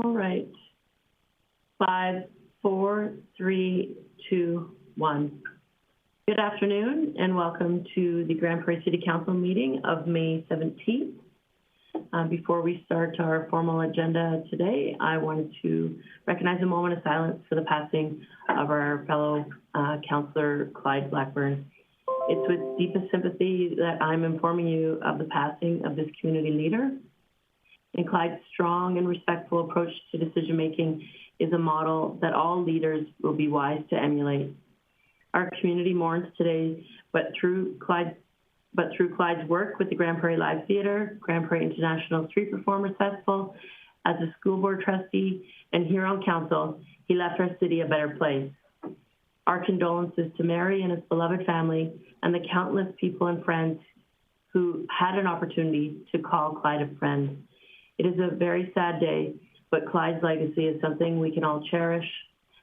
All right. 5, 4, 3, 2, 1. Good afternoon and welcome to the Grande Prairie City Council meeting of May 17th. Before we start our formal agenda today, I wanted to recognize a moment of silence for the passing of our fellow councillor Clyde Blackburn. It's with deepest sympathy that I'm informing you of the passing of this community leader. And Clyde's strong and respectful approach to decision-making is a model that all leaders will be wise to emulate. Our community mourns today, but through Clyde's work with the Grande Prairie Live Theatre, Grande Prairie International Street Performers Festival, as a school board trustee, and here on council, he left our city a better place. Our condolences to Mary and his beloved family and the countless people and friends who had an opportunity to call Clyde a friend. It is a very sad day, but Clyde's legacy is something we can all cherish,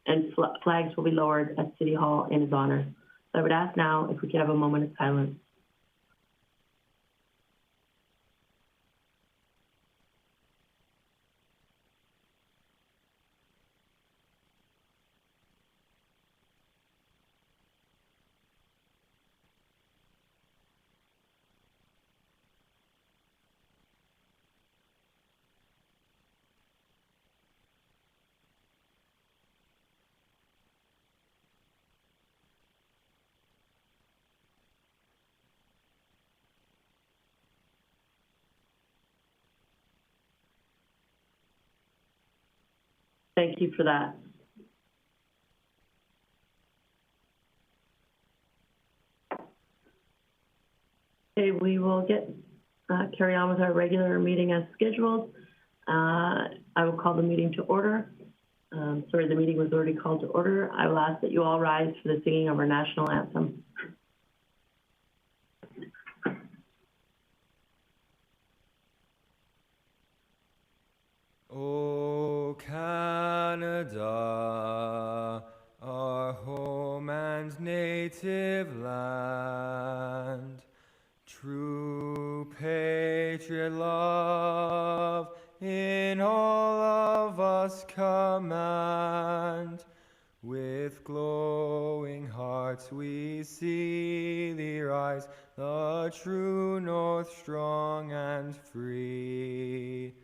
and flags will be lowered at City Hall in his honor. So I would ask now if we could have a moment of silence. Thank you for that. Okay, we will carry on with our regular meeting as scheduled. I will call the meeting to order. Sorry, the meeting was already called to order. I will ask that you all rise for the singing of our national anthem. O Canada, our home and native land, true patriot love in all of us command. With glowing hearts we see thee rise, the true north strong and free.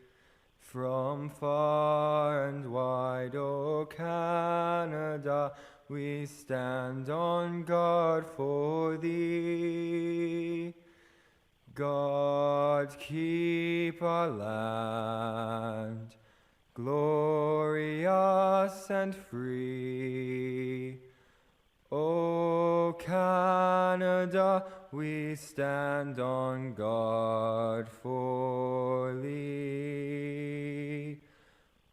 From far and wide, O Canada, we stand on guard for thee. God keep our land, glorious and free. O Canada, we stand on guard for thee.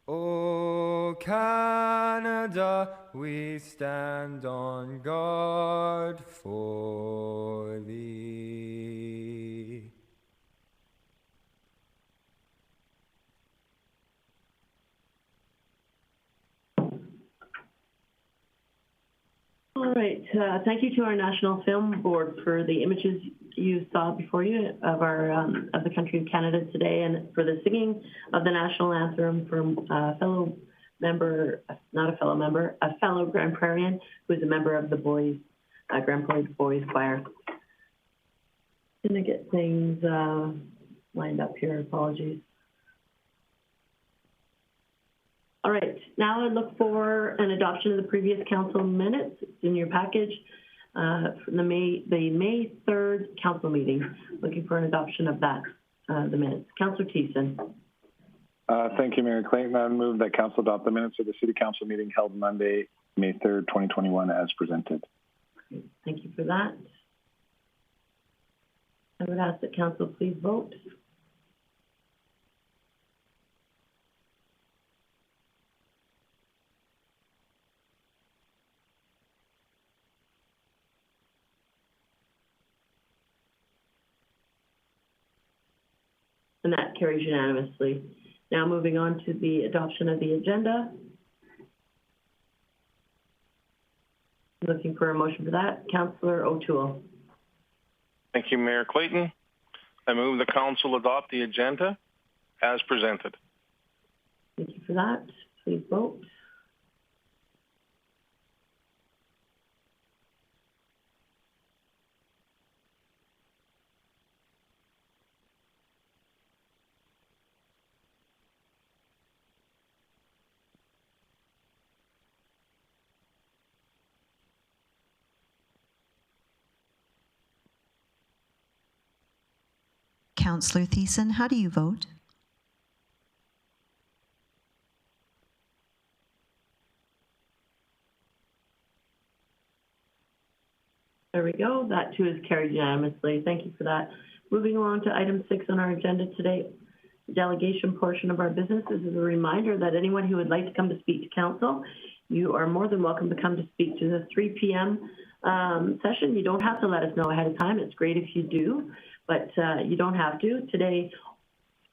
O Canada, we stand on guard for thee. All right, thank you to our National Film Board for the images you saw before you of of the country of Canada today, and for the singing of the national anthem from a fellow member, not a fellow member, a fellow Grande Prairien who is a member of the Grande Prairie Boys Choir. Gonna get things lined up here, apologies. All right, now I look for an adoption of the previous council minutes. It's in your package from the May 3rd council meeting. Looking for an adoption of that, the minutes. Councillor Thiessen. Thank you, Mayor Clayton. I move that council adopt the minutes of the City Council meeting held Monday, May 3rd, 2021 as presented. Thank you for that. I would ask that council please vote. And that carries unanimously. Now moving on to the adoption of the agenda. Looking for a motion for that. Councillor O'Toole. Thank you, Mayor Clayton. I move the council adopt the agenda as presented. Thank you for for that. Please vote. Councillor Thiessen, how do you vote? There we go. That too is carried unanimously. Thank you for that. Moving along to item 6 on our agenda today, the delegation portion of our business. This is a reminder that anyone who would like to come to speak to council, you are more than welcome to come to speak to the 3 p.m. Session. You don't have to let us know ahead of time. It's great if you do, but you don't have to. Today,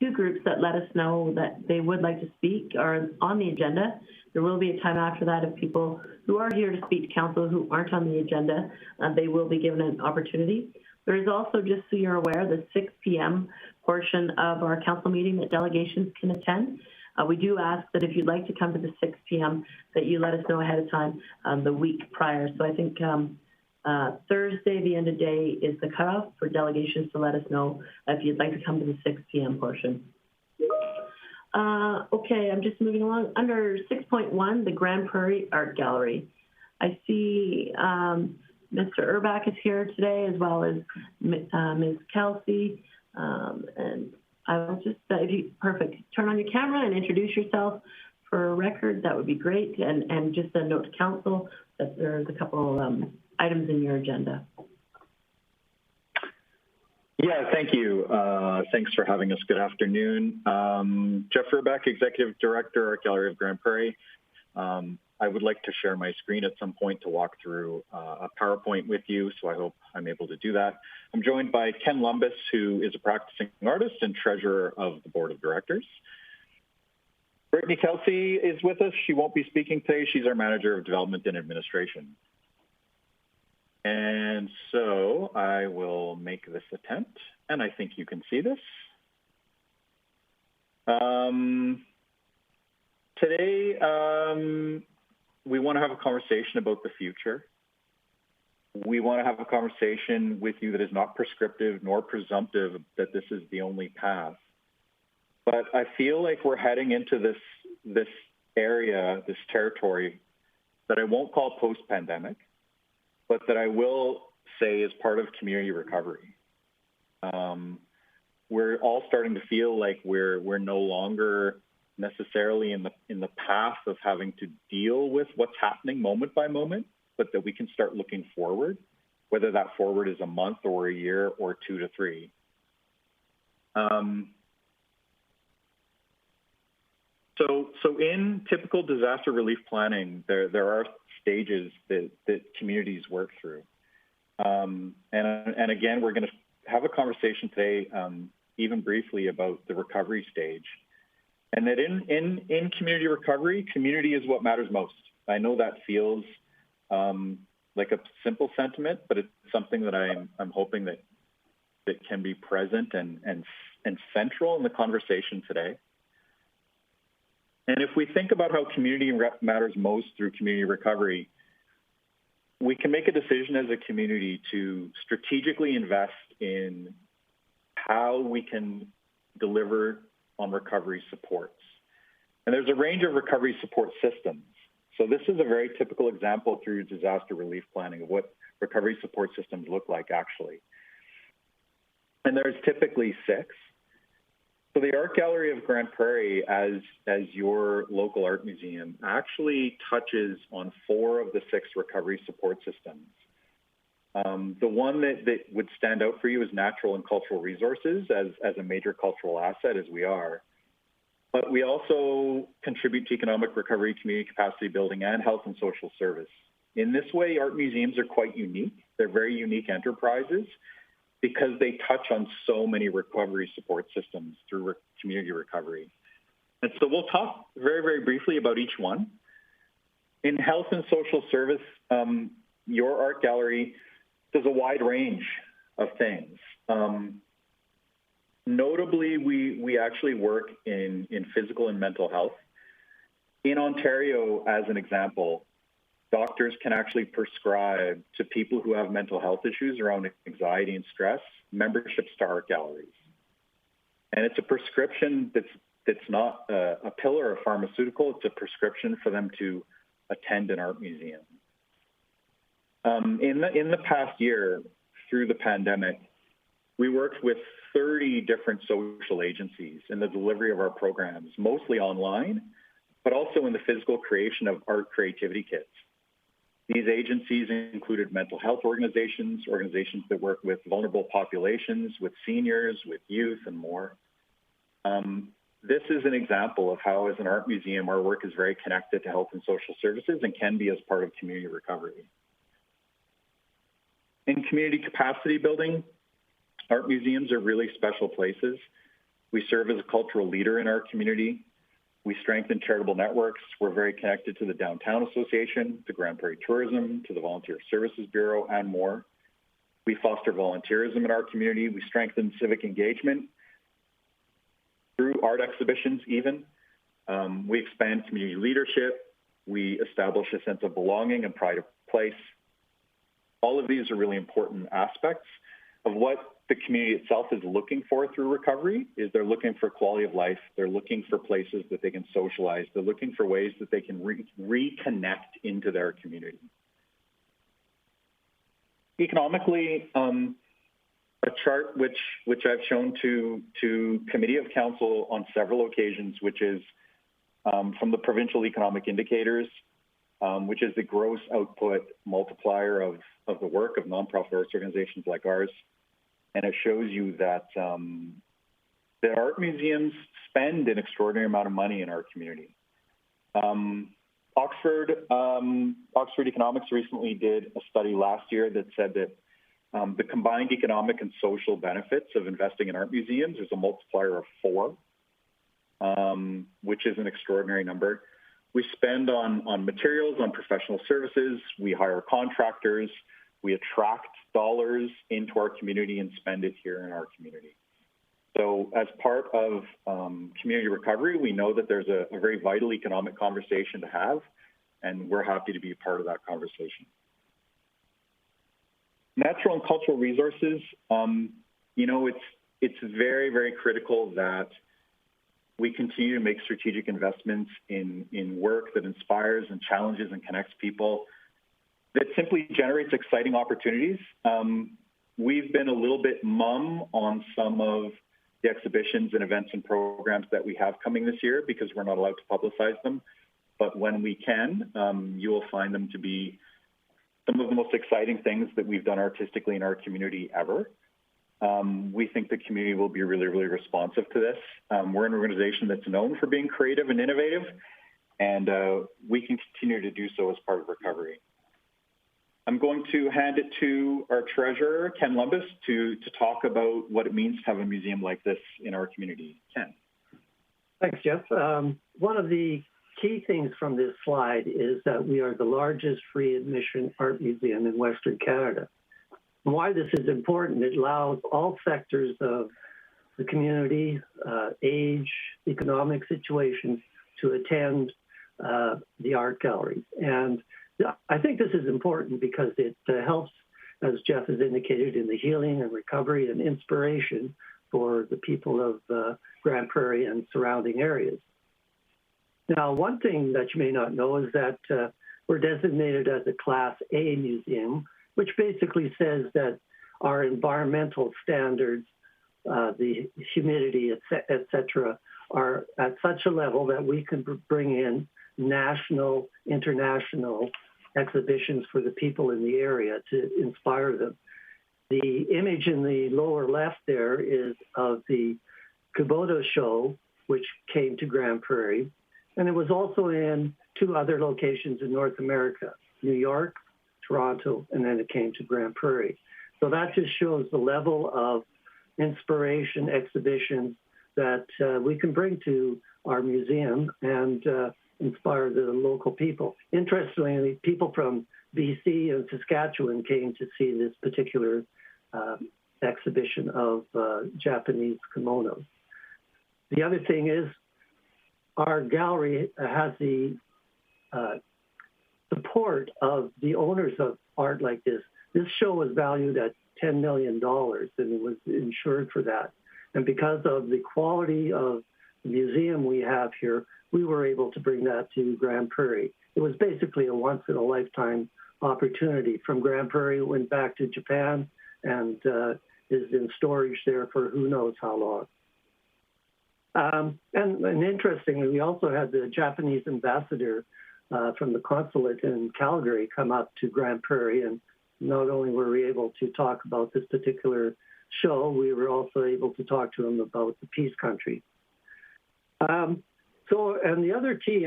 2 groups that let us know that they would like to speak are on the agenda. There will be a time after that if people who are here to speak to council who aren't on the agenda, they will be given an opportunity. There is also, just so you're aware, the 6 p.m. portion of our council meeting that delegations can attend. We do ask that if you'd like to come to the 6 p.m. that you let us know ahead of time the week prior. So I think Thursday, the end of day, is the cutoff for delegations to let us know if you'd like to come to the 6 p.m. portion. Okay, I'm just moving along. Under 6.1, the Grande Prairie Art Gallery. I see Mr. Urbach is here today, as well as Ms. Kelsey. And I will just, if you, perfect, turn on your camera and introduce yourself for a record. That would be great. And just a note to council that there's a couple items in your agenda. Yeah, thank you. Thanks for having us. Good afternoon. Jeff Urbach, Executive Director, Art Gallery of Grande Prairie. I would like to share my screen at some point to walk through a PowerPoint with you, so I hope I'm able to do that. I'm joined by Ken Lumbus, who is a practicing artist and treasurer of the Board of Directors. Brittany Kelsey is with us. She won't be speaking today. She's our Manager of Development and Administration. And so I will make this attempt, and I think you can see this. Today, we want to have a conversation about the future. We want to have a conversation with you that is not prescriptive nor presumptive that this is the only path. But I feel like we're heading into this area, this territory, that I won't call post-pandemic, but that I will say is part of community recovery. We're all starting to feel like we're no longer necessarily in the path of having to deal with what's happening moment by moment, but that we can start looking forward, whether that forward is a month or a year or 2 to 3. So in typical disaster relief planning, there are stages that communities work through. And again, we're going to have a conversation today, even briefly, about the recovery stage. And that in community recovery, community is what matters most. I know that feels like a simple sentiment, but it's something that I'm hoping that can be present and central in the conversation today. And if we think about how community matters most through community recovery, we can make a decision as a community to strategically invest in how we can deliver on recovery supports. And there's a range of recovery support systems. So this is a very typical example through disaster relief planning of what recovery support systems look like, actually. And there's typically 6. So the Art Gallery of Grande Prairie, as your local art museum, actually touches on 4 of the 6 recovery support systems. The one that would stand out for you is natural and cultural resources as a major cultural asset, as we are. But we also contribute to economic recovery, community capacity building, and health and social service. In this way, art museums are quite unique. They're very unique enterprises because they touch on so many recovery support systems through community recovery. And so we'll talk very, very briefly about each one. In health and social service, your art gallery does a wide range of things. Notably, we actually work in physical and mental health. In Ontario, as an example, doctors can actually prescribe to people who have mental health issues around anxiety and stress memberships to art galleries. And it's a prescription that's not a pill or a pharmaceutical. It's a prescription for them to attend an art museum. In the past year, through the pandemic, we worked with 30 different social agencies in the delivery of our programs, mostly online, but also in the physical creation of art creativity kits. These agencies included mental health organizations, organizations that work with vulnerable populations, with seniors, with youth, and more. This is an example of how, as an art museum, our work is very connected to health and social services and can be as part of community recovery. In community capacity building, art museums are really special places. We serve as a cultural leader in our community. We strengthen charitable networks. We're very connected to the Downtown Association, to Grande Prairie Tourism, to the Volunteer Services Bureau, and more. We foster volunteerism in our community. We strengthen civic engagement through art exhibitions even. We expand community leadership. We establish a sense of belonging and pride of place. All of these are really important aspects of what the community itself is looking for through recovery. Is they're looking for quality of life. They're looking for places that they can socialize. They're looking for ways that they can reconnect into their community. Economically, a chart which I've shown to Committee of Council on several occasions, which is from the provincial economic indicators, which is the gross output multiplier of the work of nonprofit arts organizations like ours. And it shows you that that art museums spend an extraordinary amount of money in our community. Oxford Economics recently did a study last year that said that the combined economic and social benefits of investing in art museums is a multiplier of 4, which is an extraordinary number. We spend on materials, on professional services. We hire contractors. We attract dollars into our community and spend it here in our community. So as part of community recovery, we know that there's a very vital economic conversation to have, and we're happy to be a part of that conversation. Natural and cultural resources, it's very, very critical that we continue to make strategic investments in work that inspires and challenges and connects people, that simply generates exciting opportunities. We've been a little bit mum on some of the exhibitions and events and programs that we have coming this year because we're not allowed to publicize them. But when we can, you will find them to be some of the most exciting things that we've done artistically in our community ever. We think the community will be really, really responsive to this. We're an organization that's known for being creative and innovative, and we can continue to do so as part of recovery. I'm going to hand it to our treasurer, Ken Lumbus, to talk about what it means to have a museum like this in our community. Ken. Thanks, Jeff. One of the key things from this slide is that we are the largest free admission art museum in Western Canada. And why this is important, it allows all sectors of the community, age, economic situations to attend the art galleries. And I think this is important because it helps, as Jeff has indicated, in the healing and recovery and inspiration for the people of Grande Prairie and surrounding areas. Now, one thing that you may not know is that we're designated as a Class A museum, which basically says that our environmental standards, the humidity, et cetera, are at such a level that we can bring in national, international exhibitions for the people in the area to inspire them. The image in the lower left there is of the Kubota show, which came to Grande Prairie, and it was also in 2 other locations in North America, New York, Toronto, and then it came to Grande Prairie. So that just shows the level of inspiration exhibitions that we can bring to our museum and inspire the local people. Interestingly, people from BC and Saskatchewan came to see this particular exhibition of Japanese kimonos. The other thing is our gallery has the support of the owners of art like this. This show was valued at $10 million, and it was insured for that. And because of the quality of the museum we have here, we were able to bring that to Grande Prairie. It was basically a once-in-a-lifetime opportunity. From Grande Prairie, it went back to Japan and is in storage there for who knows how long. And interestingly, we also had the Japanese ambassador from the consulate in Calgary come up to Grande Prairie, and not only were we able to talk about this particular show, we were also able to talk to him about the Peace Country. And the other key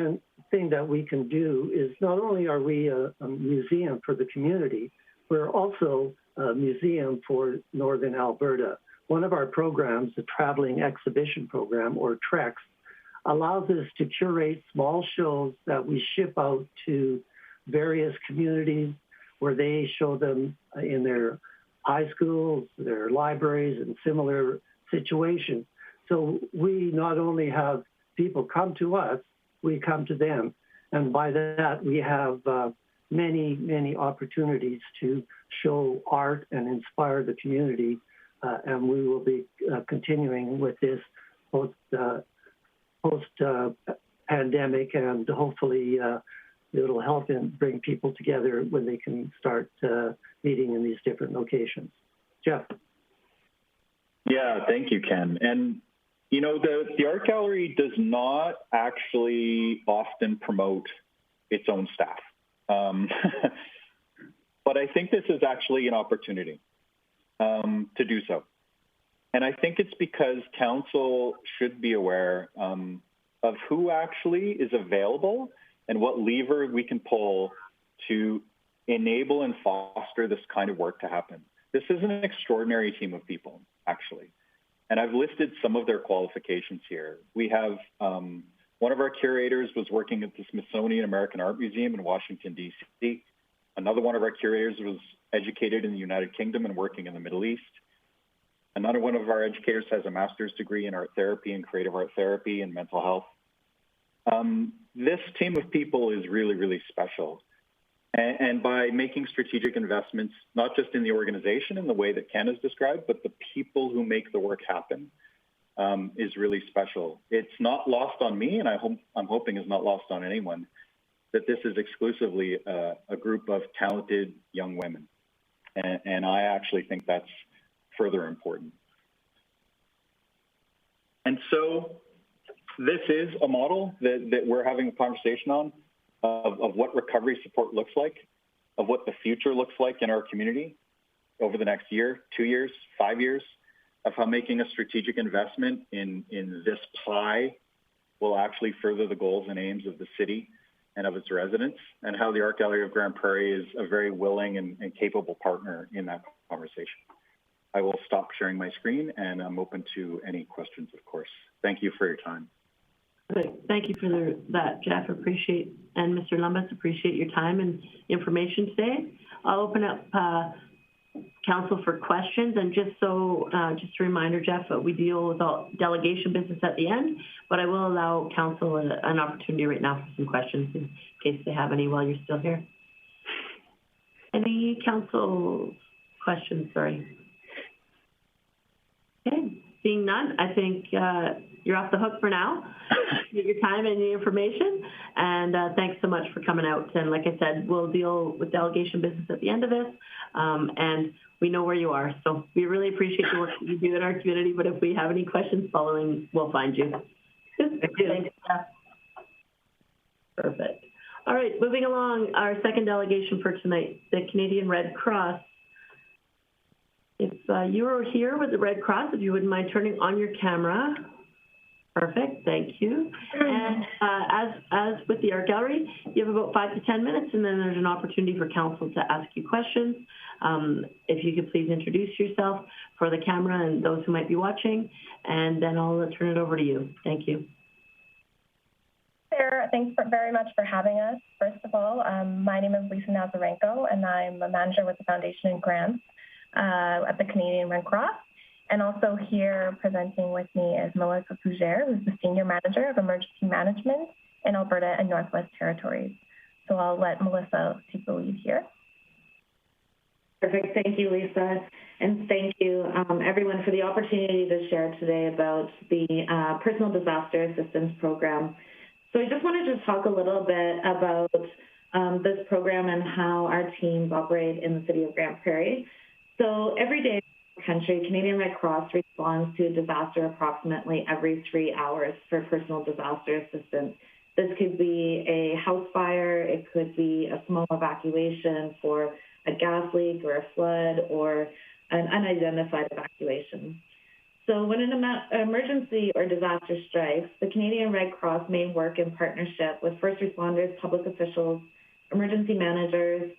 thing that we can do is not only are we a museum for the community, we're also a museum for Northern Alberta. One of our programs, the Traveling Exhibition Program, or TREX, allows us to curate small shows that we ship out to various communities where they show them in their high schools, their libraries, and similar situations. So we not only have people come to us, we come to them. And by that, we have many, many opportunities to show art and inspire the community. And we will be continuing with this post-pandemic, and hopefully it'll help and bring people together when they can start meeting in these different locations. Jeff. Yeah, thank you, Ken. And you know, the art gallery does not actually often promote its own staff. But I think this is actually an opportunity to do so. And I think it's because council should be aware of who actually is available and what lever we can pull to enable and foster this kind of work to happen. This is an extraordinary team of people, actually. And I've listed some of their qualifications here. We have one of our curators was working at the Smithsonian American Art Museum in Washington, D.C. Another one of our curators was educated in the United Kingdom and working in the Middle East. Another one of our educators has a master's degree in art therapy and creative art therapy and mental health. This team of people is really, really special. And by making strategic investments, not just in the organization in the way that Ken has described, but the people who make the work happen is really special. It's not lost on me, and I'm hoping is not lost on anyone, that this is exclusively a group of talented young women. And I actually think that's further important. And so this is a model that we're having a conversation on of what recovery support looks like, of what the future looks like in our community over the next year, 2 years, 5 years, of how making a strategic investment in this pie will actually further the goals and aims of the city and of its residents, and how the Art Gallery of Grande Prairie is a very willing and capable partner in that conversation. I will stop sharing my screen, and I'm open to any questions, of course. Thank you for your time. Thank you for that, Jeff. Appreciate, and Mr. Lumbus, appreciate your time and information today. I'll open up council for questions, and just a reminder, Jeff, we deal with all delegation business at the end, but I will allow council an opportunity right now for some questions in case they have any while you're still here. Any council questions? Sorry. Okay, seeing none, I think you're off the hook for now. Your time and the information, and thanks so much for coming out. And like I said, we'll deal with delegation business at the end of this, and we know where you are. So we really appreciate the work that you do in our community, but if we have any questions following, we'll find you. Thank you. Thanks, Jeff. Perfect. All right, moving along, our second delegation for tonight, the Canadian Red Cross. If you are here with the Red Cross, if you wouldn't mind turning on your camera. Perfect, thank you. And as with the Art Gallery, you have about 5 to 10 minutes, and then there's an opportunity for council to ask you questions. If you could please introduce yourself for the camera and those who might be watching, and then I'll turn it over to you. Thank you. There, thanks very much for having us. First of all, my name is Lisa Nazarenko, and I'm a manager with the Foundation and Grants at the Canadian Red Cross. And also here presenting with me is Melissa Fougere, who's the Senior Manager of Emergency Management in Alberta and Northwest Territories. So I'll let Melissa take the lead here. Perfect. Thank you, Lisa. And thank you, everyone, for the opportunity to share today about the Personal Disaster Assistance Program. So I just wanted to talk a little bit about this program and how our teams operate in the city of Grande Prairie. So every day in the country, Canadian Red Cross responds to a disaster approximately every 3 hours for personal disaster assistance. This could be a house fire, it could be a small evacuation for a gas leak or a flood or an unidentified evacuation. So when an emergency or disaster strikes, the Canadian Red Cross may work in partnership with first responders, public officials, emergency managers,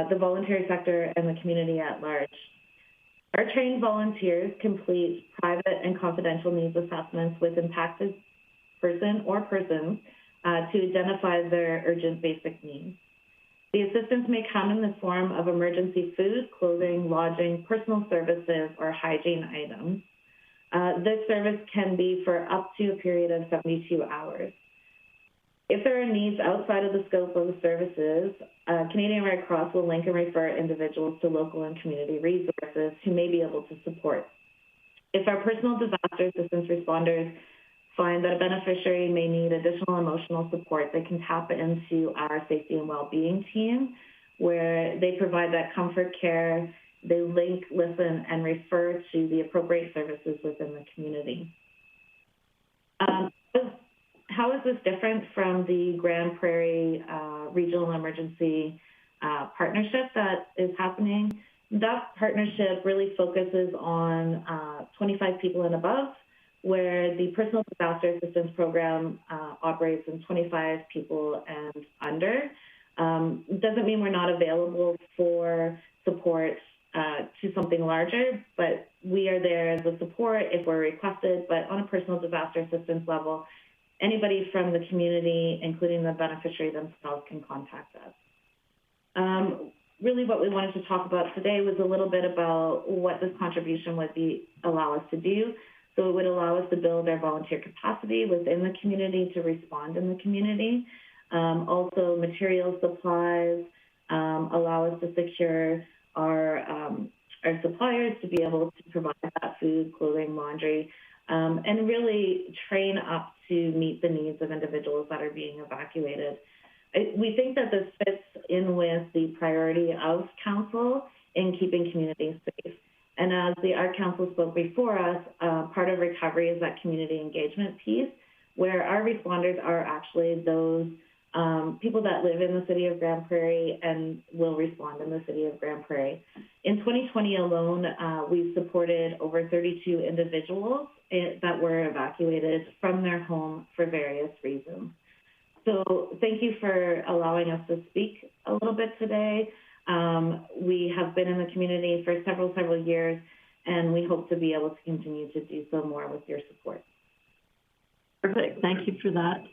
the voluntary sector, and the community at large. Our trained volunteers complete private and confidential needs assessments with impacted person or persons to identify their urgent basic needs. The assistance may come in the form of emergency food, clothing, lodging, personal services, or hygiene items. This service can be for up to a period of 72 hours. If there are needs outside of the scope of the services, Canadian Red Cross will link and refer individuals to local and community resources who may be able to support. If our personal disaster assistance responders find that a beneficiary may need additional emotional support, they can tap into our safety and well-being team, where they provide that comfort care, they link, listen, and refer to the appropriate services within the community. How is this different from the Grande Prairie Regional Emergency Partnership that is happening? That partnership really focuses on 25 people and above, where the Personal Disaster Assistance Program operates in 25 people and under. Doesn't mean we're not available for support to something larger, but we are there as a support if we're requested. But on a personal disaster assistance level, anybody from the community, including the beneficiary themselves, can contact us. Really what we wanted to talk about today was a little bit about what this contribution would allow us to do. So it would allow us to build our volunteer capacity within the community to respond in the community. Also material supplies, allow us to secure our suppliers to be able to provide that food, clothing, laundry, and really train up to meet the needs of individuals that are being evacuated. We think that this fits in with the priority of Council in keeping communities safe. And as the Art Council spoke before us, part of recovery is that community engagement piece, where our responders are actually those people that live in the city of Grande Prairie and will respond in the city of Grande Prairie. In 2020 alone, we've supported over 32 individuals that were evacuated from their home for various reasons. So thank you for allowing us to speak a little bit today. We have been in the community for several years, and we hope to be able to continue to do so more with your support. Perfect. Thank you for that.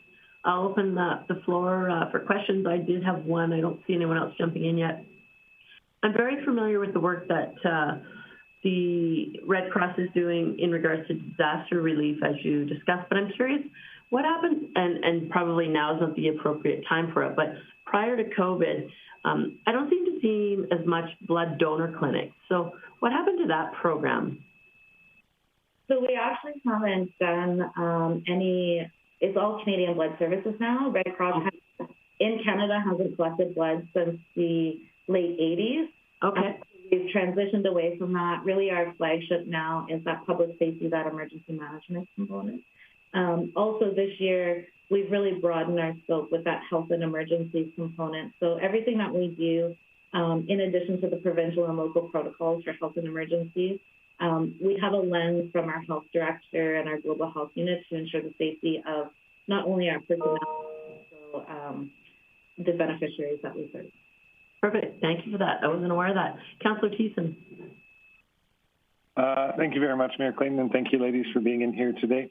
I'll open the floor for questions. I did have one. I don't see anyone else jumping in yet. I'm very familiar with the work that the Red Cross is doing in regards to disaster relief, as you discussed, but I'm curious, what happened, and probably now is not the appropriate time for it, but prior to COVID, I don't seem to see as much blood donor clinics. So what happened to that program? So we actually haven't done any, it's all Canadian Blood Services now. Red Cross in Canada hasn't collected blood since the late 80s. Okay. We've transitioned away from that. Really our flagship now is that public safety, that emergency management component. Also this year, we've really broadened our scope with that health and emergencies component. So everything that we do, in addition to the provincial and local protocols for health and emergencies, we have a lens from our health director and our global health unit to ensure the safety of not only our personnel, but also the beneficiaries that we serve. Perfect. Thank you for that. I wasn't aware of that. Councillor Thiessen. Thank you very much, Mayor Clayton, and thank you, ladies, for being in here today.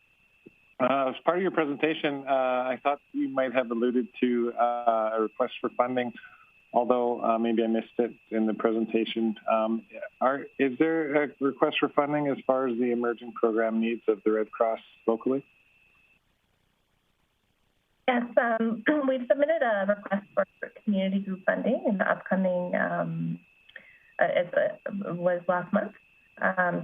As part of your presentation, I thought you might have alluded to a request for funding although maybe I missed it in the presentation. Is there a request for funding as far as the emerging program needs of the Red Cross locally? Yes, we've submitted a request for community group funding in the upcoming, it was last month.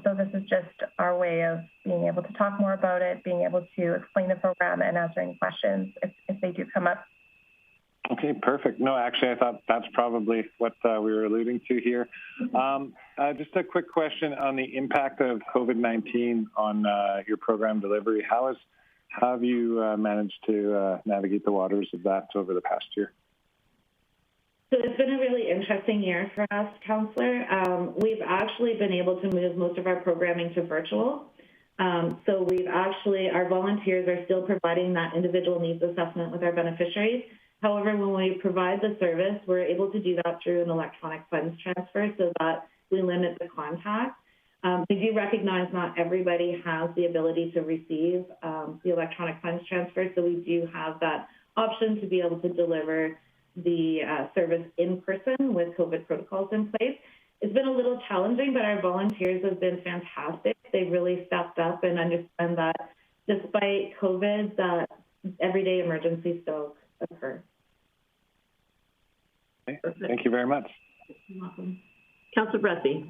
So this is just our way of being able to talk more about it, being able to explain the program and answer any questions if they do come up. Okay, perfect. No, actually, I thought that's probably what we were alluding to here. Just a quick question on the impact of COVID-19 on your program delivery. How have you managed to navigate the waters of that over the past year? So it's been a really interesting year for us, Councillor. We've actually been able to move most of our programming to virtual. So our volunteers are still providing that individual needs assessment with our beneficiaries. However, when we provide the service, we're able to do that through an electronic funds transfer so that we limit the contact. We do recognize not everybody has the ability to receive the electronic funds transfer, so we do have that option to be able to deliver the service in person with COVID protocols in place. It's been a little challenging, but our volunteers have been fantastic. They've really stepped up and understand that despite COVID, that everyday emergencies still occur. Okay. Thank you very much. You're welcome. Councillor Bressie.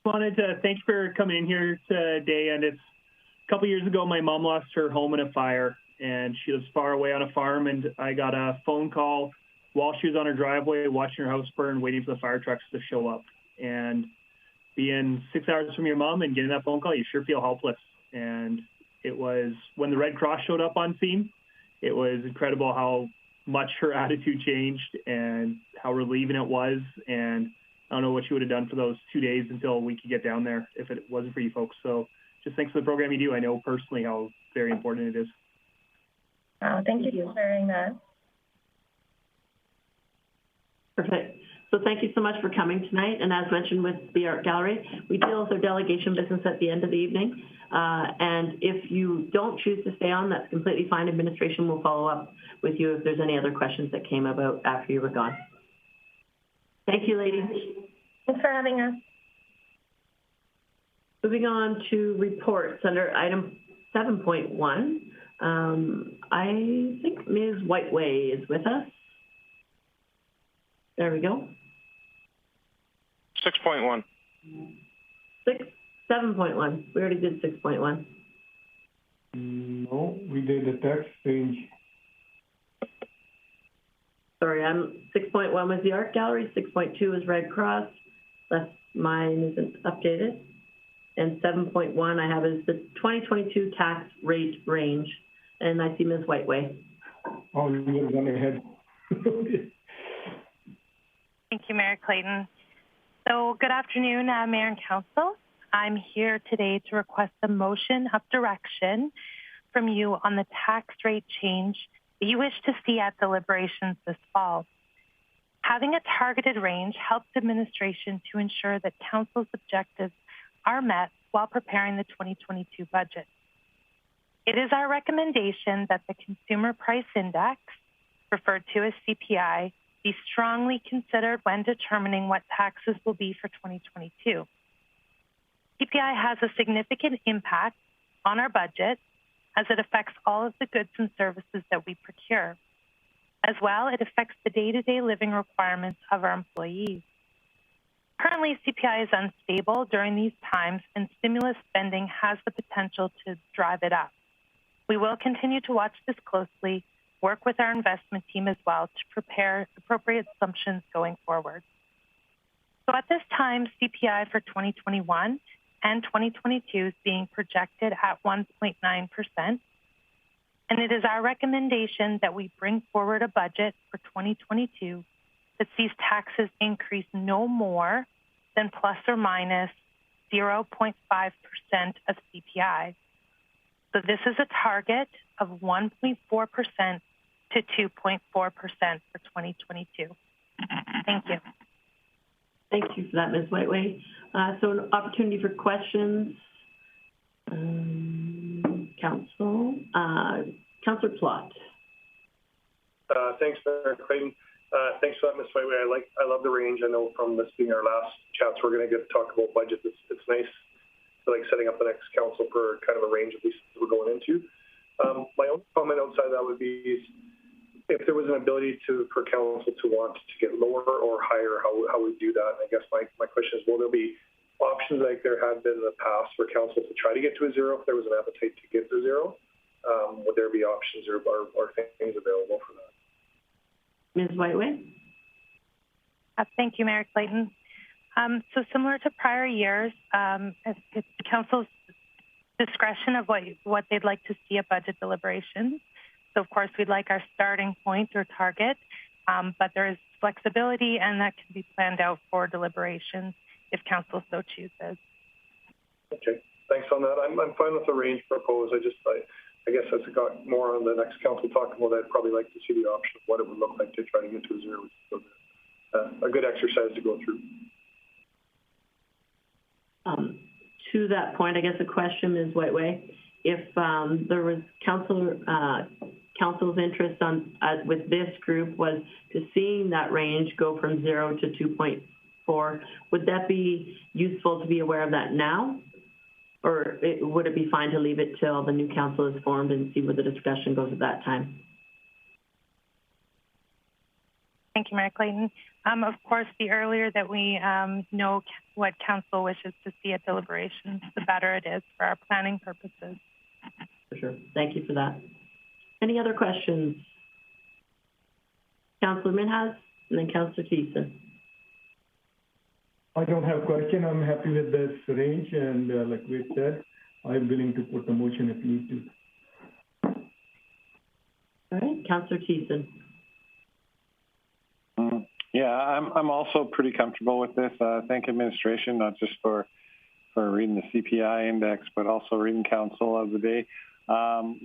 Wanted to thank you for coming in here today. And it's a couple years ago, my mom lost her home in a fire, and she was far away on a farm. And I got a phone call while she was on her driveway, watching her house burn, waiting for the fire trucks to show up. And being 6 hours from your mom and getting that phone call, you sure feel helpless. And it was when the Red Cross showed up on scene, it was incredible how much her attitude changed and how relieving it was. And I don't know what she would have done for those 2 days until we could get down there if it wasn't for you folks. So just thanks for the program you do. I know personally how very important it is. Thank you for sharing that. Perfect. So thank you so much for coming tonight. And as mentioned with the art gallery, we deal with our delegation business at the end of the evening. And if you don't choose to stay on, that's completely fine. Administration will follow up with you if there's any other questions that came about after you were gone. Thank you, ladies. Thanks for having us. Moving on to reports under item 7.1. I think Ms. Whiteway is with us. There we go. 6.1. 7.1. We already did 6.1. No, we did the tax change. Sorry, 6.1 was the art gallery, 6.2 is Red Cross. Mine isn't updated. And 7.1 I have is the 2022 tax rate range. And I see Ms. Whiteway. Oh, you would have gone ahead. Thank you, Mayor Clayton. So good afternoon, Mayor and Council. I'm here today to request a motion of direction from you on the tax rate change that you wish to see at deliberations this fall. Having a targeted range helps administration to ensure that Council's objectives are met while preparing the 2022 budget. It is our recommendation that the Consumer Price Index, referred to as CPI, be strongly considered when determining what taxes will be for 2022. CPI has a significant impact on our budget as it affects all of the goods and services that we procure. As well, it affects the day-to-day living requirements of our employees. Currently, CPI is unstable during these times, and stimulus spending has the potential to drive it up. We will continue to watch this closely, work with our investment team as well to prepare appropriate assumptions going forward. So at this time, CPI for 2021 and 2022 is being projected at 1.9%. And it is our recommendation that we bring forward a budget for 2022 that sees taxes increase no more than plus or minus 0.5% of CPI. So this is a target of 1.4% to 2.4% for 2022. Thank you. Thank you for that, Ms. Whiteway. So an opportunity for questions. Councillor Plott. Thanks, Mayor Clayton. Thanks for that, Ms. Whiteway. I love the range. I know from this being our last chats, we're going to get to talk about budget. It's nice, like setting up the next council for kind of a range at least we're going into. My own comment outside of that would be if there was an ability for council to want to get lower or higher, how we do that. And I guess my question is, will there be options like there have been in the past for council to try to get to a zero if there was an appetite to get to zero? Would there be options or things available for that? Ms. Whiteway? Thank you, Mayor Clayton. So similar to prior years, it's council's discretion of what they'd like to see at budget deliberations. So of course, we'd like our starting point or target, but there is flexibility and that can be planned out for deliberations if council so chooses. Okay, thanks on that. I'm fine with the range proposed. I guess as it got more on the next council talking about, I'd probably like to see the option of what it would look like to try to get to a zero. So, a good exercise to go through. To that point, I guess a question, Ms. Whiteway, if there was council's interest with this group was to seeing that range go from 0 to 2.4, would that be useful to be aware of that now? Or would it be fine to leave it till the new council is formed and see where the discussion goes at that time? Thank you, Mayor Clayton. Of course, the earlier that we know what council wishes to see at deliberations, the better it is for our planning purposes. For sure. Thank you for that. Any other questions? Councillor Minhas and then Councillor Thiessen. I don't have a question. I'm happy with this range, and like we said, I'm willing to put the motion if need to. All right, Councillor Thiessen. Yeah, I'm also pretty comfortable with this. Thank administration, not just for reading the CPI index, but also reading council of the day.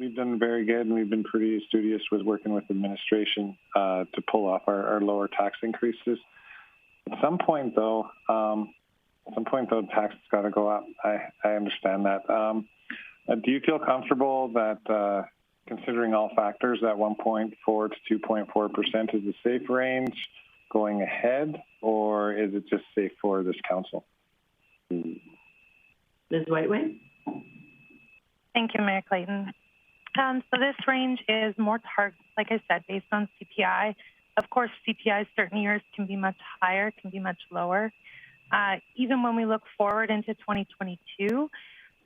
We've done very good, and we've been pretty studious with working with administration to pull off our lower tax increases. At some point, though, tax has got to go up. I understand that. Do you feel comfortable that, considering all factors, that 1.4 to 2.4% is a safe range going ahead, or is it just safe for this council? Ms. Whiteway? Thank you, Mayor Clayton. So this range is more like I said, based on CPI. Of course, CPI certain years can be much higher, can be much lower. Even when we look forward into 2022,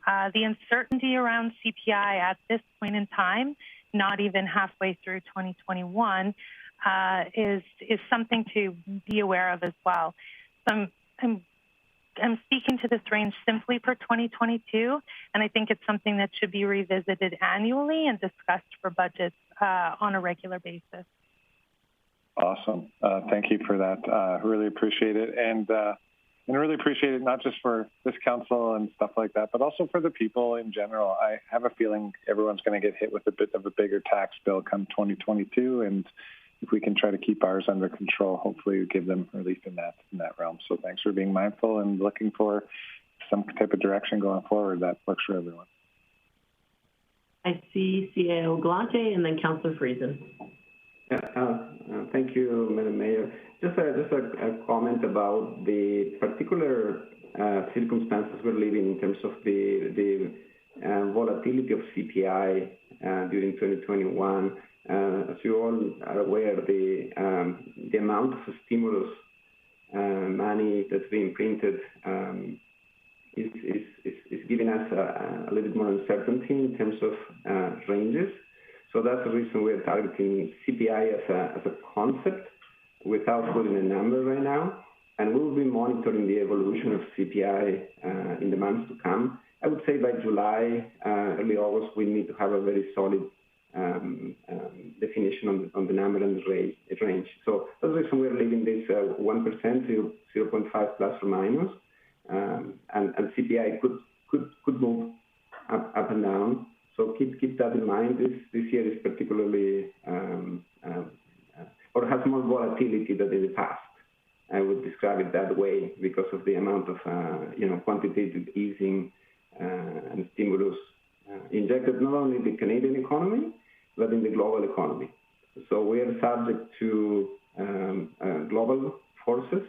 the uncertainty around CPI at this point in time, not even halfway through 2021, is something to be aware of as well. So I'm speaking to this range simply for 2022, and I think it's something that should be revisited annually and discussed for budgets on a regular basis. Awesome. Thank you for that. Really appreciate it. And really appreciate it not just for this council and stuff like that, but also for the people in general. I have a feeling everyone's going to get hit with a bit of a bigger tax bill come 2022, and if we can try to keep ours under control, hopefully we give them relief in that realm. So thanks for being mindful and looking for some type of direction going forward that works for everyone. I see CAO Galante and then Councillor Friesen. Thank you, Madam Mayor. Just a comment about the particular circumstances we're living in terms of the volatility of CPI during 2021. As you all are aware, the amount of stimulus money that's being printed is giving us a little bit more uncertainty in terms of ranges. So that's the reason we're targeting CPI as a concept without putting a number right now. And we'll be monitoring the evolution of CPI in the months to come. I would say by July, early August, we need to have a very solid definition on the number and the range. So that's the reason we're leaving this 1% to 0.5 plus or minus. And CPI could move up and down. So keep that in mind. This year is particularly, or has more volatility than in the past. I would describe it that way because of the amount of, quantitative easing and stimulus injected not only in the Canadian economy, but in the global economy. So we are subject to global forces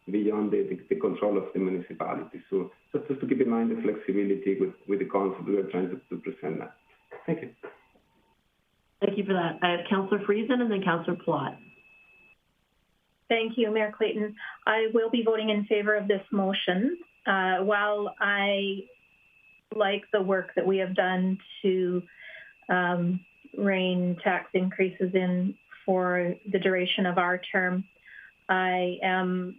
beyond the control of the municipality. So just to keep in mind the flexibility with the concept we are trying to present that. Thank you. Thank you for that. I have Councillor Friesen and then Councillor Plott. Thank you, Mayor Clayton. I will be voting in favor of this motion. While I like the work that we have done to rein tax increases in for the duration of our term, I am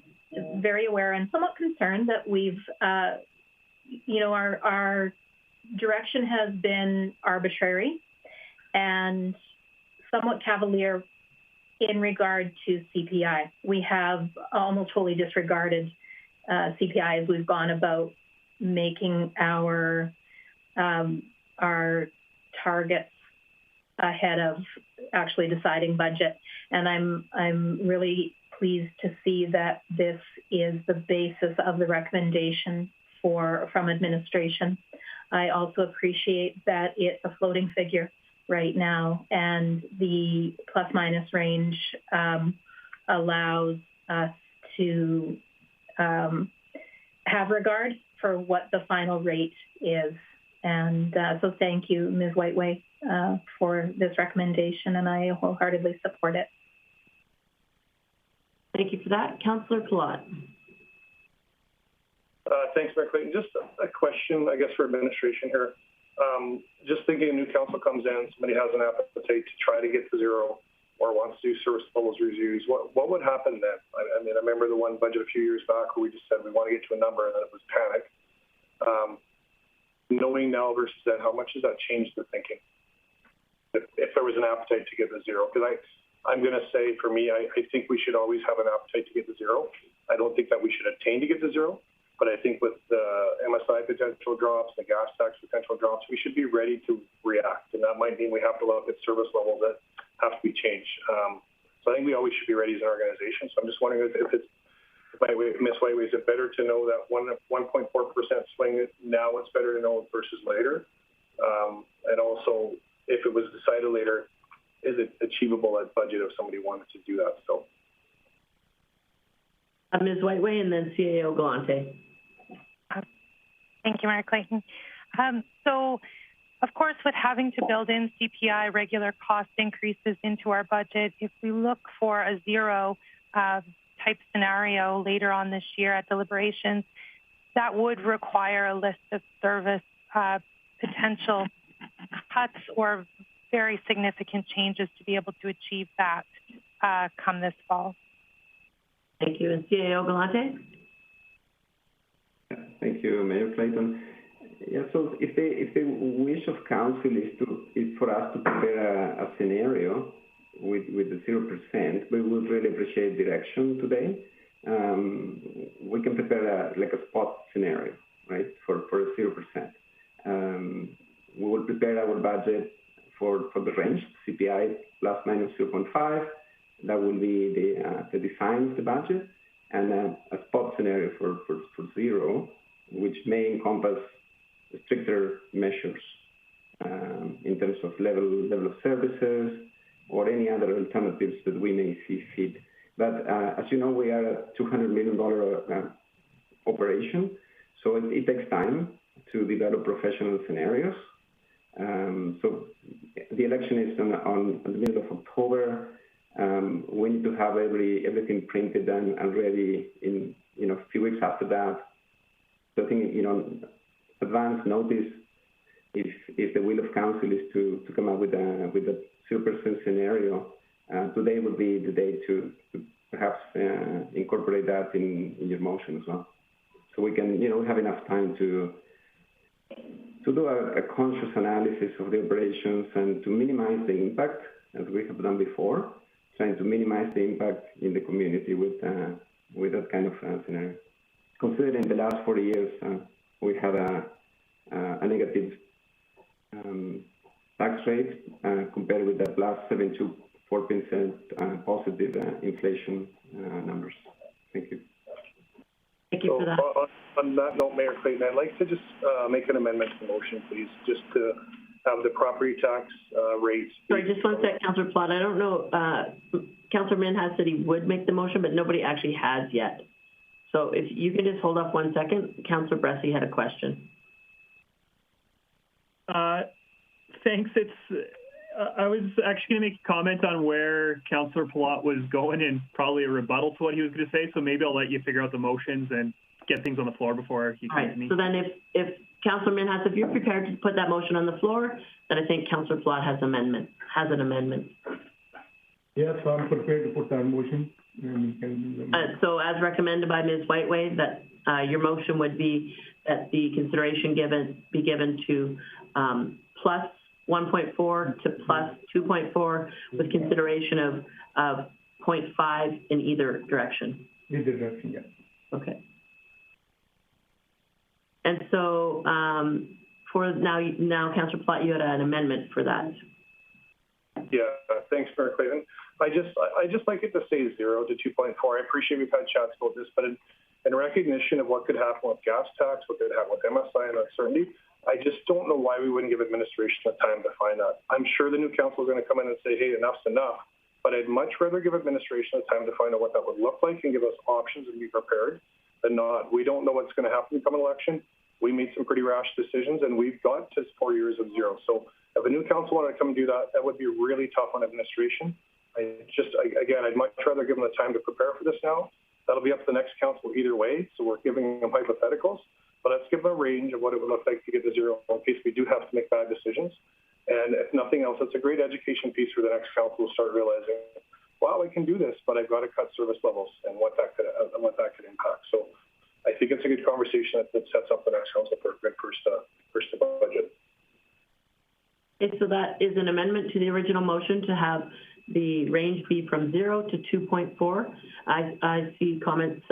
very aware and somewhat concerned that we've, our direction has been arbitrary and somewhat cavalier in regard to CPI. We have almost wholly disregarded CPI as we've gone about making our targets ahead of actually deciding budget. And I'm really pleased to see that this is the basis of the recommendation from administration. I also appreciate that it's a floating figure right now, and the plus-minus range allows us to have regard for what the final rate is. And so thank you, Ms. Whiteway, for this recommendation, and I wholeheartedly support it. Thank you for that. Councillor Plott. Thanks, Mayor Clayton. Just a question, I guess, for administration here. Just thinking a new council comes in, somebody has an appetite to try to get to zero or wants to do service levels reviews, what would happen then? I mean, I remember the one budget a few years back where we just said we want to get to a number and then it was panic. Knowing now versus then, how much does that change the thinking? If there was an appetite to get to zero? Because I'm going to say, for me, I think we should always have an appetite to get to zero. I don't think that we should attain to get to zero. But I think with the MSI potential drops, the gas tax potential drops, we should be ready to react. And that might mean we have to look at service levels that have to be changed. So I think we always should be ready as an organization. So I'm just wondering if it's, Ms. Whiteway, is it better to know that 1.4% swing now, it's better to know versus later? And also, if it was decided later, is it achievable at budget if somebody wanted to do that? So. Ms. Whiteway and then CAO Galante. Thank you, Mayor Clayton. So, of course, with having to build in CPI regular cost increases into our budget, if we look for a zero type scenario later on this year at deliberations, that would require a list of service potential cuts or very significant changes to be able to achieve that come this fall. Thank you. And CAO Galante? Thank you, Mayor Clayton. Yeah, so if the wish of council is for us to prepare a scenario with the 0%, we would really appreciate direction today. We can prepare a spot scenario, right, for a 0%. We will prepare our budget for the range, CPI plus minus 0.5. That will be the design of the budget, and a spot scenario for zero, which may encompass stricter measures in terms of level of services or any other alternatives that we may see fit. But as you know, we are a $200 million operation, so it takes time to develop professional scenarios. So the election is on the middle of October. We need to have everything printed and ready in a few weeks after that. So I think advance notice if the will of council is to come up with a 0% scenario. Today would be the day to perhaps incorporate that in your motion as well. So we can have enough time to do a conscious analysis of the operations and to minimize the impact, as we have done before, trying to minimize the impact in the community with that kind of scenario. Considering the last 40 years, we had a negative tax rate compared with the last 7 to 4% positive inflation numbers. Thank you. Thank you for that. On that note, Mayor Clayton, I'd like to just make an amendment to the motion, please, just to have the property tax rates. Sorry, just one sec, Councillor Plott. I don't know. Councillor Minhas said he would make the motion, but nobody actually has yet. So if you can just hold off 1 second, Councillor Bressie had a question. Thanks. I was actually going to make a comment on where Councillor Palat was going and probably a rebuttal to what he was going to say. So maybe I'll let you figure out the motions and get things on the floor before you come to me. So then if Councillor Minhas, if you're prepared to put that motion on the floor, then I think Councillor Palat has an amendment. Yes, I'm prepared to put that motion. So as recommended by Ms. Whiteway, that your motion would be that the consideration be given to plus 1.4 to plus 2.4 with consideration of 0.5 in either direction. Either direction, yeah. Okay. And so for now, Councillor Platt, you had an amendment for that. Yeah, thanks, Mayor Clayton. I just like it to say 0 to 2.4. I appreciate we've had chats about this, but in recognition of what could happen with gas tax, what could happen with MSI and uncertainty, I just don't know why we wouldn't give administration the time to find that. I'm sure the new council is going to come in and say, hey, enough's enough, but I'd much rather give administration the time to find out what that would look like and give us options and be prepared than not. We don't know what's going to happen in the coming election. We made some pretty rash decisions, and we've got to 4 years of 0. So if a new council wanted to come and do that, that would be really tough on administration. Again, I'd much rather give them the time to prepare for this now. That'll be up to the next council either way, so we're giving them hypotheticals. But let's give them a range of what it would look like to get to 0 in case we do have to make bad decisions. And if nothing else, it's a great education piece for the next council to start realizing, wow, I can do this, but I've got to cut service levels and what that could impact. So I think it's a good conversation that sets up the next council for a good first budget. Okay, so that is an amendment to the original motion to have the range be from 0 to 2.4. I see comments,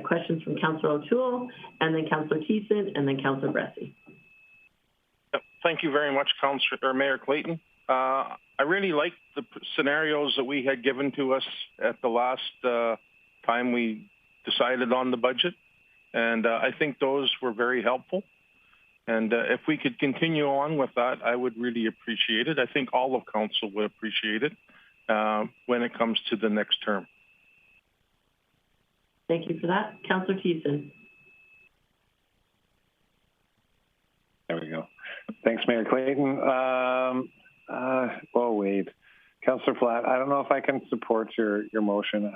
questions from Councillor O'Toole, and then Councillor Thiessen, and then Councillor Bressie. Thank you very much, Mayor Clayton. I really like the scenarios that we had given to us at the last time we decided on the budget, and I think those were very helpful. And if we could continue on with that, I would really appreciate it. I think all of council would appreciate it when it comes to the next term. Thank you for that. Councillor Thiessen. There we go. Thanks, Mayor Clayton. Wade. Councillor Platt, I don't know if I can support your motion.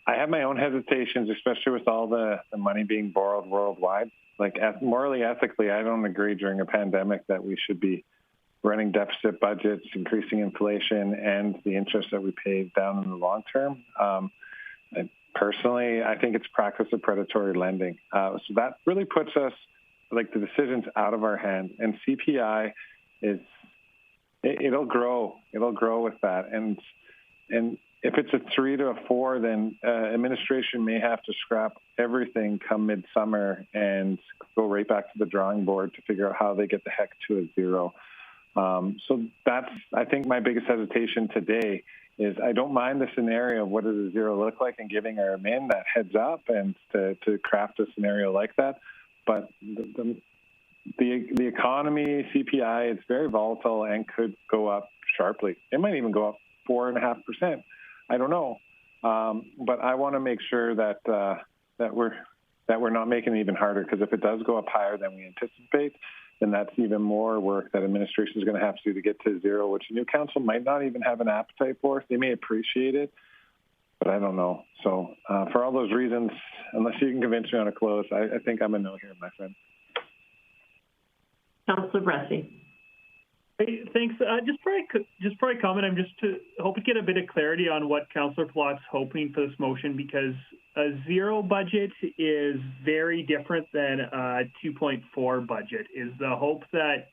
I have my own hesitations, especially with all the money being borrowed worldwide. Like, morally, ethically, I don't agree during a pandemic that we should be running deficit budgets, increasing inflation, and the interest that we pay down in the long term. Personally, I think it's practice of predatory lending. So that really puts us, like, the decisions out of our hands. And CPI it'll grow. It'll grow with that. And if it's a 3 to a 4, then administration may have to scrap everything come midsummer and go right back to the drawing board to figure out how they get the heck to a 0. So that's, I think, my biggest hesitation today is I don't mind the scenario of what does a 0 look like and giving our men that heads up and to craft a scenario like that. But the economy, CPI, it's very volatile and could go up sharply. It might even go up 4.5%. I don't know, but I want to make sure that we're not making it even harder, because if it does go up higher than we anticipate, then that's even more work that administration is going to have to do to get to 0, which a new council might not even have an appetite for. They may appreciate it, but I don't know. So for all those reasons, unless you can convince me on a close, I think I'm a no here, my friend. Councillor Bressie. Hey, thanks. Just before I comment, I'm just hoping to get a bit of clarity on what Councillor Platt's hoping for this motion, because a 0 budget is very different than a 2.4 budget. Is the hope that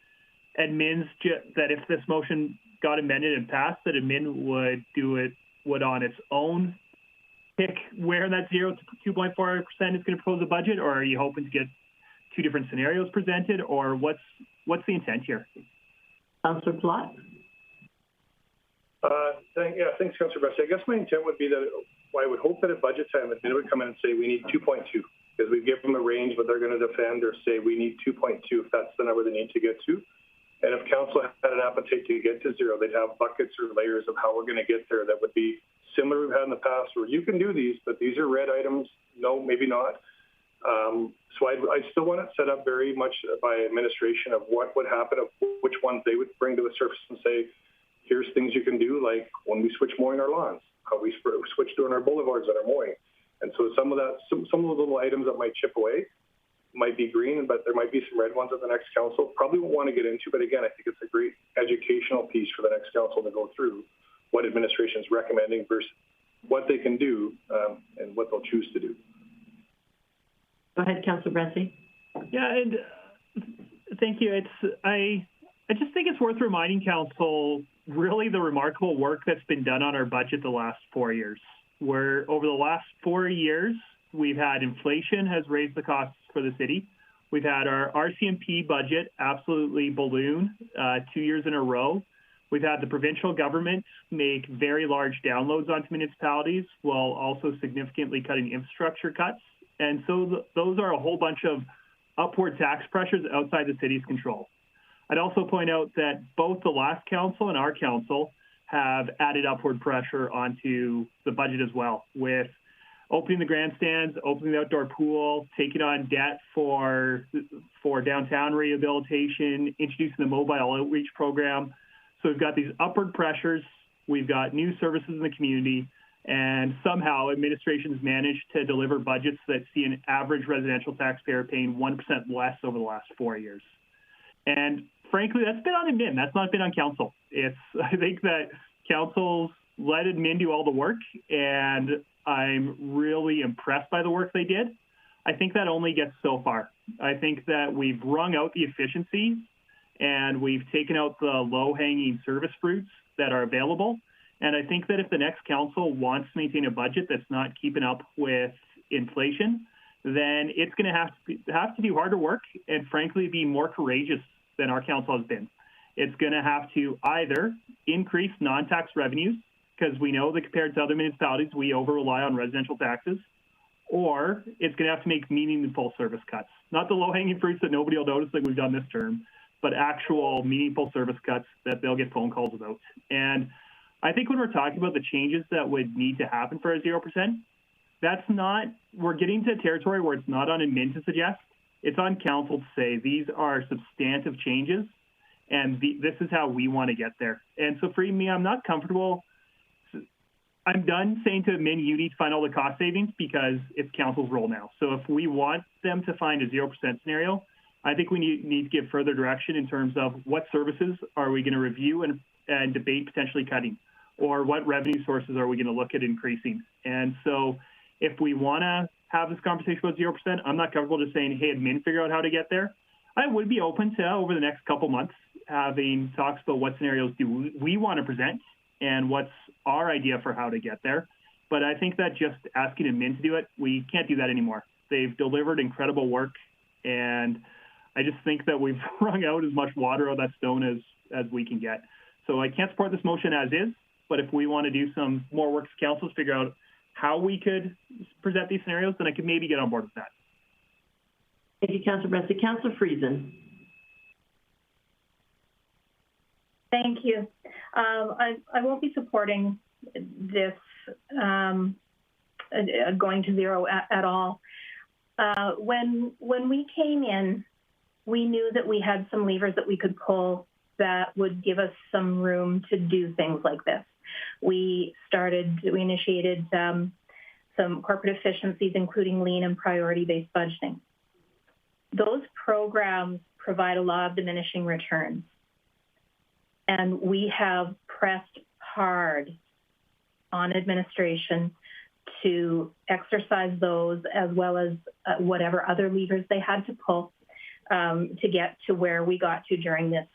that if this motion got amended and passed, that admin would on its own pick where that 0 to 2.4% is going to propose a budget, or are you hoping to get two different scenarios presented, or what's the intent here? Councillor Platt. Thanks, Councillor Bressie. I guess my intent would be that I would hope that at budget time, admin would come in and say we need 2.2, because we give them a range, but they're going to defend or say we need 2.2 if that's the number they need to get to. And if council had an appetite to get to zero, they'd have buckets or layers of how we're going to get there that would be similar to we've had in the past, where you can do these, but these are red items. No, maybe not. So I still want it set up very much by administration of what would happen, of which ones they would bring to the surface and say, here's things you can do, like when we switch mowing our lawns, how we switch doing our boulevards that are mowing. And so some of the little items that might chip away might be green, but there might be some red ones at the next council. Probably won't want to get into, but again, I think it's a great educational piece for the next council to go through what administration is recommending versus what they can do and what they'll choose to do. Go ahead, Councillor Bressie. Yeah, and thank you. I just think it's worth reminding council really the remarkable work that's been done on our budget the last 4 years, where over the last 4 years, we've had inflation has raised the costs for the city. We've had our RCMP budget absolutely balloon 2 years in a row. We've had the provincial government make very large downloads onto municipalities while also significantly cutting infrastructure cuts. And so those are a whole bunch of upward tax pressures outside the city's control. I'd also point out that both the last council and our council have added upward pressure onto the budget as well, with opening the grandstands, opening the outdoor pool, taking on debt for downtown rehabilitation, introducing the mobile outreach program. So we've got these upward pressures, we've got new services in the community, and somehow administration's managed to deliver budgets that see an average residential taxpayer paying 1% less over the last 4 years. And frankly, that's been on admin. That's not been on council. I think that council's let admin do all the work, and I'm really impressed by the work they did. I think that only gets so far. I think that we've wrung out the efficiencies and we've taken out the low-hanging service fruits that are available. And I think that if the next council wants to maintain a budget that's not keeping up with inflation, then it's going to have to do harder work and, frankly, be more courageous than our council has been. It's going to have to either increase non-tax revenues, because we know that compared to other municipalities, we over-rely on residential taxes, or it's going to have to make meaningful service cuts. Not the low-hanging fruits that nobody will notice like we've done this term, but actual meaningful service cuts that they'll get phone calls about. And I think when we're talking about the changes that would need to happen for a 0%, we're getting to a territory where it's not on admin to suggest. It's on council to say these are substantive changes, and this is how we want to get there. And so for me, I'm not comfortable. I'm done saying to admin, you need to find all the cost savings, because it's council's role now. So if we want them to find a 0% scenario, I think we need to give further direction in terms of what services are we going to review and debate potentially cutting, or what revenue sources are we going to look at increasing. And so if we want to have this conversation about 0%, I'm not comfortable just saying, hey, admin, figure out how to get there. I would be open to, over the next couple months, having talks about what scenarios do we want to present and what's our idea for how to get there. But I think that just asking admin to do it, we can't do that anymore. They've delivered incredible work, and I just think that we've wrung out as much water out of that stone as we can get. So I can't support this motion as is, but if we want to do some more work as council to figure out how we could present these scenarios, then I could maybe get on board with that. Thank you, Councillor Bressie. Councillor Friesen. Thank you. I won't be supporting this going to zero at all. When we came in, we knew that we had some levers that we could pull that would give us some room to do things like this. We initiated some corporate efficiencies, including lean and priority-based budgeting. Those programs provide a lot of diminishing returns. And we have pressed hard on administration to exercise those, as well as whatever other levers they had to pull to get to where we got to during this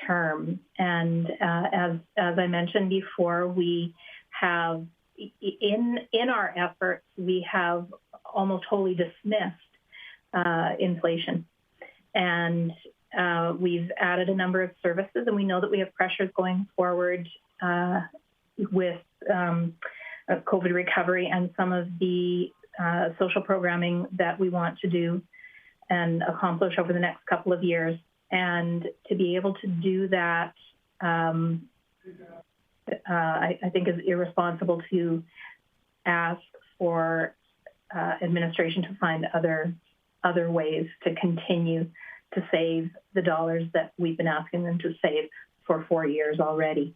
term. And as I mentioned before, we have, in our efforts, we have almost wholly dismissed inflation. And we've added a number of services, and we know that we have pressures going forward with COVID recovery and some of the social programming that we want to do and accomplish over the next couple of years. And to be able to do that, I think is irresponsible to ask for administration to find other ways to continue to save the dollars that we've been asking them to save for 4 years already.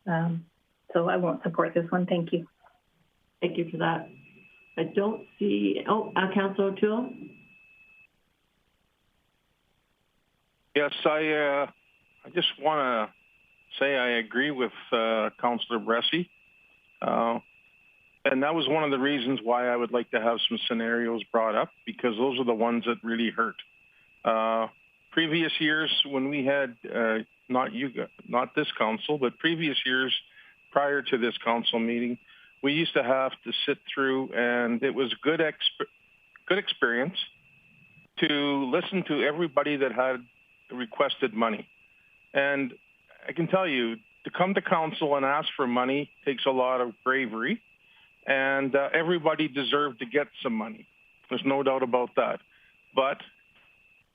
So I won't support this one. Thank you. Thank you for that. I don't see, Councillor O'Toole? Yes, I just want to say I agree with Councillor Bressie. And that was one of the reasons why I would like to have some scenarios brought up, because those are the ones that really hurt. Previous years when we had, not this council, but previous years prior to this council meeting, we used to have to sit through, and it was good experience to listen to everybody that had requested money. And I can tell you, to come to council and ask for money takes a lot of bravery, and everybody deserved to get some money. There's no doubt about that. But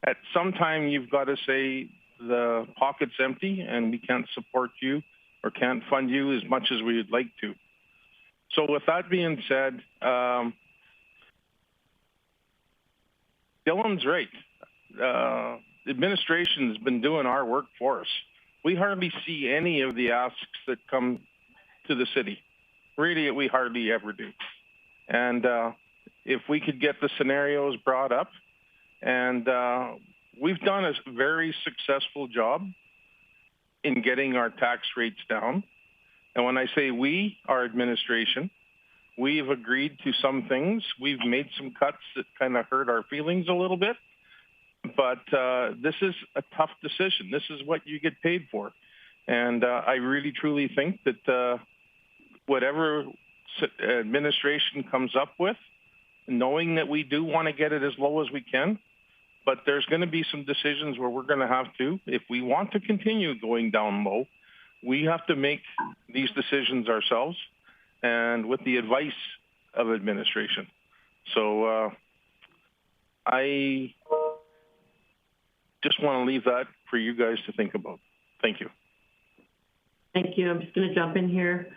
at some time, you've got to say the pocket's empty and we can't support you or can't fund you as much as we'd like to. So with that being said, Dylan's right. The administration has been doing our work for us. We hardly see any of the asks that come to the city. Really, we hardly ever do. And if we could get the scenarios brought up, and we've done a very successful job in getting our tax rates down. And when I say we, our administration, we've agreed to some things. We've made some cuts that kind of hurt our feelings a little bit. But this is a tough decision. This is what you get paid for. And I really, truly think that whatever administration comes up with, knowing that we do want to get it as low as we can, but there's going to be some decisions where we're going to have to, if we want to continue going down low, we have to make these decisions ourselves and with the advice of administration. So I just want to leave that for you guys to think about. Thank you. Thank you. I'm just going to jump in here.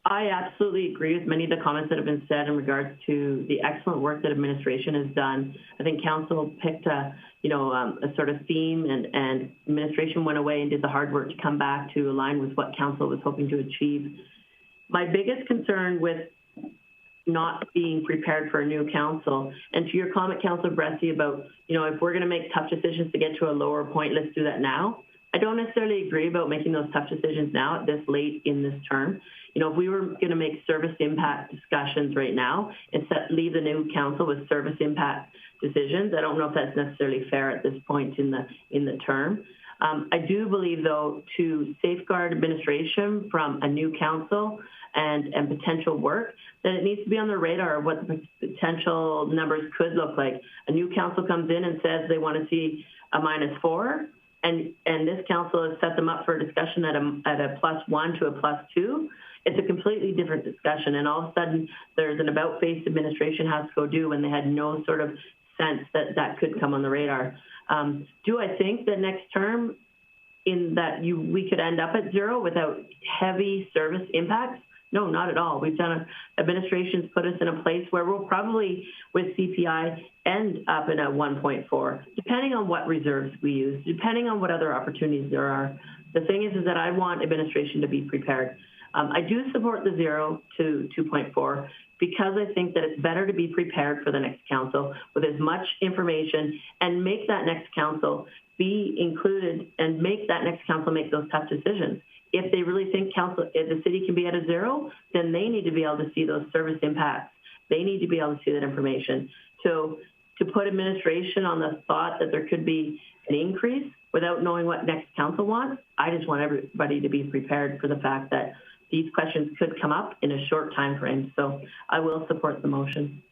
I absolutely agree with many of the comments that have been said in regards to the excellent work that administration has done. I think council picked a sort of theme, and administration went away and did the hard work to come back to align with what council was hoping to achieve. My biggest concern with not being prepared for a new council, and to your comment, Councillor Bressie, about, if we're going to make tough decisions to get to a lower point, let's do that now. I don't necessarily agree about making those tough decisions now at this late in this term. If we were going to make service impact discussions right now and leave the new council with service impact decisions, I don't know if that's necessarily fair at this point in the term. I do believe, though, to safeguard administration from a new council and potential work, that it needs to be on the radar of what the potential numbers could look like. A new council comes in and says they want to see a -4, and this council has set them up for a discussion at a +1 to a +2. It's a completely different discussion, and all of a sudden there's an about-face administration has to go do when they had no sort of sense that could come on the radar. Do I think that next term we could end up at 0 without heavy service impacts? No, not at all. We've done administration's put us in a place where we'll probably, with CPI, end up in a 1.4, depending on what reserves we use, depending on what other opportunities there are. The thing is that I want administration to be prepared. I do support the 0 to 2.4 because I think that it's better to be prepared for the next council with as much information and make that next council be included and make that next council make those tough decisions. If they really think if the city can be at a 0, then they need to be able to see those service impacts. They need to be able to see that information. So to put administration on the thought that there could be an increase without knowing what next council wants, I just want everybody to be prepared for the fact that these questions could come up in a short time frame. So I will support the motion.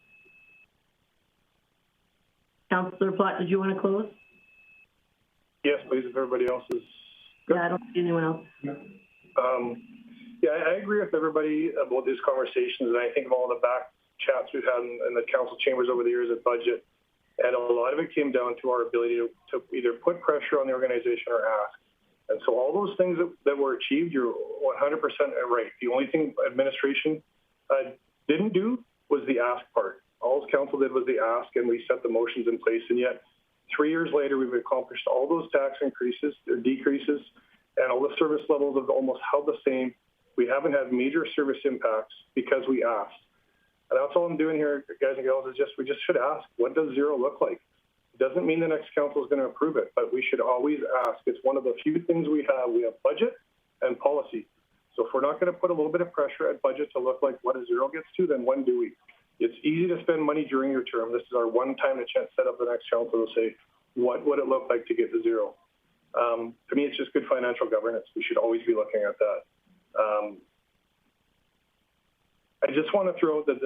Councillor Platt, did you want to close? Yes, please, if everybody else is good. Yeah, I don't see anyone else. I agree with everybody about these conversations, and I think of all the back chats we've had in the council chambers over the years at budget. And a lot of it came down to our ability to either put pressure on the organization or ask. And so all those things that were achieved, you're 100% right. The only thing administration didn't do was the ask part. All council did was the ask, and we set the motions in place. And yet, 3 years later, we've accomplished all those tax increases or decreases, and all the service levels have almost held the same. We haven't had major service impacts because we asked. And that's all I'm doing here, guys and gals, is we just should ask, what does zero look like? It doesn't mean the next council is going to approve it, but we should always ask. It's one of the few things we have. We have budget and policy. So if we're not going to put a little bit of pressure at budget to look like what a zero gets to, then when do we? It's easy to spend money during your term. This is our one time to set up the next council to say, what would it look like to get to zero? To me, it's just good financial governance. We should always be looking at that. I just want to throw out that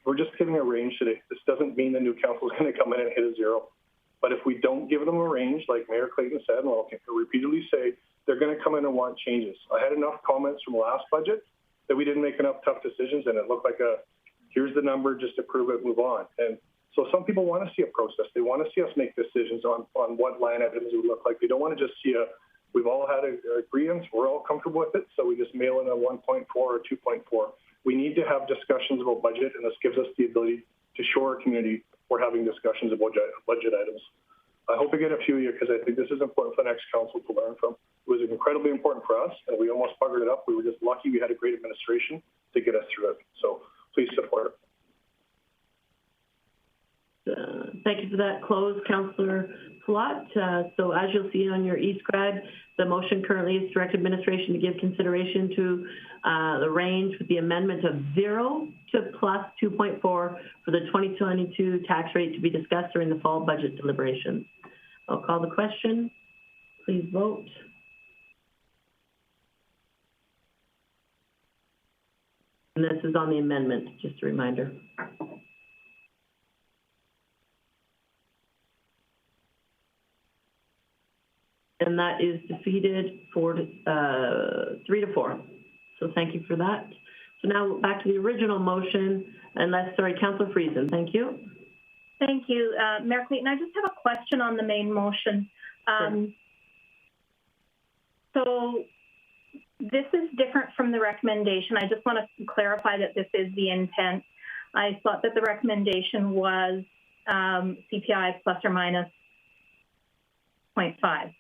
we're just giving a range today. This doesn't mean the new council is going to come in and hit a zero. But if we don't give them a range, like Mayor Clayton said, and I'll repeatedly say, they're going to come in and want changes. I had enough comments from last budget that we didn't make enough tough decisions, and it looked like here's the number, just approve it, move on. And so some people want to see a process. They want to see us make decisions on what line items would look like. They don't want to just see we've all had agreements, we're all comfortable with it, so we just mail in a 1.4 or 2.4. We need to have discussions about budget, and this gives us the ability to show our community we're having discussions about budget items. I hope we get a few of you, because I think this is important for the next council to learn from. It was incredibly important for us, and we almost buggered it up. We were just lucky we had a great administration to get us through it. So please support it. Thank you for that close, Councillor Plot. So as you'll see on your e-scribe, the motion currently is direct administration to give consideration to the range with the amendment of 0 to plus 2.4 for the 2022 tax rate to be discussed during the fall budget deliberations. I'll call the question. Please vote. And this is on the amendment, just a reminder. And that is defeated 3 to 4. So thank you for that. So now back to the original motion, Councillor Friesen, thank you. Thank you, Mayor Clayton. I just have a question on the main motion. Sure. So this is different from the recommendation. I just want to clarify that this is the intent. I thought that the recommendation was CPI plus or minus 0.5.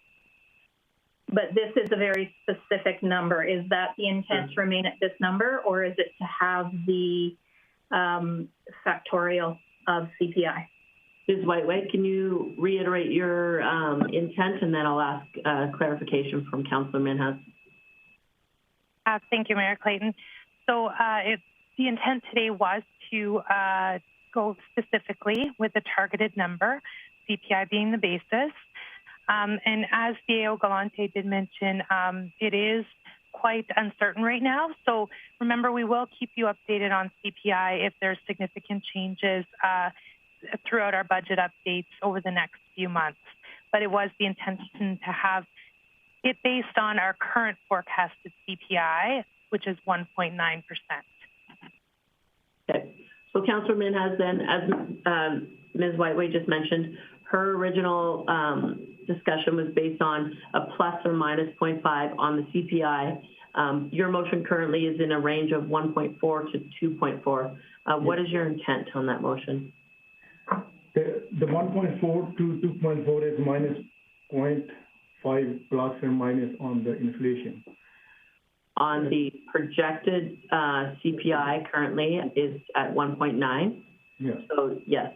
But this is a very specific number. Is that the intent to remain at this number, or is it to have the factorial of CPI? Ms. Whiteway, can you reiterate your intent, and then I'll ask clarification from Councillor Minhas. Thank you, Mayor Clayton. So the intent today was to go specifically with a targeted number, CPI being the basis. And as Diego Galante did mention, it is quite uncertain right now. So remember, we will keep you updated on CPI if there's significant changes throughout our budget updates over the next few months. But it was the intention to have it based on our current forecasted CPI, which is 1.9%. Okay. So Councillor Minhas then, as Ms. Whiteway just mentioned, her original discussion was based on a plus or minus 0.5 on the CPI. Your motion currently is in a range of 1.4 to 2.4. What is your intent on that motion? The 1.4 to 2.4 is minus 0.5 plus or minus on the inflation. On the projected CPI currently is at 1.9. Yeah. So yes.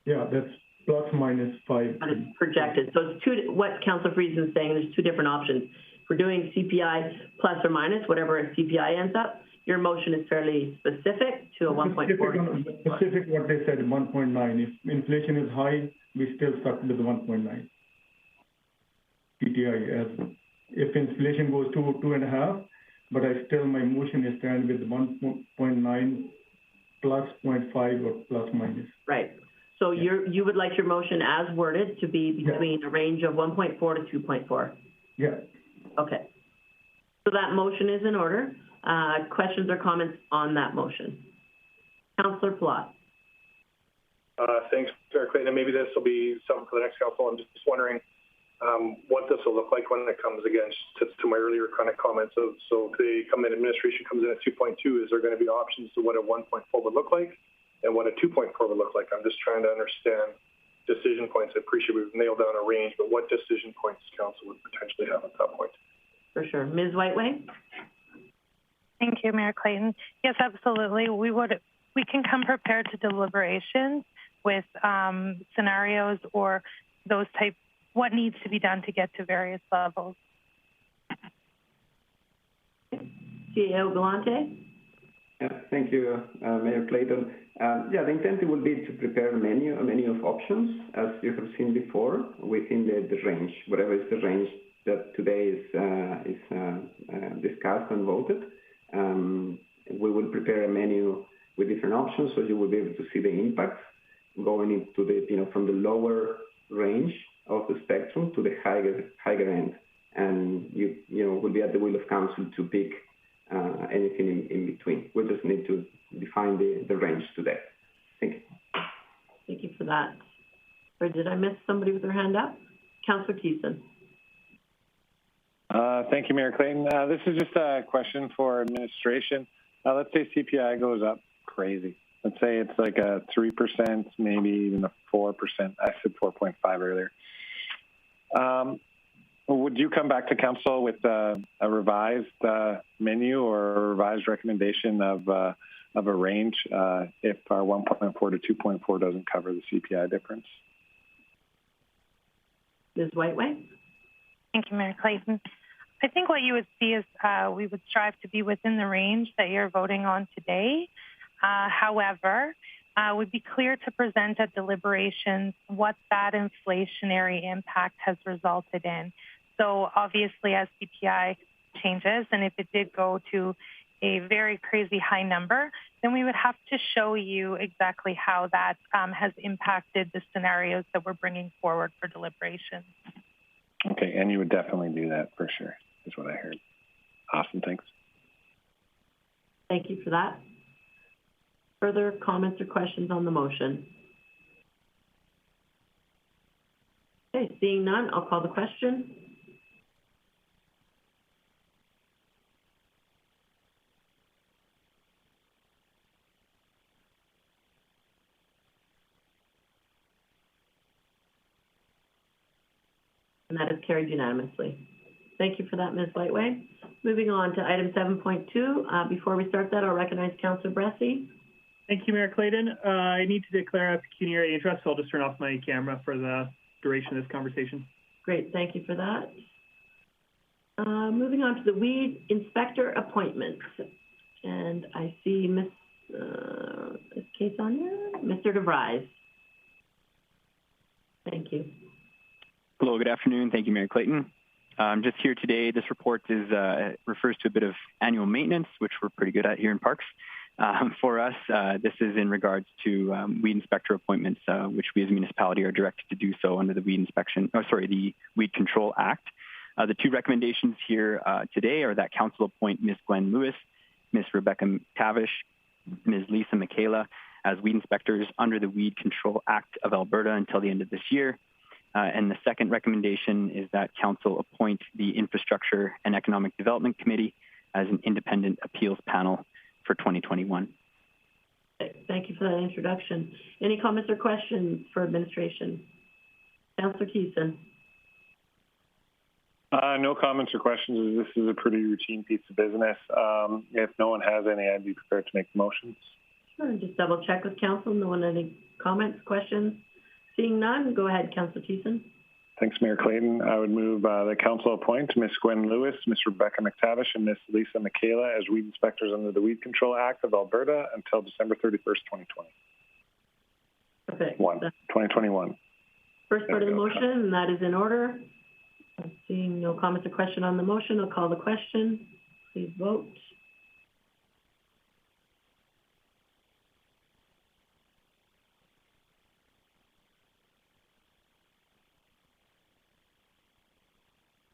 Yeah, that's plus minus 5. But it's projected. So it's what Councillor Friesen is saying, there's two different options. If we're doing CPI plus or minus, whatever a CPI ends up, your motion is fairly specific to a 1.4. Specific what they said, 1.9. If inflation is high, we still stuck with the 1.9. CPI as if inflation goes to 2.5, but my motion is stand with 1.9 plus 0.5 or plus minus. Right. So you would like your motion as worded to be between a range of 1.4 to 2.4? Yeah. Okay. So that motion is in order. Questions or comments on that motion? Councillor Plot. Thanks, Mayor Clayton. And maybe this will be something for the next council. I'm just wondering what this will look like when it comes again to my earlier kind of comments of, so if they come in, administration comes in at 2.2, is there going to be options to what a 1.4 would look like and what a 2.4 would look like? I'm just trying to understand decision points. I appreciate we've nailed down a range, but what decision points council would potentially have at that point? For sure. Ms. Whiteway? Thank you, Mayor Clayton. Yes, absolutely. We can come prepared to deliberations with scenarios or those type, what needs to be done to get to various levels. CEO Galante? Yeah, thank you, Mayor Clayton. Yeah, the intent would be to prepare a menu of options, as you have seen before, within the range, whatever is the range that today is discussed and voted. We will prepare a menu with different options, so you will be able to see the impacts going into the, from the lower range of the spectrum to the higher end, and you will be at the will of council to pick anything in between. We just need to define the range today. Thank you. Thank you for that. Or did I miss somebody with their hand up? Councillor Thiessen. Thank you, Mayor Clayton. This is just a question for administration. Let's say CPI goes up crazy. Let's say it's like a 3%, maybe even a 4%. I said 4.5 earlier. Would you come back to council with a revised menu or a revised recommendation of a range if our 1.4 to 2.4 doesn't cover the CPI difference? Ms. Whiteway? Thank you, Mayor Clayton. I think what you would see is we would strive to be within the range that you're voting on today. However, it would be clear to present at deliberations what that inflationary impact has resulted in. So obviously, as CPI changes, and if it did go to a very crazy high number, then we would have to show you exactly how that has impacted the scenarios that we're bringing forward for deliberation. Okay, and you would definitely do that for sure, is what I heard. Awesome, thanks. Thank you for that. Further comments or questions on the motion? Okay, seeing none, I'll call the question. And that is carried unanimously. Thank you for that, Ms. Whiteway. Moving on to item 7.2. Before we start that, I'll recognize Councillor Bressie. Thank you, Mayor Clayton. I need to declare a pecuniary interest, so I'll just turn off my camera for the duration of this conversation. Great, thank you for that. Moving on to the weed inspector appointments. And I see this case on here, Mr. DeVries. Thank you. Hello, good afternoon. Thank you, Mayor Clayton. I'm just here today. This report refers to a bit of annual maintenance, which we're pretty good at here in Parks. For us, this is in regards to weed inspector appointments, which we as a municipality are directed to do so under the the Weed Control Act. The two recommendations here today are that council appoint Ms. Gwen Lewis, Ms. Rebecca McTavish, Ms. Lisa Michaela as weed inspectors under the Weed Control Act of Alberta until the end of this year. And the second recommendation is that council appoint the Infrastructure and Economic Development Committee as an independent appeals panel for 2021. Thank you for that introduction. Any comments or questions for administration? Councillor Thiessen. No comments or questions. This is a pretty routine piece of business. If no one has any, I'd be prepared to make the motions. Sure, just double check with council. No one any comments, questions? Seeing none, go ahead, Councillor Thiessen. Thanks, Mayor Clayton. I would move the council appoint Ms. Gwen Lewis, Ms. Rebecca McTavish, and Ms. Lisa Michaela as weed inspectors under the Weed Control Act of Alberta until December 31st, 2020. Perfect. 2021. First part of the motion, and that is in order. Seeing no comments or question on the motion, I'll call the question. Please vote.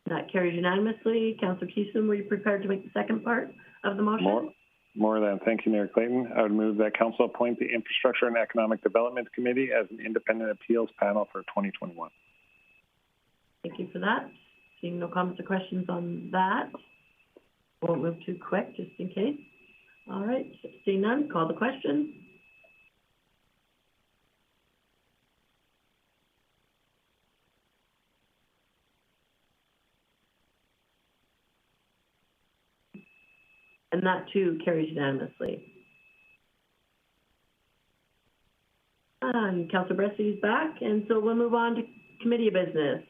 That carries unanimously. Councillor Thiessen, were you prepared to make the second part of the motion? More than. Thank you, Mayor Clayton. I would move that Council appoint the Infrastructure and Economic Development Committee as an independent appeals panel for 2021. Thank you for that. Seeing no comments or questions on that. Won't move too quick, just in case. All right, seeing none, call the question. And that too carries unanimously. And Councillor Bressy is back, and so we'll move on to committee business.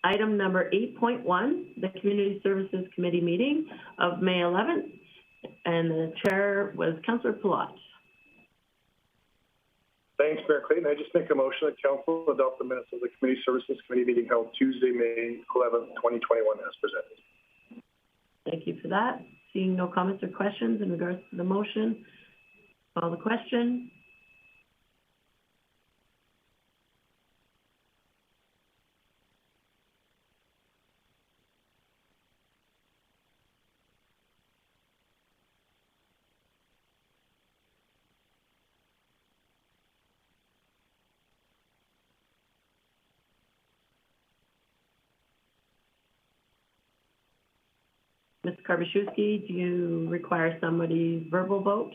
Item number 8.1, the Community Services Committee meeting of May 11th, and the chair was Councillor Palat. Thanks, Mayor Clayton. I just make a motion that Council adopt the minutes of the Community Services Committee meeting held Tuesday, May 11th, 2021 as presented. Thank you for that. Seeing no comments or questions in regards to the motion, call the question. Ms. Karbaschewski, do you require somebody's verbal vote?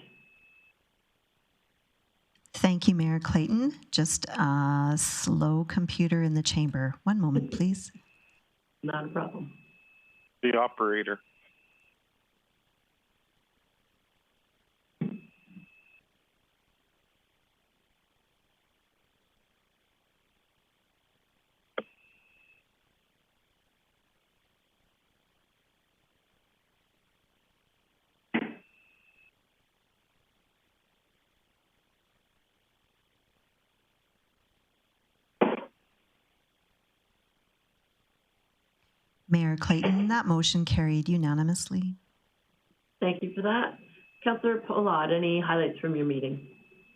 Thank you, Mayor Clayton. Just a slow computer in the chamber. One moment, please. Not a problem. The operator. Mayor Clayton, that motion carried unanimously. Thank you for that. Councillor Palat, any highlights from your meeting?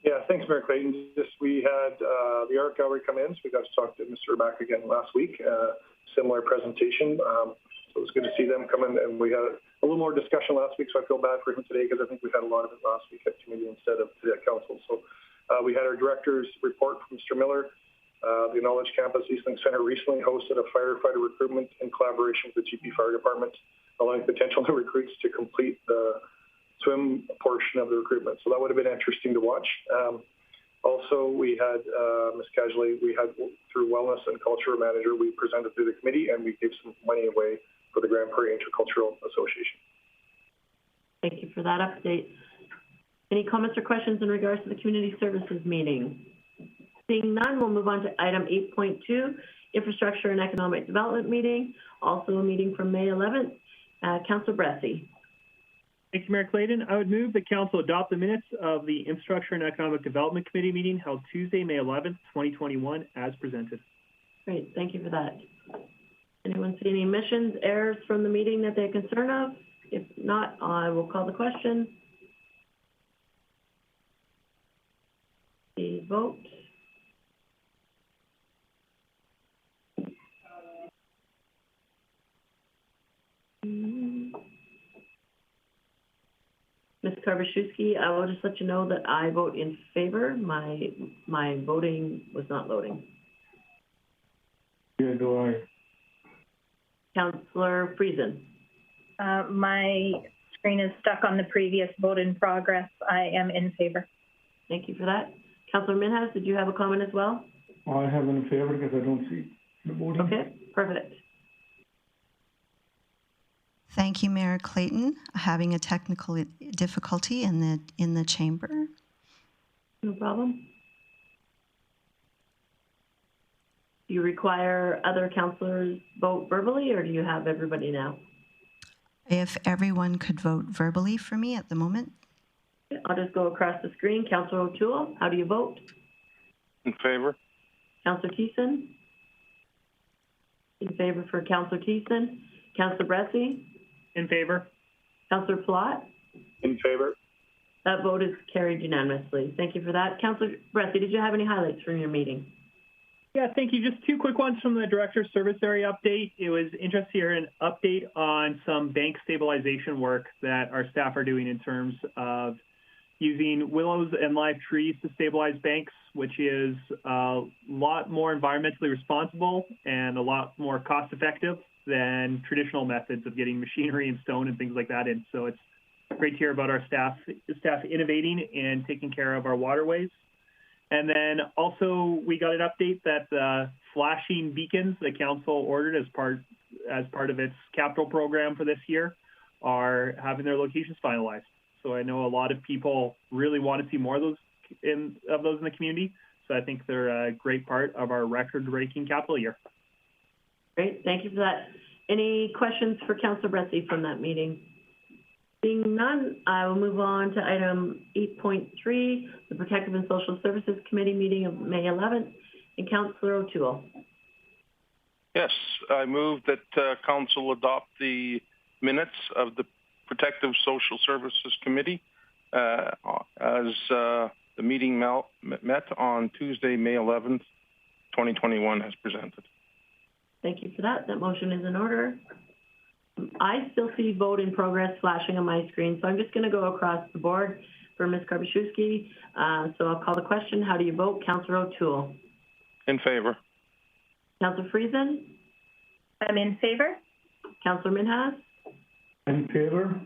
Yeah, thanks, Mayor Clayton. We had the art gallery come in, so we got to talk to Mr. Mack again last week. Similar presentation. So it was good to see them come in, and we had a little more discussion last week, so I feel bad for him today because I think we had a lot of it last week at committee instead of today at council. So we had our director's report from Mr. Miller. The Knowledge Campus East Link Center recently hosted a firefighter recruitment in collaboration with the GP Fire Department, allowing potential new recruits to complete the swim portion of the recruitment. So that would have been interesting to watch. Also, we had Ms. Casually, we had through Wellness and Culture Manager, we presented to the committee and we gave some money away for the Grande Prairie Intercultural Association. Thank you for that update. Any comments or questions in regards to the community services meeting? Seeing none, we'll move on to item 8.2, Infrastructure and Economic Development meeting, also a meeting from May 11th. Councillor Bressy. Thank you, Mayor Clayton. I would move that Council adopt the minutes of the Infrastructure and Economic Development Committee meeting held Tuesday, May 11th, 2021, as presented. Great, thank you for that. Anyone see any omissions, errors from the meeting that they're concerned of? If not, I will call the question. The vote. Ms. Karbaschewski, I will just let you know that I vote in favor. My voting was not loading. Yeah, do I. Councillor Friesen. My screen is stuck on the previous vote in progress. I am in favor. Thank you for that. Councillor Minhas, did you have a comment as well? I have in favor because I don't see the voting. Okay, perfect. Thank you, Mayor Clayton. Having a technical difficulty in the chamber. No problem. Do you require other councillors vote verbally, or do you have everybody now? If everyone could vote verbally for me at the moment. I'll just go across the screen. Councillor O'Toole, how do you vote? In favor. Councillor Thiessen? In favor for Councillor Thiessen. Councillor Bressy? In favor. Councillor Palat? In favor. That vote is carried unanimously. Thank you for that. Councillor Bressy, did you have any highlights from your meeting? Yeah, thank you. Just two quick ones from the Director Service Area update. It was interesting to hear an update on some bank stabilization work that our staff are doing in terms of using willows and live trees to stabilize banks, which is a lot more environmentally responsible and a lot more cost effective than traditional methods of getting machinery and stone and things like that in. So it's great to hear about our staff innovating and taking care of our waterways. And then also we got an update that the flashing beacons the council ordered as part of its capital program for this year are having their locations finalized. So I know a lot of people really want to see more of those in the community. So I think they're a great part of our record-breaking capital year. Great, thank you for that. Any questions for Councillor Bressie from that meeting? Being none, I will move on to item 8.3, the Protective and Social Services Committee meeting of May 11th, and Councillor O'Toole. Yes, I move that Council adopt the minutes of the Protective Social Services Committee as the meeting met on Tuesday, May 11th, 2021 as presented. Thank you for that. That motion is in order. I still see vote in progress flashing on my screen, so I'm just going to go across the board for Ms. Karbaschewski. So I'll call the question. How do you vote? Councillor O'Toole. In favor. Councillor Friesen. I'm in favor. Councillor Minhas. In favor.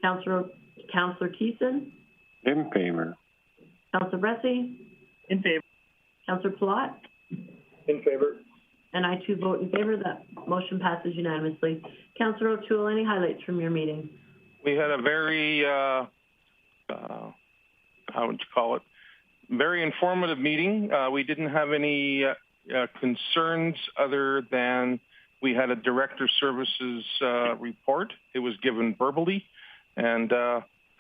Councillor Thiessen. In favor. Councillor Bressie. In favor. Councillor Palat. In favor. And I too vote in favor. That motion passes unanimously. Councillor O'Toole, any highlights from your meeting? We had a very, how would you call it? Very informative meeting. We didn't have any concerns other than we had a Director Services report. It was given verbally, and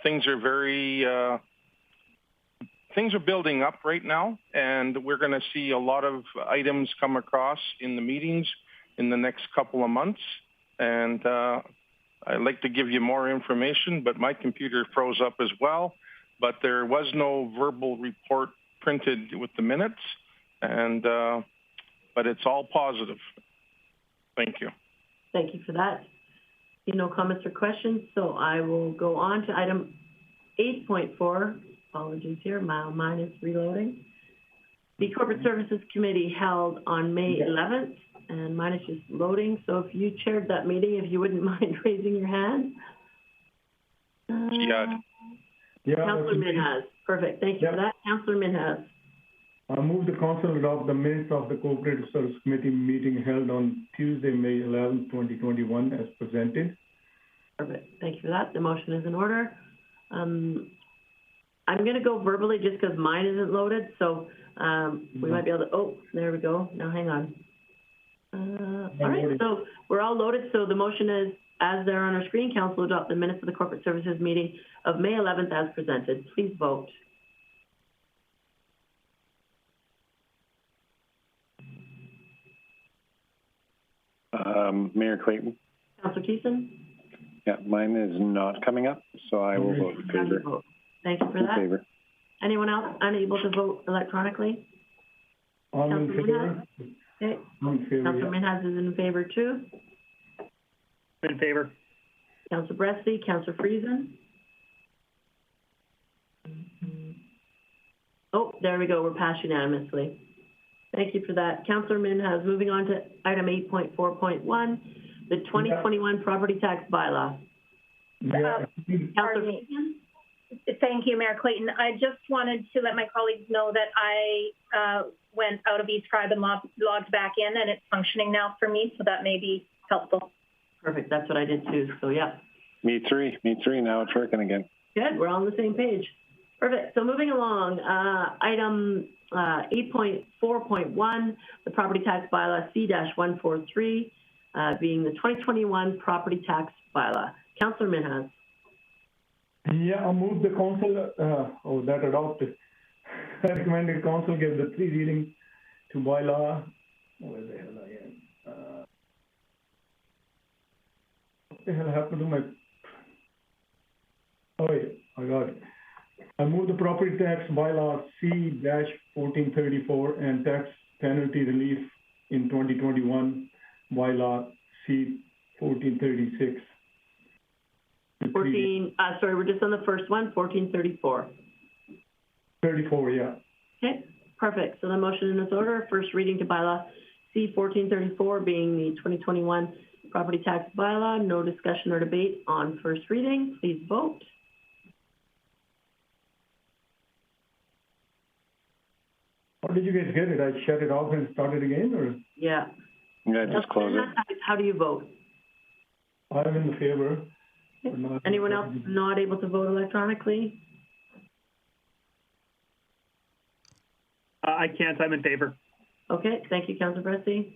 things are building up right now, and we're going to see a lot of items come across in the meetings in the next couple of months. And I'd like to give you more information, but my computer froze up as well. But there was no verbal report printed with the minutes, and but it's all positive. Thank you. Thank you for that. No comments or questions, so I will go on to item 8.4. Apologies here, mine is reloading. The Corporate Services Committee held on May 11th, and mine is just loading. So if you chaired that meeting, if you wouldn't mind raising your hand. Yeah. Councillor Minhas. Perfect. Thank you for that. Councillor Minhas. I move the council adopt the minutes of the Cooperative Service Committee meeting held on Tuesday, May 11, 2021 as presented. Perfect. Thank you for that. The motion is in order. I'm going to go verbally just because mine isn't loaded. So we might be able to, oh, there we go. Now hang on. All right, so we're all loaded. So the motion is, as they're on our screen, council adopt the minutes of the Corporate Services meeting of May 11th as presented. Please vote. Mayor Clayton. Councillor Thiessen? Yeah, mine is not coming up, so I will vote in favor. Thank you for that. In favor. Anyone else unable to vote electronically? I'm in favor. Okay. I'm in favor. Councillor Minhas is in favor too. In favor. Councillor Bressie, Councillor Friesen. Oh, there we go. We're passed unanimously. Thank you for that. Councillor Minhas. Moving on to item 8.4.1, the 2021 property tax bylaw. Councillor Friesen. Thank you, Mayor Clayton. I just wanted to let my colleagues know that I went out of East Tribe and logged back in, and it's functioning now for me, so that may be helpful. Perfect. That's what I did too. So yeah. Me three. Now it's working again. Good. We're on the same page. Perfect. So moving along, item 8.4.1, the property tax bylaw C-143, being the 2021 property tax bylaw. Councillor Minhas. Yeah, I move the council, that adopted. I recommended council give the 3 readings to bylaw. Where the hell I am? What the hell happened to my? Oh wait, I got it. I move the property tax bylaw C-1434 and tax penalty relief in 2021 bylaw C 1436. Sorry, we're just on the first one, 1434. 34, yeah. Okay, perfect. So the motion in this order, first reading to bylaw C 1434 being the 2021 property tax bylaw. No discussion or debate on first reading. Please vote. How did you guys get it? I shut it off and started again, or? Yeah. Yeah, just close it. How do you vote? I'm in the favor. Okay. Anyone else not able to vote electronically? I can't. I'm in favor. Okay. Thank you, Councillor Bressy.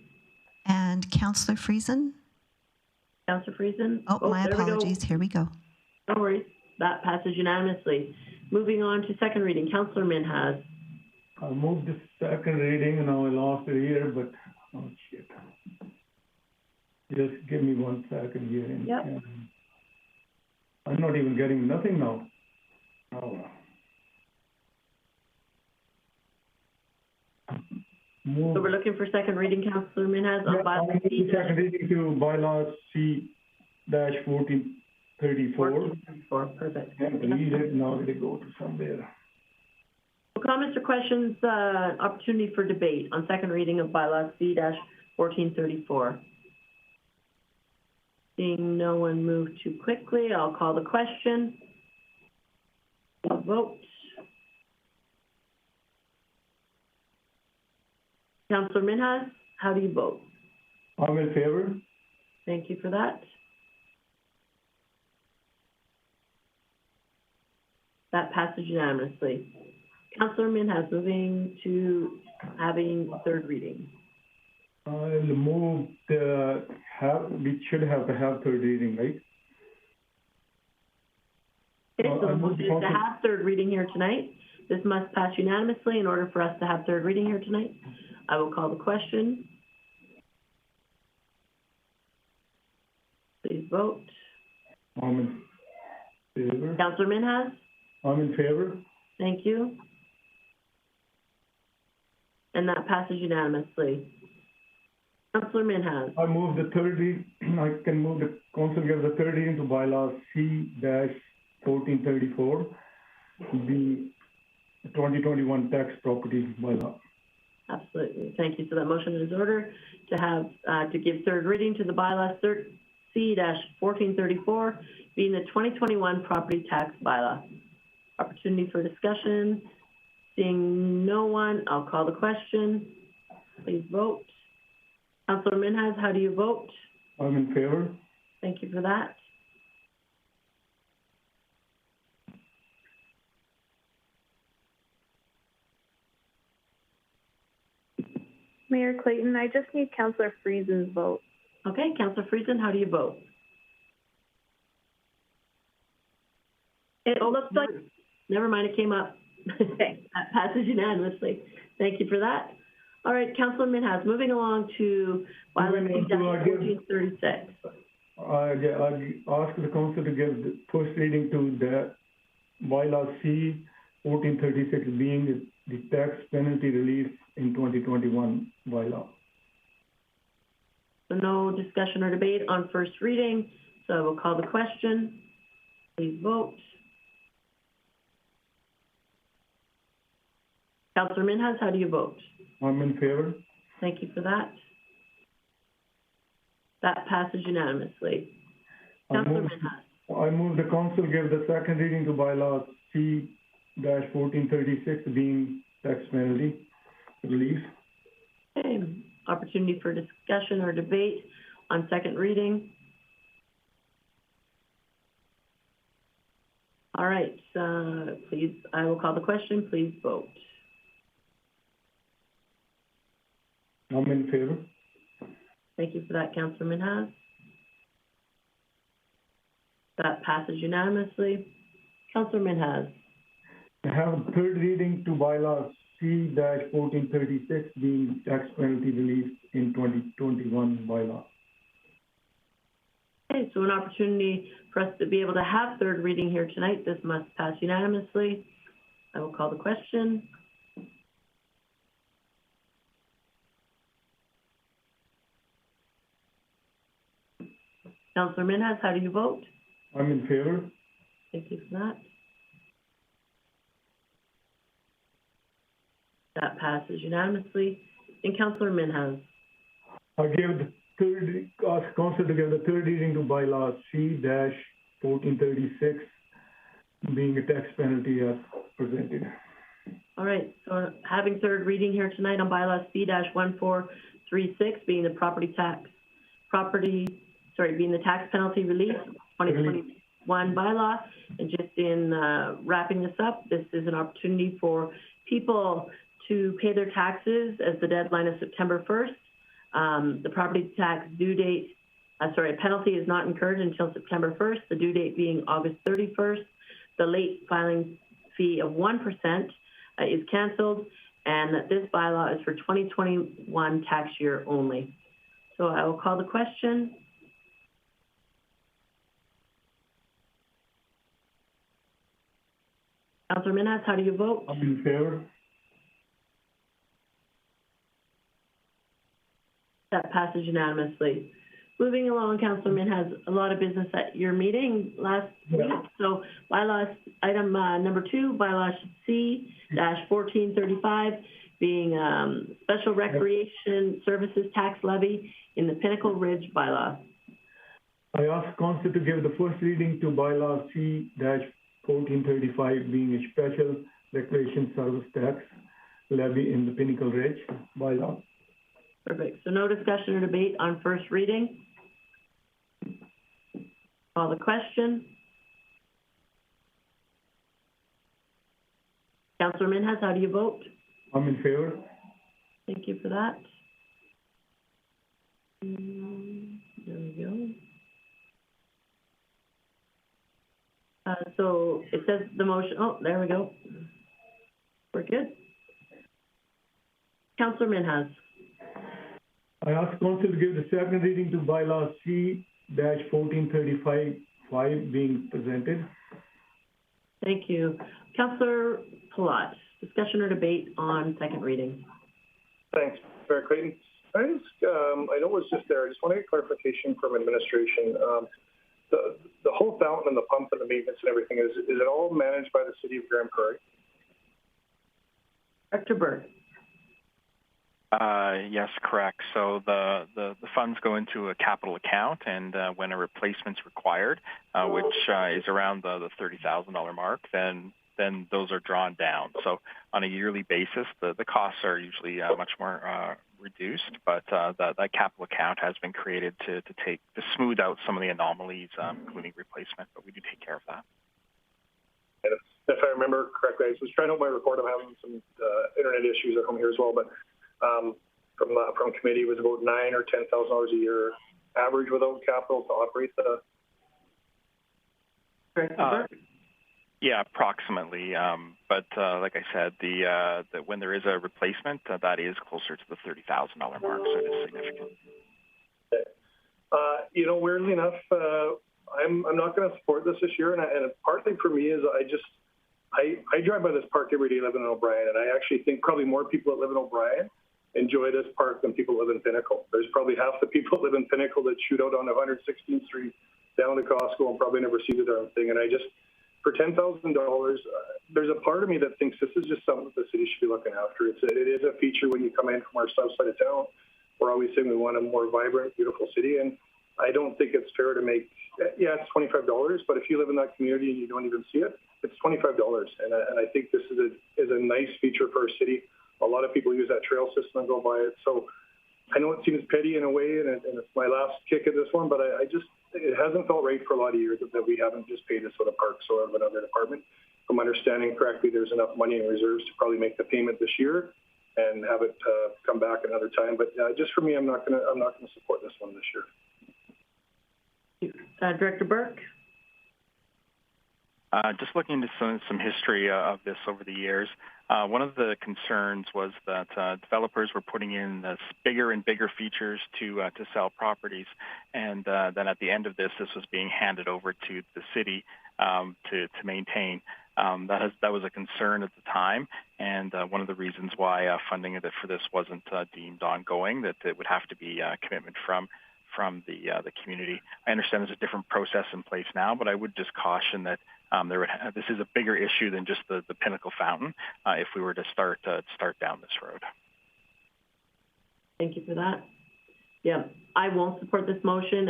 And Councillor Friesen? Councillor Friesen? Oh, my apologies. Here we go. No worries. That passes unanimously. Moving on to second reading. Councillor Minhas. I moved the second reading and now I lost it here, but oh shit. Just give me 1 second here. Yep. I'm not even getting nothing now. Oh. So we're looking for second reading, Councillor Minhas, on bylaw C. Second reading to bylaw C-1434. 1434, perfect. Can't read it, now let it go to somewhere. Comments or questions, opportunity for debate on second reading of bylaw C-1434. Seeing no one move too quickly, I'll call the question. I'll vote. Councillor Minhas, how do you vote? I'm in favor. Thank you for that. That passes unanimously. Councillor Minhas, moving to having third reading. I'll move we should have to have third reading, right? Okay, so the motion is to have third reading here tonight. This must pass unanimously in order for us to have third reading here tonight. I will call the question. Please vote. I'm in favor. Councillor Minhas? I'm in favor. Thank you. And that passes unanimously. Councillor Minhas. I move the third reading. I can move the council give the third reading to bylaw C-1434, the 2021 tax property bylaw. Absolutely. Thank you. So that motion is order to have to give third reading to the bylaw C-1434 being the 2021 property tax bylaw. Opportunity for discussion. Seeing no one, I'll call the question. Please vote. Councillor Minhas, how do you vote? I'm in favor. Thank you for that. Mayor Clayton, I just need Councillor Friesen's vote. Okay, Councillor Friesen, how do you vote? It looks like, never mind, it came up. Okay, that passes unanimously. Thank you for that. All right, Councillor Minhas, moving along to bylaw 1436. I ask the council to give the first reading to the bylaw C-1436 being the tax penalty relief in 2021 bylaw. So no discussion or debate on first reading, so I will call the question. Please vote. Councillor Minhas, how do you vote? I'm in favor. Thank you for that. That passes unanimously. Councillor Minhas. I move the council give the second reading to bylaw C-1436 being tax penalty relief. Okay, opportunity for discussion or debate on second reading. All right, please, I will call the question. Please vote. I'm in favor. Thank you for that, Councillor Minhas. That passes unanimously. Councillor Minhas. I have third reading to bylaw C-1436 being tax penalty relief in 2021 bylaw. Okay, so an opportunity for us to be able to have third reading here tonight. This must pass unanimously. I will call the question. Councillor Minhas, how do you vote? I'm in favor. Thank you for that. That passes unanimously. And Councillor Minhas. I ask Council to give the third reading to bylaw C-1436, being a tax penalty as presented. All right, so having third reading here tonight on bylaw C-1436, being the being the tax penalty relief 2021 bylaw. And just in wrapping this up, this is an opportunity for people to pay their taxes as the deadline is September 1st. The property tax due date, penalty is not incurred until September 1st, the due date being August 31st. The late filing fee of 1% is canceled, and that this bylaw is for 2021 tax year only. So I will call the question. Councillor Minhas, how do you vote? I'm in favor. That passes unanimously. Moving along, Councillor Minhas, a lot of business at your meeting last week. So bylaw item number 2, bylaw C-1435, being special recreation services tax levy in the Pinnacle Ridge bylaw. I ask Council to give the first reading to bylaw C-1435, being a special recreation service tax levy in the Pinnacle Ridge bylaw. Perfect. So no discussion or debate on first reading. Call the question. Councillor Minhas, how do you vote? I'm in favor. Thank you for that. There we go. So it says the motion, oh, there we go. We're good. Councillor Minhas. I ask Council to give the second reading to bylaw C-1435 being presented. Thank you. Councillor Palat, discussion or debate on second reading. Thanks, Mayor Clayton. I know it was just there. I just want to get clarification from administration. The whole fountain and the pump and the maintenance and everything, is it all managed by the City of Grande Prairie? Director Burke. Yes, correct. So the funds go into a capital account, and when a replacement's required, which is around the $30,000 mark, then those are drawn down. So on a yearly basis, the costs are usually much more reduced, but that capital account has been created to smooth out some of the anomalies, including replacement, but we do take care of that. And if I remember correctly, I was trying to open my report. I'm having some internet issues at home here as well, but from committee, it was about $9,000 or $10,000 a year average without capital to operate the. Yeah, approximately. But like I said, when there is a replacement, that is closer to the $30,000 mark, so it is significant. Weirdly enough, I'm not going to support this year, and partly for me is I drive by this park every day living in O'Brien, and I actually think probably more people that live in O'Brien enjoy this park than people live in Pinnacle. There's probably half the people that live in Pinnacle that shoot out on 116th Street down to Costco and probably never see the darn thing. And for $10,000, there's a part of me that thinks this is just something that the city should be looking after. It is a feature when you come in from our south side of town. We're always saying we want a more vibrant, beautiful city, and I don't think it's fair to make. Yeah, it's $25, but if you live in that community and you don't even see it, it's $25. And I think this is a nice feature for our city. A lot of people use that trail system and go by it. So I know it seems petty in a way, and it's my last kick at this one, but it hasn't felt right for a lot of years that we haven't just paid this out of parks or of another department. If I'm understanding correctly, there's enough money in reserves to probably make the payment this year and have it come back another time. But just for me, I'm not gonna support this one this year. Director Burke. Just looking into some history of this over the years, one of the concerns was that developers were putting in bigger and bigger features to sell properties, and then at the end of this was being handed over to the city to maintain. That was a concern at the time, and one of the reasons why funding for this wasn't deemed ongoing, that it would have to be a commitment from the community. I understand there's a different process in place now, but I would just caution that this is a bigger issue than just the Pinnacle Fountain if we were to start down this road. Thank you for that. Yeah, I won't support this motion.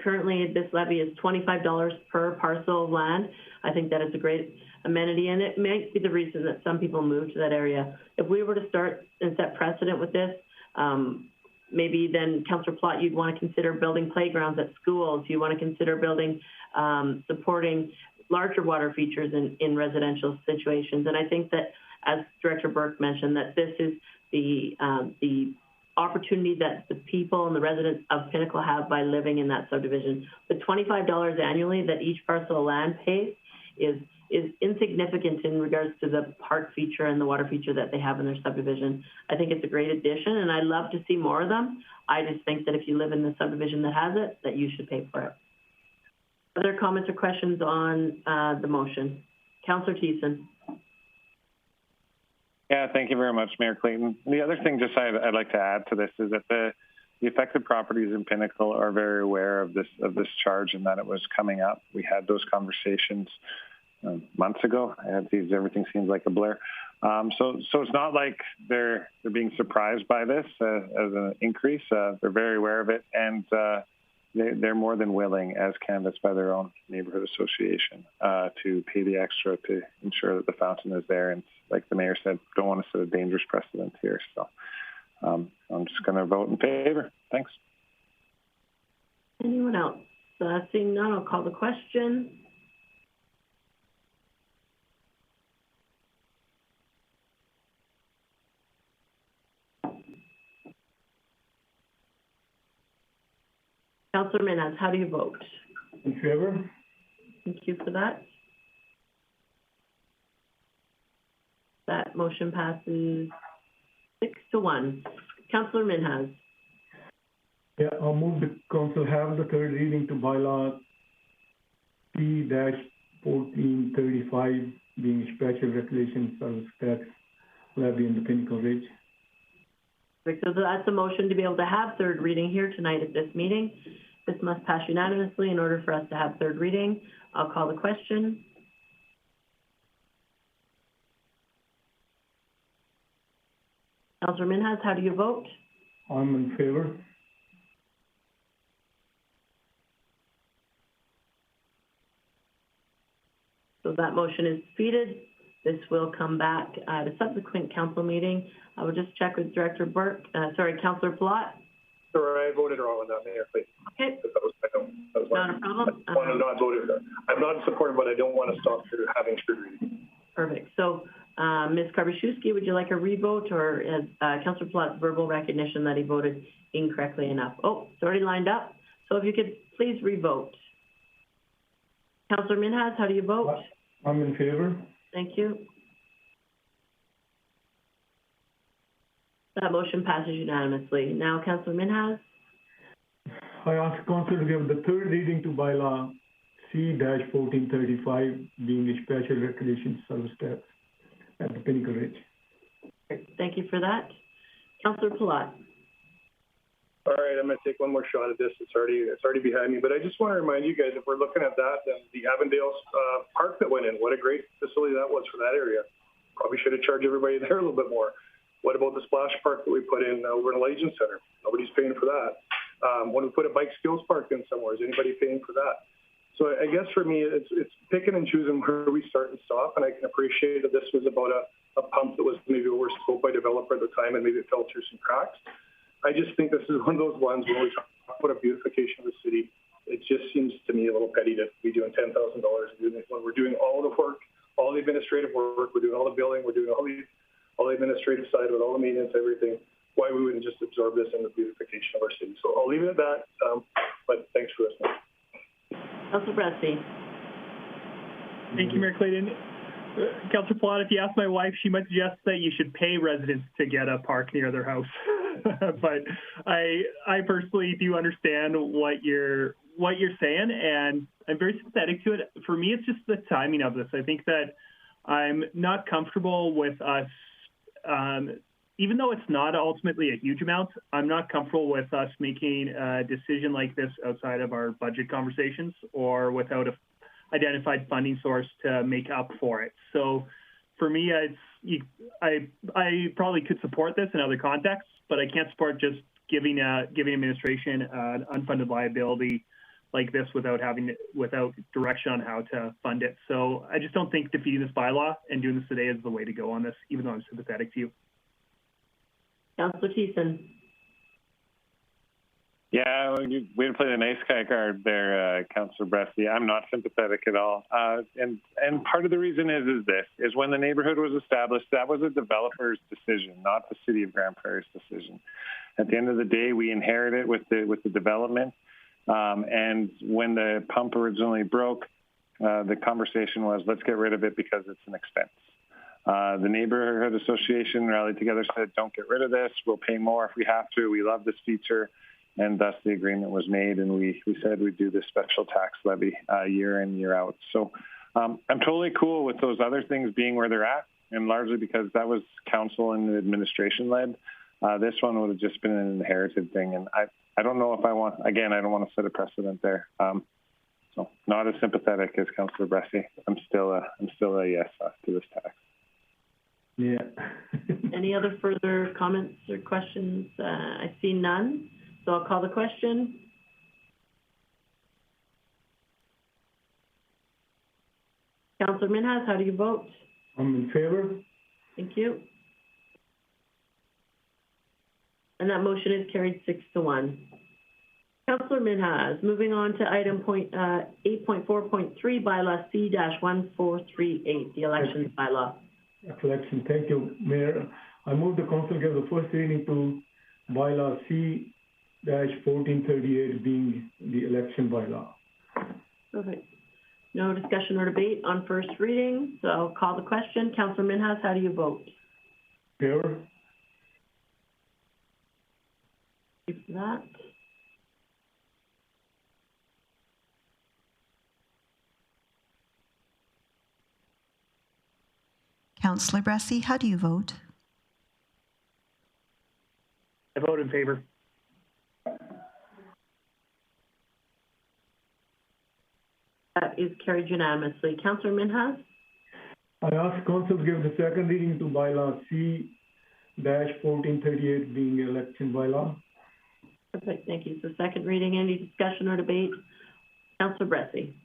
Currently, this levy is $25 per parcel of land. I think that is a great amenity, and it may be the reason that some people move to that area. If we were to start and set precedent with this, maybe then, Councillor Plott, you'd want to consider building playgrounds at schools. You want to consider building, supporting larger water features in residential situations. And I think that, as Director Burke mentioned, that this is the opportunity that the people and the residents of Pinnacle have by living in that subdivision. The $25 annually that each parcel of land pays is insignificant in regards to the park feature and the water feature that they have in their subdivision. I think it's a great addition, and I'd love to see more of them. I just think that if you live in the subdivision that has it, that you should pay for it. Other comments or questions on the motion? Councillor Thiessen. Yeah, thank you very much, Mayor Clayton. The other thing just I'd like to add to this is that the affected properties in Pinnacle are very aware of this charge and that it was coming up. We had those conversations months ago, and everything seems like a blur. So it's not like they're being surprised by this as an increase. They're very aware of it, and they're more than willing, as canvassed by their own neighborhood association, to pay the extra to ensure that the fountain is there. And like the mayor said, don't want to set a dangerous precedent here. So I'm just going to vote in favor. Thanks. Anyone else? Seeing none, I'll call the question. Councillor Minhas, how do you vote? In favor. Thank you for that. That motion passes 6-1. Councillor Minhas. Yeah, I'll move the council have the third reading to bylaw C-1435 being special recreation service tax levy in the Pinnacle Ridge. So that's a motion to be able to have third reading here tonight at this meeting. This must pass unanimously in order for us to have third reading. I'll call the question. Councillor Minhas, how do you vote? I'm in favor. So that motion is defeated. This will come back at a subsequent council meeting. I will just check with Director Burke. Councillor Plott. Sorry, I voted wrong on that, Mayor. Okay. That was not a problem. I'm not in support, but I don't want to stop having third reading. Perfect. So, Ms. Karbaschewski, would you like a revote, or is Councillor Plott's verbal recognition that he voted incorrectly enough? Oh, it's already lined up. So if you could please revote. Councillor Minhas, how do you vote? I'm in favor. Thank you. That motion passes unanimously. Now, Councillor Minhas. I ask council to give the third reading to bylaw C-1435 being a special recreation service tax at the Pinnacle Ridge. Thank you for that. Councillor Plott. All right, I'm going to take one more shot at this. It's already behind me, but I just want to remind you guys, if we're looking at that, then the Avondale Park that went in, what a great facility that was for that area. Probably should have charged everybody there a little bit more. What about the splash park that we put in over in the Legion Center? Nobody's paying for that. When we put a bike skills park in somewhere, is anybody paying for that? So I guess for me, it's picking and choosing where we start and stop, and I can appreciate that this was about a pump that was maybe overscoped by developer at the time, and maybe it fell through some cracks. I just think this is one of those ones when we talk about a beautification of the city, it just seems to me a little petty to be doing $10,000 when we're doing all the work, all the administrative work, we're doing all the billing, we're doing all the administrative side with all the maintenance, everything. Why we wouldn't just absorb this in the beautification of our city. So I'll leave it at that, but thanks for listening. Councillor Bresty. Thank you, Mayor Clayton. Councillor Plott, if you ask my wife, she might suggest that you should pay residents to get a park near their house. But I personally do understand what you're saying, and I'm very sympathetic to it. For me, it's just the timing of this. I think that I'm not comfortable with us even though it's not ultimately a huge amount, I'm not comfortable with us making a decision like this outside of our budget conversations or without a identified funding source to make up for it. So for me, I probably could support this in other contexts, but I can't support just giving administration an unfunded liability like this without direction on how to fund it. So I just don't think defeating this bylaw and doing this today is the way to go on this, even though I'm sympathetic to you. Councillor Thiessen. Yeah, way to play the nice guy card there, Councillor Bressie. I'm not sympathetic at all. And part of the reason is when the neighborhood was established, that was a developer's decision, not the City of Grande Prairie's decision. At the end of the day, we inherit it with the development. And when the pump originally broke, the conversation was, let's get rid of it because it's an expense. The neighborhood association rallied together, said, don't get rid of this. We'll pay more if we have to. We love this feature. And thus the agreement was made. And we said we'd do this special tax levy year in, year out. So I'm totally cool with those other things being where they're at, and largely because that was council and administration led. This one would have just been an inherited thing. And I don't know if I don't want to set a precedent there. So not as sympathetic as Councillor Bressie. I'm still a yes to this tax. Yeah. Any other further comments or questions? I see none, so I'll call the question. Councillor Minhas, how do you vote? I'm in favor. Thank you. And that motion is carried 6-1. Councillor Minhas, moving on to item 8.4.3, bylaw C-1438, the elections bylaw. Election. Thank you, Mayor. I move the council give the first reading to bylaw C-1438 being the election bylaw. Perfect. No discussion or debate on first reading, so I'll call the question. Councillor Minhas, how do you vote? Favor. Thank you for that. Councillor Bressie, how do you vote? I vote in favor. That is carried unanimously. Councillor Minhas? I ask council to give the second reading to bylaw C-1438 being the election bylaw. Perfect, thank you. So second reading, any discussion or debate? Councillor Bressie.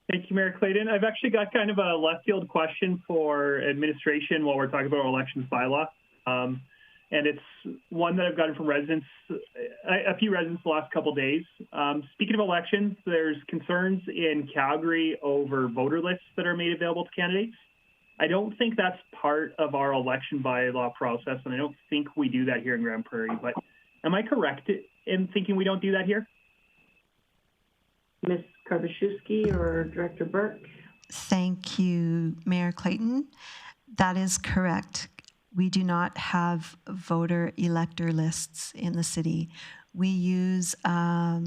Thank you, Mayor Clayton. I've actually got kind of a left field question for administration while we're talking about our elections bylaw. And it's one that I've gotten from residents, a few residents the last couple of days. Speaking of elections, there's concerns in Calgary over voter lists that are made available to candidates. I don't think that's part of our election bylaw process, and I don't think we do that here in Grande Prairie, but am I correct in thinking we don't do that here? Ms. Karbaschewski or Director Burke? Thank you, Mayor Clayton. That is correct. We do not have voter elector lists in the city. We use a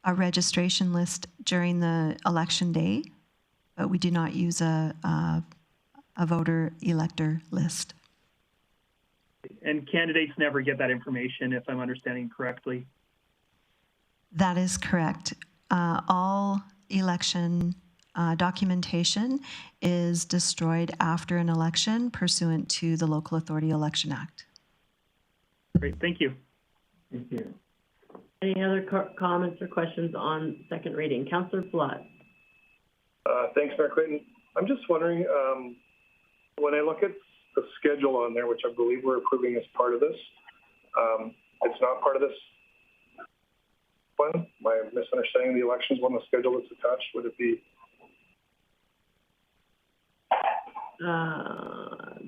registration list during the election day, but we do not use a voter elector list. And candidates never get that information, if I'm understanding correctly. That is correct. All election documentation is destroyed after an election pursuant to the Local Authority Election Act. Great, thank you. Thank you. Any other comments or questions on second reading? Councillor Flood. Thanks, Mayor Clayton. I'm just wondering, when I look at the schedule on there, which I believe we're approving as part of this, it's not part of this one. Am I misunderstanding the elections one, the schedule that's attached? Would it be?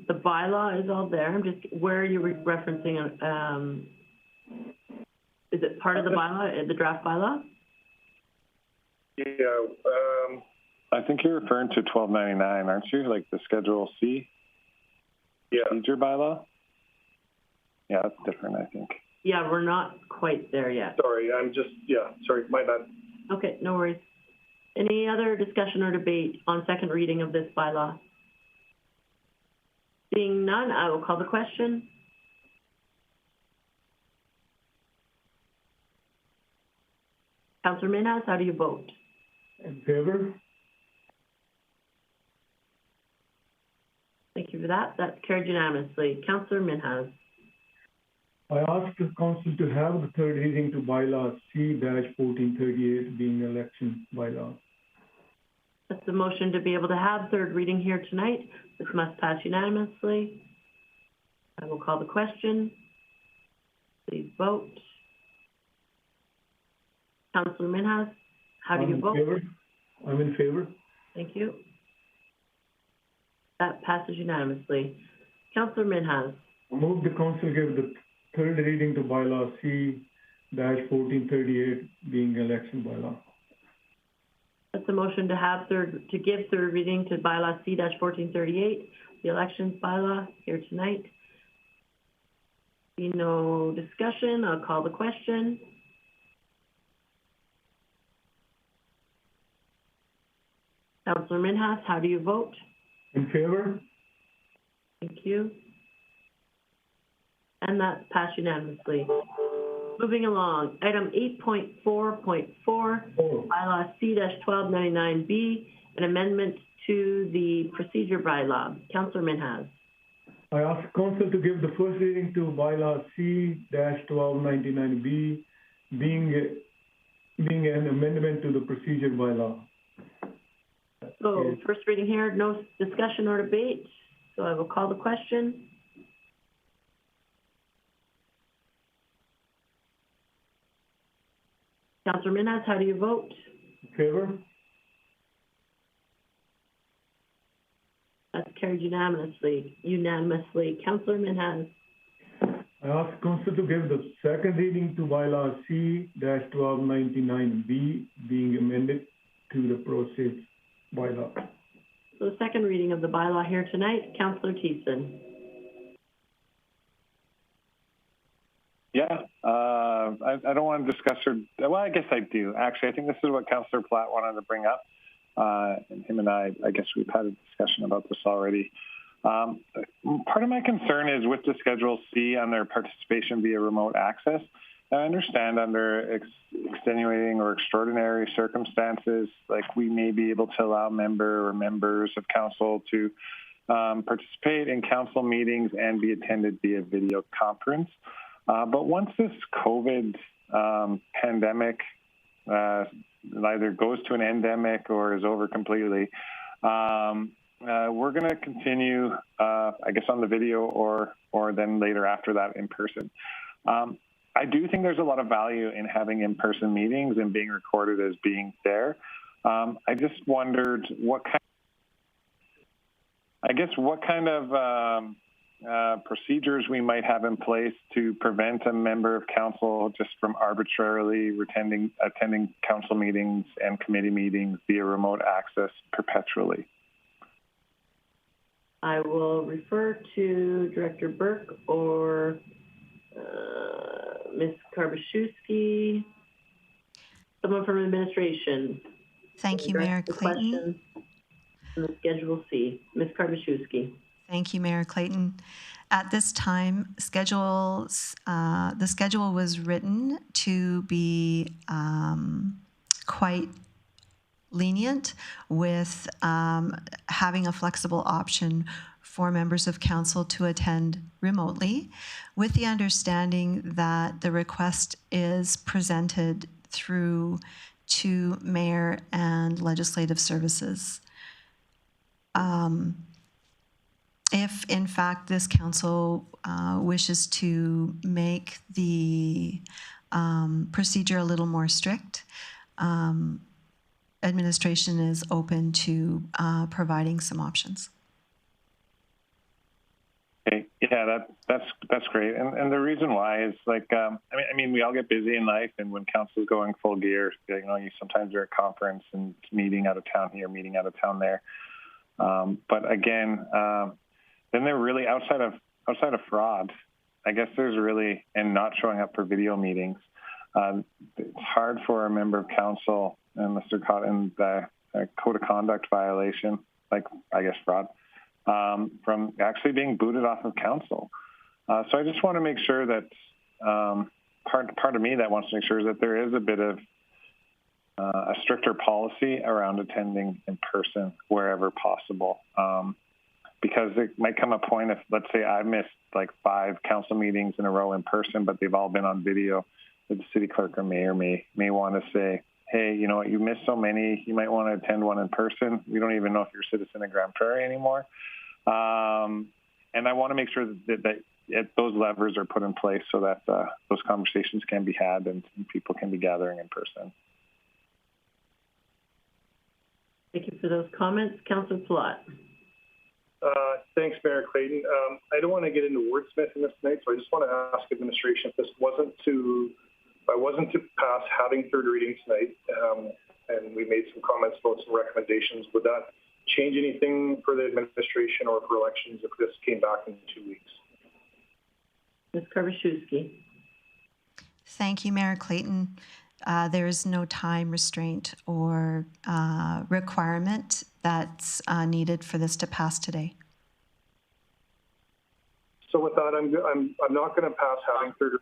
The bylaw is all there. I'm just, where are you referencing? Is it part of the bylaw, the draft bylaw? Yeah. I think you're referring to 1299, aren't you? Like the Schedule C? Yeah. Procedure bylaw? Yeah, that's different, I think. Yeah, we're not quite there yet. Sorry, sorry, my bad. Okay, no worries. Any other discussion or debate on second reading of this bylaw? Seeing none, I will call the question. Councillor Minhas, how do you vote? In favor? Thank you for that. That's carried unanimously. Councillor Minhas. I ask the council to have the third reading to bylaw C-1438 being election bylaw. That's the motion to be able to have third reading here tonight. This must pass unanimously. I will call the question. Please vote. Councillor Minhas, how do you vote? I'm in favor. Thank you. That passes unanimously. Councillor Minhas. I move the council give the third reading to bylaw C-1438 being election bylaw. That's a motion to give third reading to bylaw C-1438, the elections bylaw here tonight. See no discussion, I'll call the question. Councillor Minhas, how do you vote? In favor. Thank you. And that's passed unanimously. Moving along, item 8.4.4, bylaw C-1299B, an amendment to the procedure bylaw. Councillor Minhas. I ask council to give the first reading to bylaw C-1299B being an amendment to the procedure bylaw. So first reading here, no discussion or debate. So I will call the question. Councillor Minhas, how do you vote? In favor. That's carried unanimously. Councillor Minhas. I ask council to give the second reading to bylaw C-1299B being amended to the process bylaw. So the second reading of the bylaw here tonight, Councillor Thiessen. Yeah, I don't want to discuss well, I guess I do. Actually, I think this is what Councillor Platt wanted to bring up. And him and I guess we've had a discussion about this already. Part of my concern is with the Schedule C on their participation via remote access. I understand under extenuating or extraordinary circumstances, like we may be able to allow members of council to participate in council meetings and be attended via video conference. But once this COVID pandemic either goes to an endemic or is over completely, we're going to continue, I guess, on the video or then later after that in person. I do think there's a lot of value in having in-person meetings and being recorded as being there. I just wondered what kind of procedures we might have in place to prevent a member of council just from arbitrarily attending council meetings and committee meetings via remote access perpetually. I will refer to Director Burke or Ms. Karbaszewski, someone from administration. Thank you, Mayor Clayton. The Schedule C. Ms. Karbaszewski. Thank you, Mayor Clayton. At this time, the schedule was written to be quite lenient with having a flexible option for members of council to attend remotely, with the understanding that the request is presented through to mayor and legislative services. If, in fact, this council wishes to make the procedure a little more strict, administration is open to providing some options. Okay, yeah, that's great, and the reason why is like I mean we all get busy in life, and when council's going full gear, you sometimes you're at conference and meeting out of town here, meeting out of town there, but again, then they're really outside of fraud. I guess there's really and not showing up for video meetings. It's hard for a member of council unless they're caught in the code of conduct violation, like I guess fraud. from actually being booted off of council. So I just want to make sure that part of me that wants to make sure is that there is a bit of a stricter policy around attending in person wherever possible. Because it might come a point if, let's say, I missed like 5 council meetings in a row in person, but they've all been on video, that the city clerk or mayor may want to say, hey, you know what, you missed so many, you might want to attend one in person. We don't even know if you're a citizen of Grande Prairie anymore. And I want to make sure that those levers are put in place so that those conversations can be had and people can be gathering in person. Thank you for those comments. Councillor Plott. Thanks, Mayor Clayton. I don't want to get into wordsmithing this tonight, so I just want to ask administration if I wasn't to pass having third reading tonight, and we made some comments about some recommendations, would that change anything for the administration or for elections if this came back in 2 weeks? Ms. Karvashewski. Thank you, Mayor Clayton. There is no time restraint or requirement that's needed for this to pass today. So with that, I'm not going to pass having third,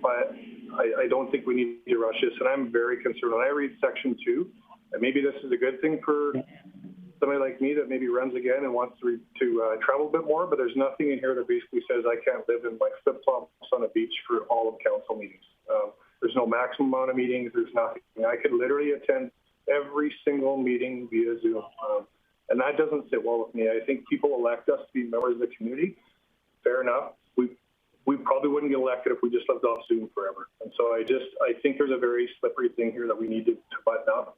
but I don't think we need to rush this, and I'm very concerned. When I read Section 2, and maybe this is a good thing for somebody like me that maybe runs again and wants to travel a bit more, but there's nothing in here that basically says I can't live in my flip-flops on a beach for all of council meetings. There's no maximum amount of meetings. There's nothing. I could literally attend every single meeting via Zoom, and that doesn't sit well with me. I think people elect us to be members of the community. Fair enough. We probably wouldn't get elected if we just lived off Zoom forever. And so I think there's a very slippery thing here that we need to button up.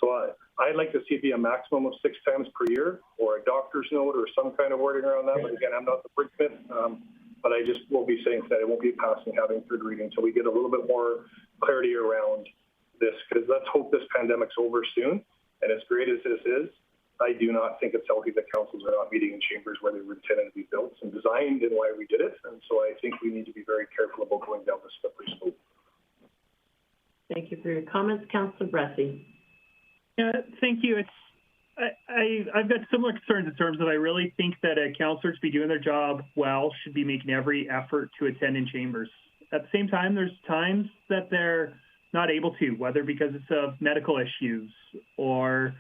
So I'd like to see it be a maximum of 6 times per year, or a doctor's note, or some kind of wording around that. But again, I'm not the wordsmith. But I just will be saying that it won't be passing having third reading until we get a little bit more clarity around this, because let's hope this pandemic's over soon. And as great as this is, I do not think it's healthy that councils are not meeting in chambers where they were intended to be built and designed and why we did it. And so I think we need to be very careful about going down this slippery slope. Thank you for your comments. Councillor Bressie. Yeah, thank you. I've got similar concerns in terms of I really think that a councillor to be doing their job well should be making every effort to attend in chambers. At the same time, there's times that they're not able to, whether because it's of medical issues or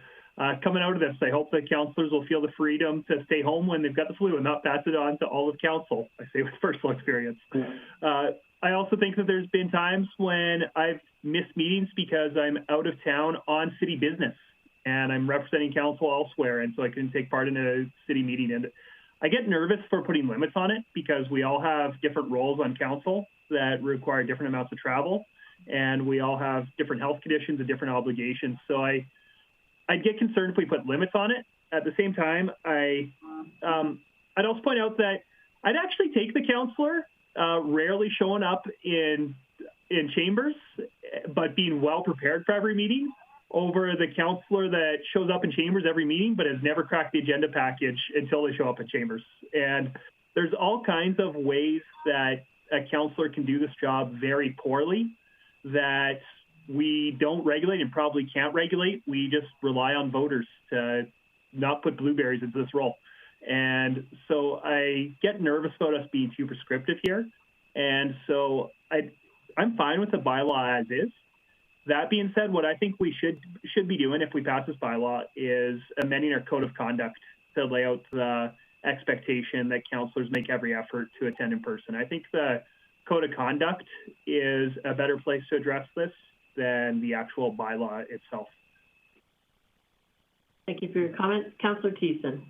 coming out of this. I hope that councillors will feel the freedom to stay home when they've got the flu and not pass it on to all of council. I say with personal experience. I also think that there's been times when I've missed meetings because I'm out of town on city business and I'm representing council elsewhere, and so I couldn't take part in a city meeting. And I get nervous for putting limits on it because we all have different roles on council that require different amounts of travel, and we all have different health conditions and different obligations. So I'd get concerned if we put limits on it. At the same time, I'd also point out that I'd actually take the councillor rarely showing up in chambers, but being well prepared for every meeting, over the councillor that shows up in chambers every meeting but has never cracked the agenda package until they show up in chambers. And there's all kinds of ways that a councillor can do this job very poorly that we don't regulate and probably can't regulate. We just rely on voters to not put blueberries into this role. And so I get nervous about us being too prescriptive here. And so I'm fine with the bylaw as is. That being said, what I think we should be doing if we pass this bylaw is amending our code of conduct to lay out the expectation that councillors make every effort to attend in person. I think the code of conduct is a better place to address this than the actual bylaw itself. Thank you for your comments. Councillor Thiessen.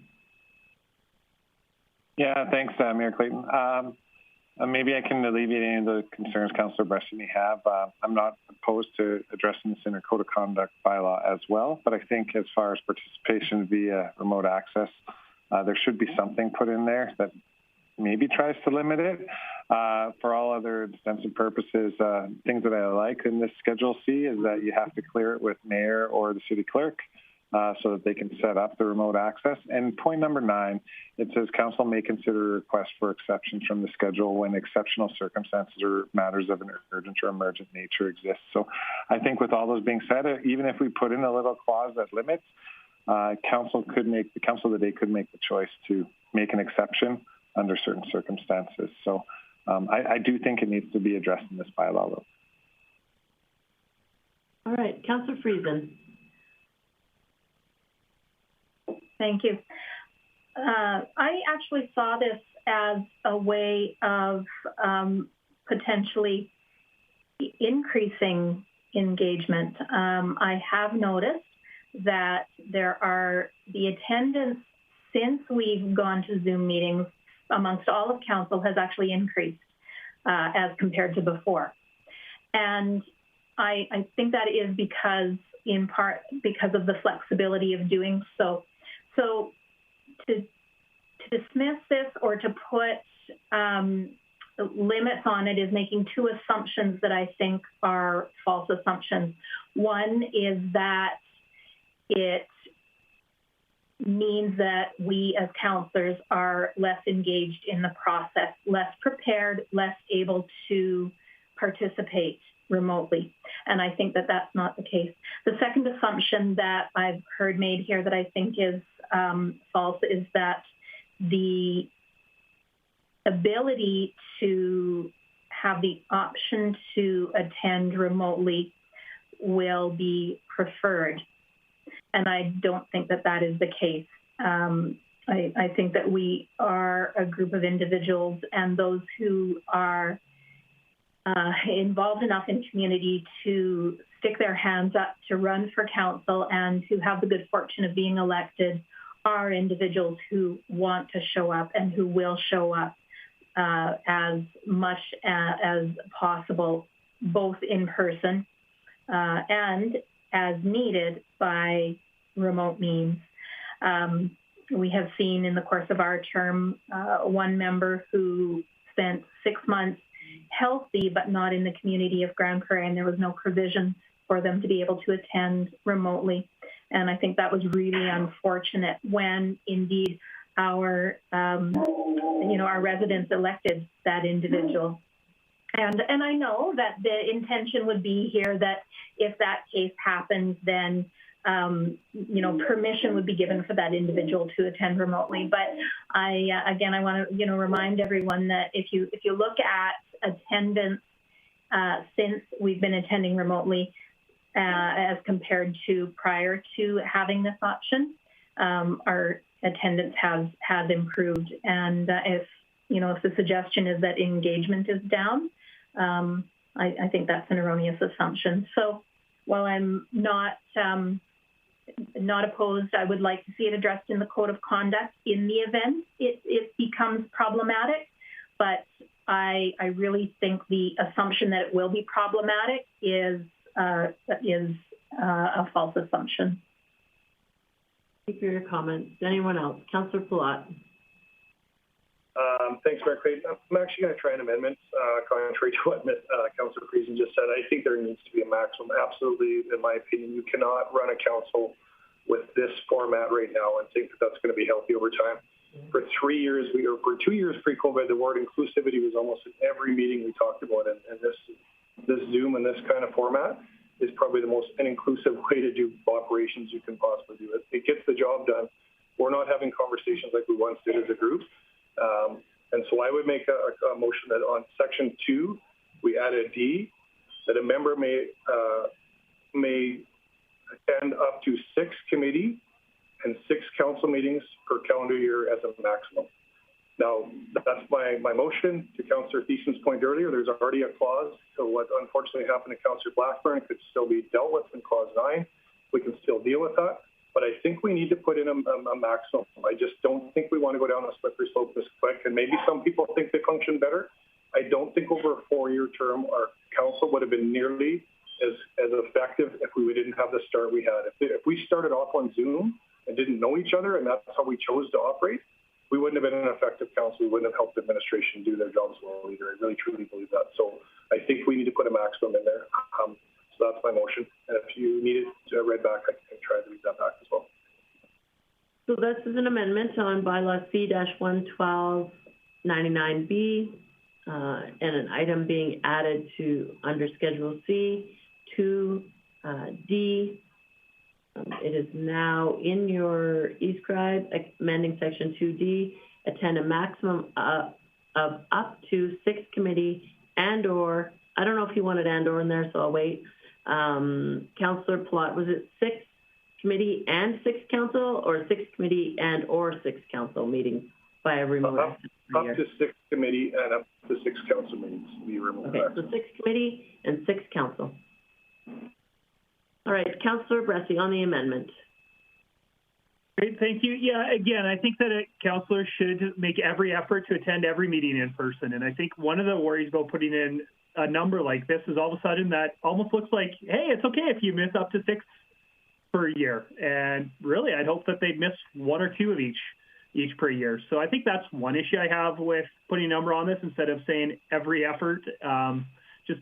Yeah, thanks, Mayor Clayton. Maybe I can alleviate any of the concerns Councillor Bressie may have. I'm not opposed to addressing this in our code of conduct bylaw as well, but I think as far as participation via remote access, there should be something put in there that maybe tries to limit it. For all other extensive purposes, things that I like in this Schedule C is that you have to clear it with mayor or the city clerk so that they can set up the remote access. And point number 9, it says council may consider a request for exceptions from the schedule when exceptional circumstances or matters of an urgent or emergent nature exist. So I think with all those being said, even if we put in a little clause that limits, the council of the day could make the choice to make an exception under certain circumstances. So I do think it needs to be addressed in this bylaw, though. All right, Councillor Friesen. Thank you. I actually saw this as a way of potentially increasing engagement. I have noticed that the attendance since we've gone to Zoom meetings amongst all of council has actually increased as compared to before. And I think that is in part because of the flexibility of doing so. So to dismiss this or to put limits on it is making two assumptions that I think are false assumptions. One is that it means that we as councillors are less engaged in the process, less prepared, less able to participate remotely. And I think that that's not the case. The second assumption that I've heard made here that I think is false is that the ability to have the option to attend remotely will be preferred. And I don't think that that is the case. I think that we are a group of individuals, and those who are involved enough in community to stick their hands up to run for council and who have the good fortune of being elected are individuals who want to show up and who will show up as much as possible, both in person and as needed by remote means. We have seen in the course of our term one member who spent 6 months healthy but not in the community of Grande Prairie, and there was no provision for them to be able to attend remotely. And I think that was really unfortunate when indeed our our residents elected that individual. And I know that the intention would be here that if that case happens, then permission would be given for that individual to attend remotely. But I want to remind everyone that if you look at attendance since we've been attending remotely as compared to prior to having this option, our attendance has improved. And if the suggestion is that engagement is down, I think that's an erroneous assumption. So while I'm not opposed, I would like to see it addressed in the code of conduct in the event it becomes problematic. But I really think the assumption that it will be problematic is a false assumption. Thank you for your comments. Anyone else? Councillor Palat. Thanks, Mayor Clayton. I'm actually going to try an amendment, contrary to what Councillor Friesen just said. I think there needs to be a maximum. Absolutely, in my opinion, you cannot run a council with this format right now and think that that's going to be healthy over time. For 2 years pre-COVID, the word inclusivity was almost in every meeting we talked about, and this Zoom and this kind of format is probably the most inclusive way to do operations you can possibly do. It gets the job done. We're not having conversations like we once did as a group. And so I would make a motion that on section 2, we add a D, that a member may attend up to 6 committee and 6 council meetings per calendar year as a maximum. Now, that's my motion. To Councillor Thiesen's point earlier, there's already a clause. So what unfortunately happened to Councillor Blackburn could still be dealt with in clause 9. We can still deal with that. But I think we need to put in a maximum. I just don't think we want to go down a slippery slope this quick. And maybe some people think they function better. I don't think over a 4-year term our council would have been nearly as effective if we didn't have the start we had. If we started off on Zoom and didn't know each other and that's how we chose to operate, we wouldn't have been an effective council. We wouldn't have helped the administration do their jobs well either. I really, truly believe that. So I think we need to put a maximum in there. So that's my motion. And if you need it read back, I can try to read that back as well. So this is an amendment on bylaw C-11299B and an item being added to under Schedule C to D It is now in your e-scribe, amending section 2D, attend a maximum of up to 6 committee and or, I don't know if you wanted and or in there, so I'll wait. Councillor Plott, was it 6 committee and 6 council, or 6 committee and or 6 council meetings by a remote access per year? Up to 6 committee and up to 6 council meetings be remote. Okay, so 6 committee and 6 council. All right, Councillor Bressie on the amendment. Great, thank you. Yeah, again, I think that a councillor should make every effort to attend every meeting in person. And I think one of the worries about putting in a number like this is all of a sudden that almost looks like, hey, it's okay if you miss up to 6 per year. And really, I'd hope that they'd miss 1 or 2 of each per year. So I think that's one issue I have with putting a number on this instead of saying every effort. Just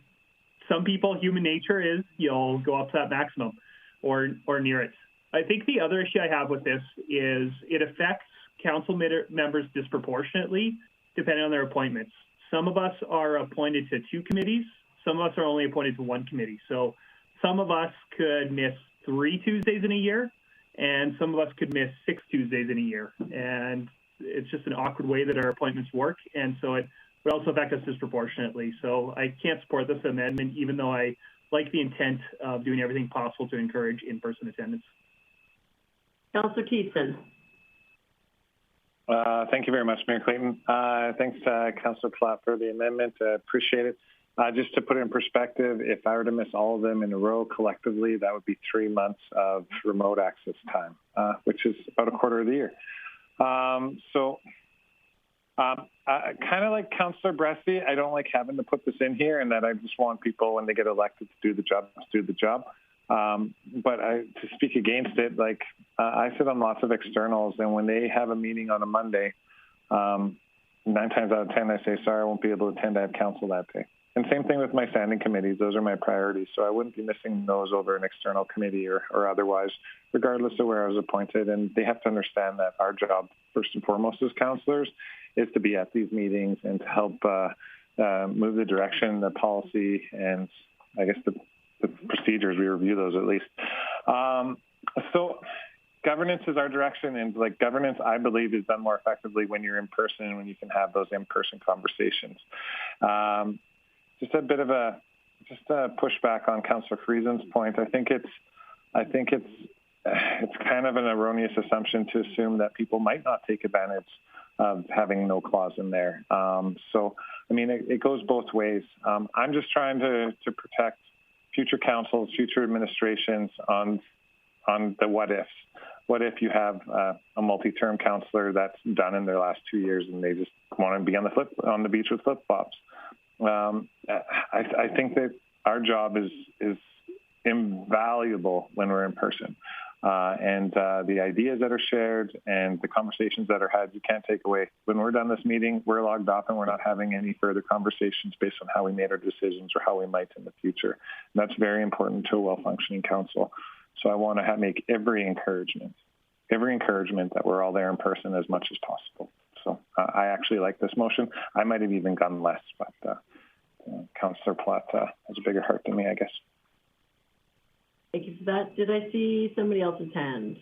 some people, human nature is you'll go up to that maximum or near it. I think the other issue I have with this is it affects council members disproportionately depending on their appointments. Some of us are appointed to 2 committees. Some of us are only appointed to 1 committee. So some of us could miss 3 Tuesdays in a year, and some of us could miss 6 Tuesdays in a year. And it's just an awkward way that our appointments work. And so it would also affect us disproportionately. So I can't support this amendment, even though I like the intent of doing everything possible to encourage in-person attendance. Councillor Thiessen. Thank you very much, Mayor Clayton. Thanks, Councillor Platt, for the amendment. Appreciate it. Just to put it in perspective, if I were to miss all of them in a row collectively, that would be 3 months of remote access time, which is about a quarter of the year. Kind of like Councillor Bressie, I don't like having to put this in here, and that I just want people, when they get elected, to do the job, But to speak against it, like I sit on lots of externals, and when they have a meeting on a Monday, 9 times out of 10, I say, sorry, I won't be able to attend. I have council that day. And same thing with my standing committees. Those are my priorities. So I wouldn't be missing those over an external committee or otherwise, regardless of where I was appointed. And they have to understand that our job, first and foremost as councillors, is to be at these meetings and to help move the direction, the policy, and I guess the procedures. We review those at least. So governance is our direction, and like governance, I believe, is done more effectively when you're in person and when you can have those in-person conversations. Just a bit of a pushback on Councillor Friesen's point. I think it's kind of an erroneous assumption to assume that people might not take advantage of having no clause in there. So I mean, it goes both ways. I'm just trying to protect future councils, future administrations on the what ifs. What if you have a multi-term councillor that's done in their last 2 years and they just want to be on the beach with flip-flops? I think that our job is invaluable when we're in person. And the ideas that are shared and the conversations that are had, you can't take away. When we're done this meeting, we're logged off and we're not having any further conversations based on how we made our decisions or how we might in the future. And that's very important to a well-functioning council. So I want to make every encouragement that we're all there in person as much as possible. So I actually like this motion. I might have even gone less, but Councillor Platt has a bigger heart than me, I guess. Thank you for that. Did I see somebody else's hand?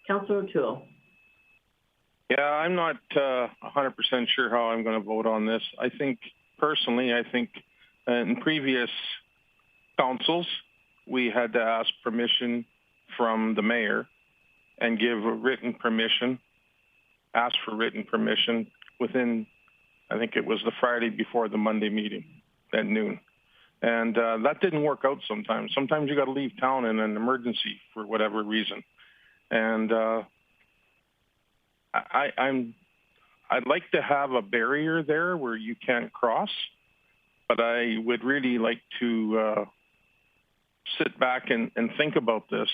Councillor O'Toole. Yeah, I'm not 100% sure how I'm going to vote on this. I think in previous councils, we had to ask permission from the mayor and give a written permission, ask for written permission within, I think it was the Friday before the Monday meeting at noon. And that didn't work out sometimes. Sometimes you got to leave town in an emergency for whatever reason. And I'd like to have a barrier there where you can't cross, but I would really like to sit back and think about this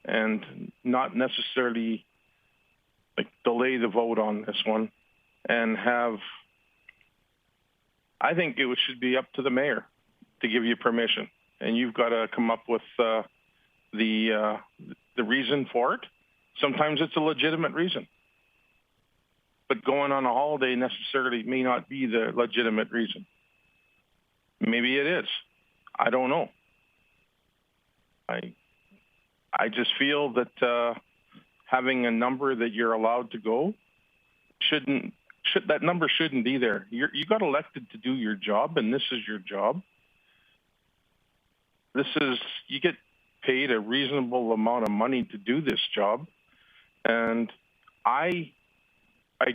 and not necessarily delay the vote on this one and I think it should be up to the mayor to give you permission, and you've got to come up with the reason for it. Sometimes it's a legitimate reason, but going on a holiday necessarily may not be the legitimate reason. Maybe it is. I don't know. I just feel that having a number that you're allowed to go that number shouldn't be there. You got elected to do your job, and this is your job. You get paid a reasonable amount of money to do this job, and I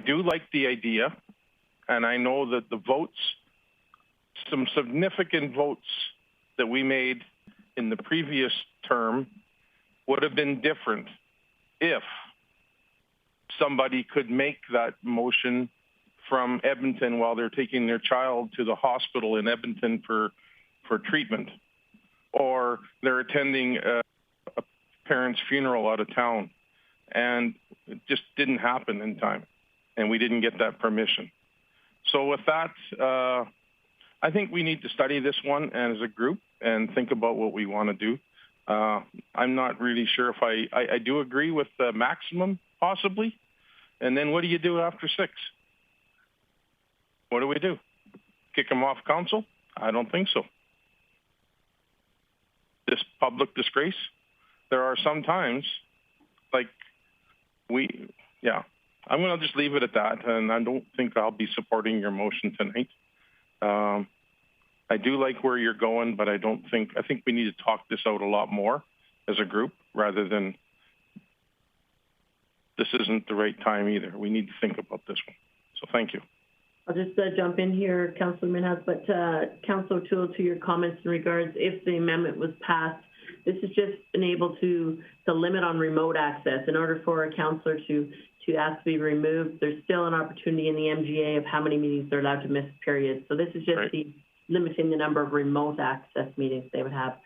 do like the idea, and I know that the votes, some significant votes that we made in the previous term would have been different if somebody could make that motion from Edmonton while they're taking their child to the hospital in Edmonton for treatment, or they're attending a parent's funeral out of town, and it just didn't happen in time, and we didn't get that permission. So with that, I think we need to study this one as a group and think about what we want to do. I'm not really sure if I do agree with the maximum, possibly. And then what do you do after 6? What do we do? Kick them off council? I don't think so. This public disgrace? There are some times, like I'm going to just leave it at that, and I don't think I'll be supporting your motion tonight. I do like where you're going, but I think we need to talk this out a lot more as a group rather than this isn't the right time either. We need to think about this one. So thank you. I'll just jump in here, Councillor Minhas, but Councillor O'Toole, to your comments in regards, if the amendment was passed, this is just enabled to limit on remote access. In order for a councillor to ask to be removed, there's still an opportunity in the MGA of how many meetings they're allowed to miss, period. So this is just limiting the number of remote access meetings they would have.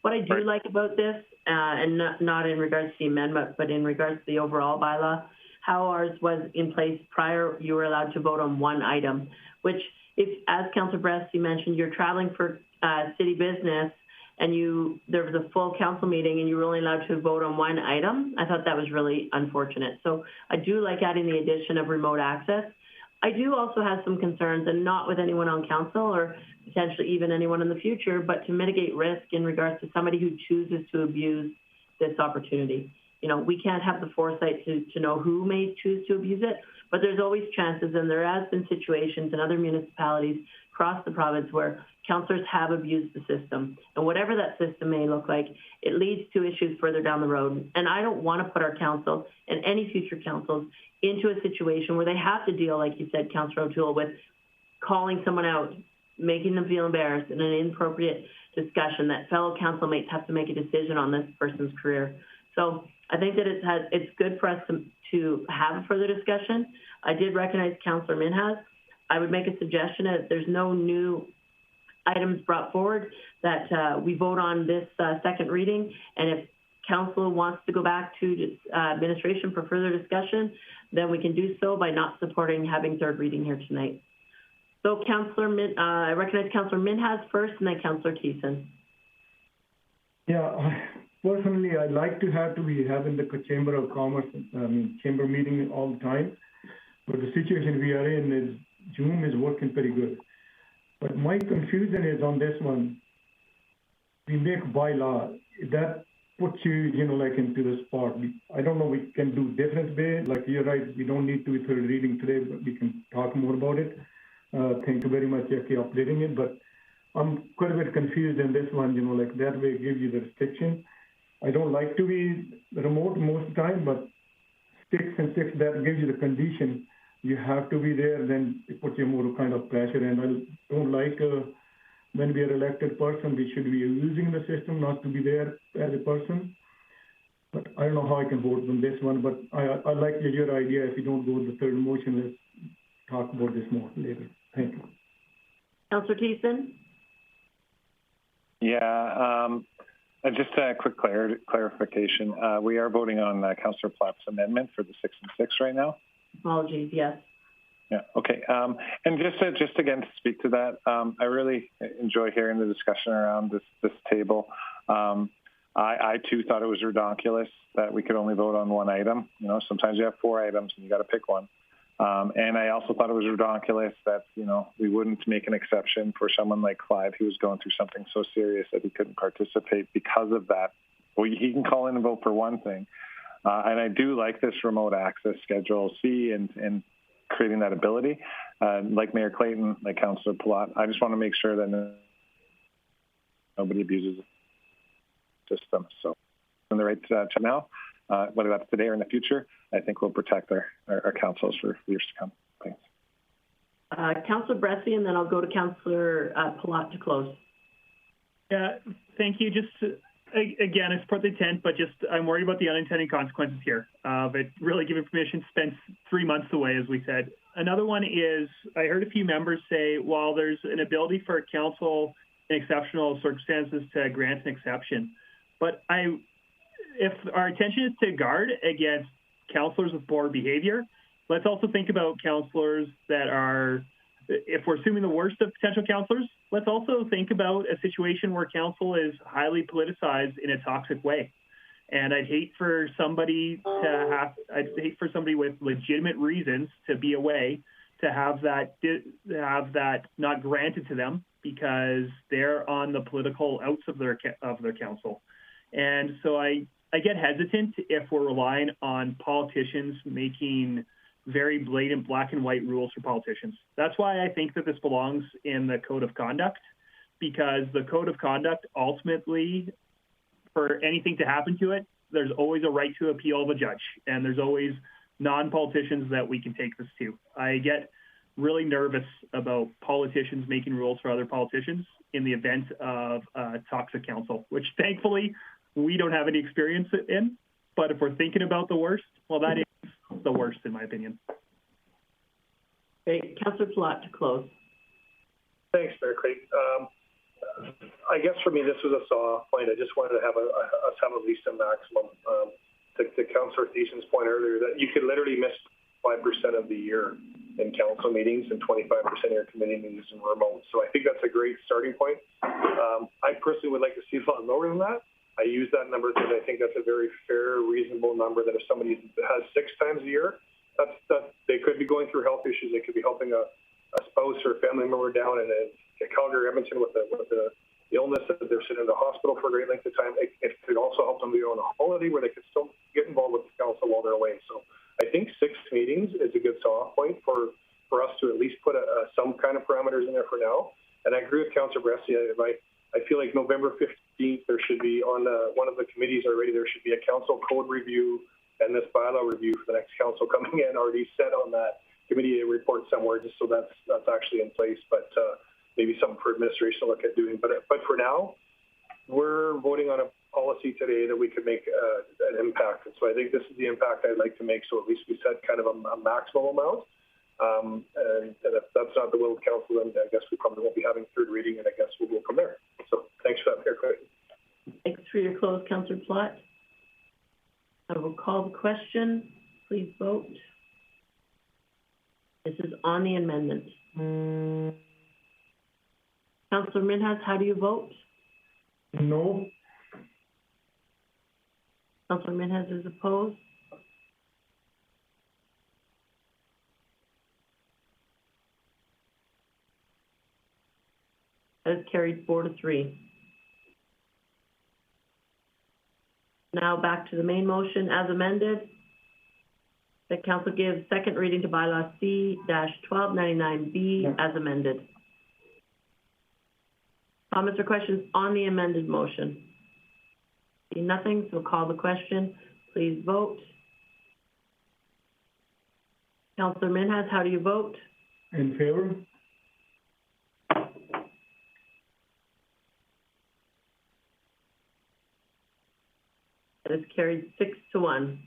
What I do like about this, and not in regards to the amendment, but in regards to the overall bylaw, how ours was in place prior, you were allowed to vote on one item, which as Councillor Bresty mentioned, you're traveling for city business and there was a full council meeting and you were only allowed to vote on one item. I thought that was really unfortunate. So I do like adding the addition of remote access. I do also have some concerns, and not with anyone on council or potentially even anyone in the future, but to mitigate risk in regards to somebody who chooses to abuse this opportunity. We can't have the foresight to know who may choose to abuse it, but there's always chances, and there has been situations in other municipalities across the province where councillors have abused the system. And whatever that system may look like, it leads to issues further down the road. And I don't want to put our council and any future councils into a situation where they have to deal, like you said, Councillor O'Toole, with calling someone out, making them feel embarrassed in an inappropriate discussion that fellow council mates have to make a decision on this person's career. So I think that it's good for us to have a further discussion. I did recognize Councillor Minhas. I would make a suggestion that if there's no new items brought forward, that we vote on this second reading. And if council wants to go back to administration for further discussion, then we can do so by not supporting having third reading here tonight. So I recognize Councillor Minhas first, and then Councillor Thiessen. Yeah, personally, I like to be having the Chamber of Commerce, chamber meeting all the time. But the situation we are in is Zoom is working pretty good. But my confusion is on this one. We make bylaw that puts you, into the spot. I don't know. We can do different way. Like you're right. We don't need to be third reading today, but we can talk more about it. Thank you very much, Jackie, for updating it. But I'm quite a bit confused in this one. That way it gives you the restriction. I don't like to be remote most of the time, but 6 and 6 that gives you the condition. You have to be there, then it puts you more kind of pressure. And I don't like when we are elected person, we should be using the system, not to be there as a person. But I don't know how I can vote on this one, but I like your idea. If you don't go with the third motion, let's talk about this more later. Thank you. Councillor Thiessen? Yeah, just a quick clarification. We are voting on Councillor Platt's amendment for the 6 and 6 right now. Apologies, yes. Yeah, okay. And just again to speak to that, I really enjoy hearing the discussion around this table. I too thought it was ridiculous that we could only vote on one item. Sometimes you have 4 items and you got to pick one. And I also thought it was ridiculous that, we wouldn't make an exception for someone like Clyde who was going through something so serious that he couldn't participate because of that well, he can call in and vote for one thing. And I do like this remote access Schedule C and creating that ability. Like Mayor Clayton, like Councillor Palat, I just want to make sure that nobody abuses the system. So in the right to now, whether that's today or in the future, I think we'll protect our councils for years to come. Thanks. Councillor Bressie, and then I'll go to Councillor Palat to close. Yeah, thank you. Just again, I support the intent, but just I'm worried about the unintended consequences here. But really giving permission spent 3 months away, as we said. Another one is I heard a few members say, while there's an ability for council in exceptional circumstances to grant an exception, but if our intention is to guard against councillors with poor behavior, let's also think about councillors that are, if we're assuming the worst of potential councillors, let's also think about a situation where council is highly politicized in a toxic way. And I'd hate for somebody with legitimate reasons to be away to have that not granted to them because they're on the political outs of their council. And so I get hesitant if we're relying on politicians making very blatant black and white rules for politicians. That's why I think that this belongs in the code of conduct, because the code of conduct ultimately, for anything to happen to it, there's always a right to appeal of a judge, and there's always non-politicians that we can take this to. I get really nervous about politicians making rules for other politicians in the event of a toxic council, which thankfully we don't have any experience in. But if we're thinking about the worst, well, that is the worst, in my opinion. Okay, Councillor Palat to close. Thanks, Mayor Clayton. I guess for me, this was a soft point. I just wanted to have us have at least a maximum. To Councillor Thiesen's point earlier, that you could literally miss 5% of the year in council meetings and 25% of your committee meetings in remote. So I think that's a great starting point. I personally would like to see a lot lower than that. I use that number because I think that's a very fair, reasonable number that if somebody has 6 times a year, they could be going through health issues. They could be helping a spouse or a family member down in Calgary, Edmonton with the illness that they're sitting in the hospital for a great length of time. It could also help them be on a holiday where they could still get involved with the council while they're away. So I think 6 meetings is a good off point for us to at least put some kind of parameters in there for now. And I agree with Councillor Bressie. I feel like November 15th, there should be on one of the committees already, there should be a council code review and this bylaw review for the next council coming in already set on that committee report somewhere, just so that's actually in place. But maybe something for administration to look at doing. But for now, we're voting on a policy today that we could make an impact. And so I think this is the impact I'd like to make. So at least we set kind of a maximum amount. And if that's not the will of council, then I guess we probably won't be having third reading, and I guess we'll go from there. So thanks for that, Mayor Clayton. Thanks for your close, Councillor Platt. I will call the question. Please vote. This is on the amendment. Councillor Minhas, how do you vote? No. Councillor Minhas is opposed. That is carried 4-3. Now back to the main motion as amended. That council gives second reading to bylaw C-1299B as amended. Comments or questions on the amended motion? See nothing, so call the question. Please vote. Councillor Minhas, how do you vote? In favor. That is carried 6-1.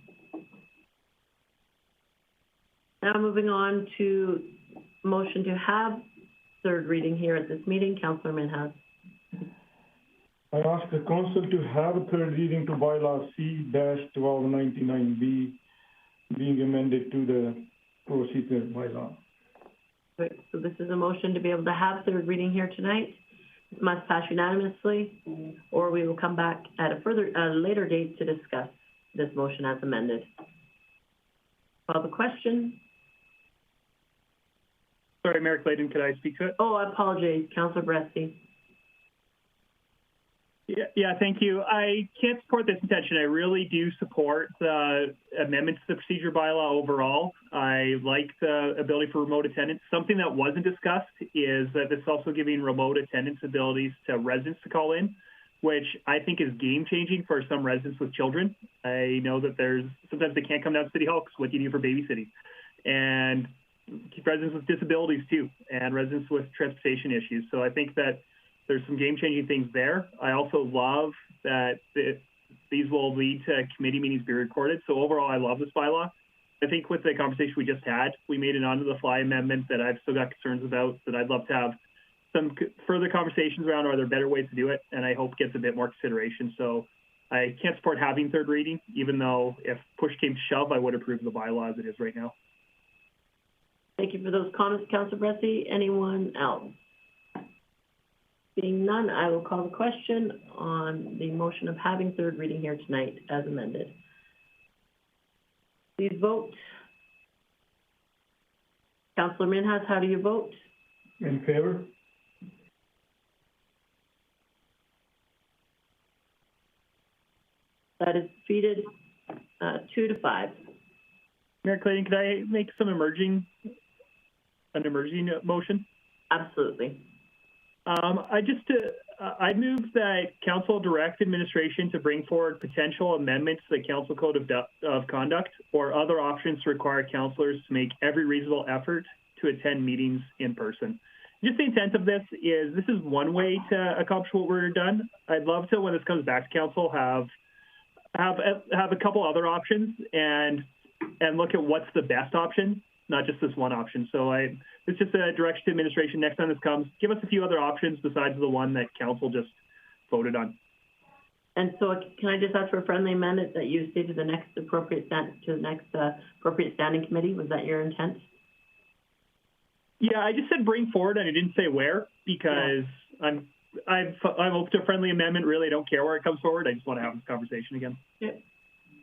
Now moving on to motion to have third reading here at this meeting. Councillor Minhas. I ask the council to have a third reading to bylaw C-1299B being amended to the procedure bylaw. Right, so this is a motion to be able to have third reading here tonight. It must pass unanimously, or we will come back at a later date to discuss this motion as amended. Call the question. Sorry, Mayor Clayton, could I speak to it? Oh, I apologize, Councillor Bressie. Yeah, Yeah, thank you. I can't support this intention. I really do support the amendments to the procedure bylaw overall. I like the ability for remote attendance. Something that wasn't discussed is that it's also giving remote attendance abilities to residents to call in, which I think is game-changing for some residents with children. I know that sometimes they can't come down to City Hall because what do you do for babysitting? And residents with disabilities too, and residents with transportation issues. So I think that there's some game-changing things there. I also love that these will lead to committee meetings being recorded. So overall, I love this bylaw. I think with the conversation we just had, we made an onto-the-fly amendment that I've still got concerns about that I'd love to have some further conversations around. Are there better ways to do it? And I hope gets a bit more consideration. So I can't support having third reading, even though if push came to shove, I would approve the bylaw as it is right now. Thank you for those comments, Councillor Bressie. Anyone else? Being none, I will call the question on the motion of having third reading here tonight as amended. Please vote. Councillor Minhas, how do you vote? In favor? That is defeated 2-5. Mayor Clayton, could I make an emerging motion? Absolutely. I move that council direct administration to bring forward potential amendments to the council code of conduct or other options to require councillors to make every reasonable effort to attend meetings in person. Just the intent of this is one way to accomplish what we're done. I'd love to, when this comes back to council, have a couple other options and look at what's the best option, not just this one option. So it's just a direction to administration. Next time this comes, give us a few other options besides the one that council just voted on. And so can I just ask for a friendly amendment that you say to the next appropriate standing committee? Was that your intent? Yeah, I just said bring forward and I didn't say where because I'm open to a friendly amendment. Really, I don't care where it comes forward. I just want to have this conversation again. Yeah,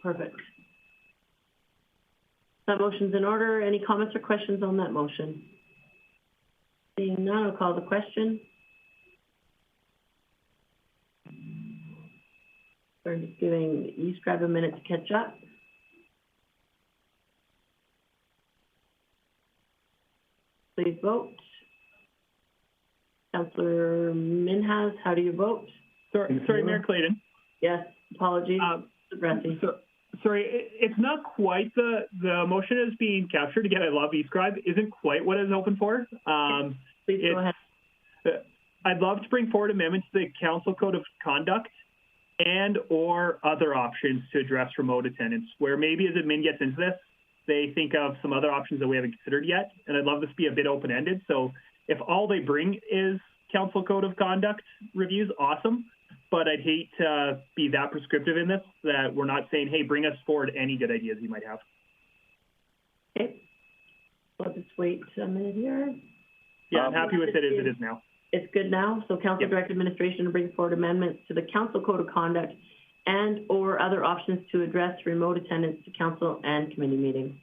perfect. That motion's in order. Any comments or questions on that motion? Seeing none, I'll call the question. We're just giving East Grab a minute to catch up. Please vote. Councillor Minhas, how do you vote? Sorry, Mayor Clayton. Yes, apologies. Sorry, it's not quite the motion is being captured. Again, I love eScribe. Isn't quite what I was hoping for. Please go ahead. I'd love to bring forward amendments to the council code of conduct and or other options to address remote attendance, where maybe as admin gets into this, they think of some other options that we haven't considered yet. And I'd love this to be a bit open-ended. So if all they bring is council code of conduct reviews, awesome. But I'd hate to be that prescriptive in this, that we're not saying, hey, bring us forward any good ideas you might have. Okay. I'll just wait a minute here. Yeah, I'm happy with it as it is now. It's good now. So council direct administration to bring forward amendments to the council code of conduct and or other options to address remote attendance to council and committee meetings.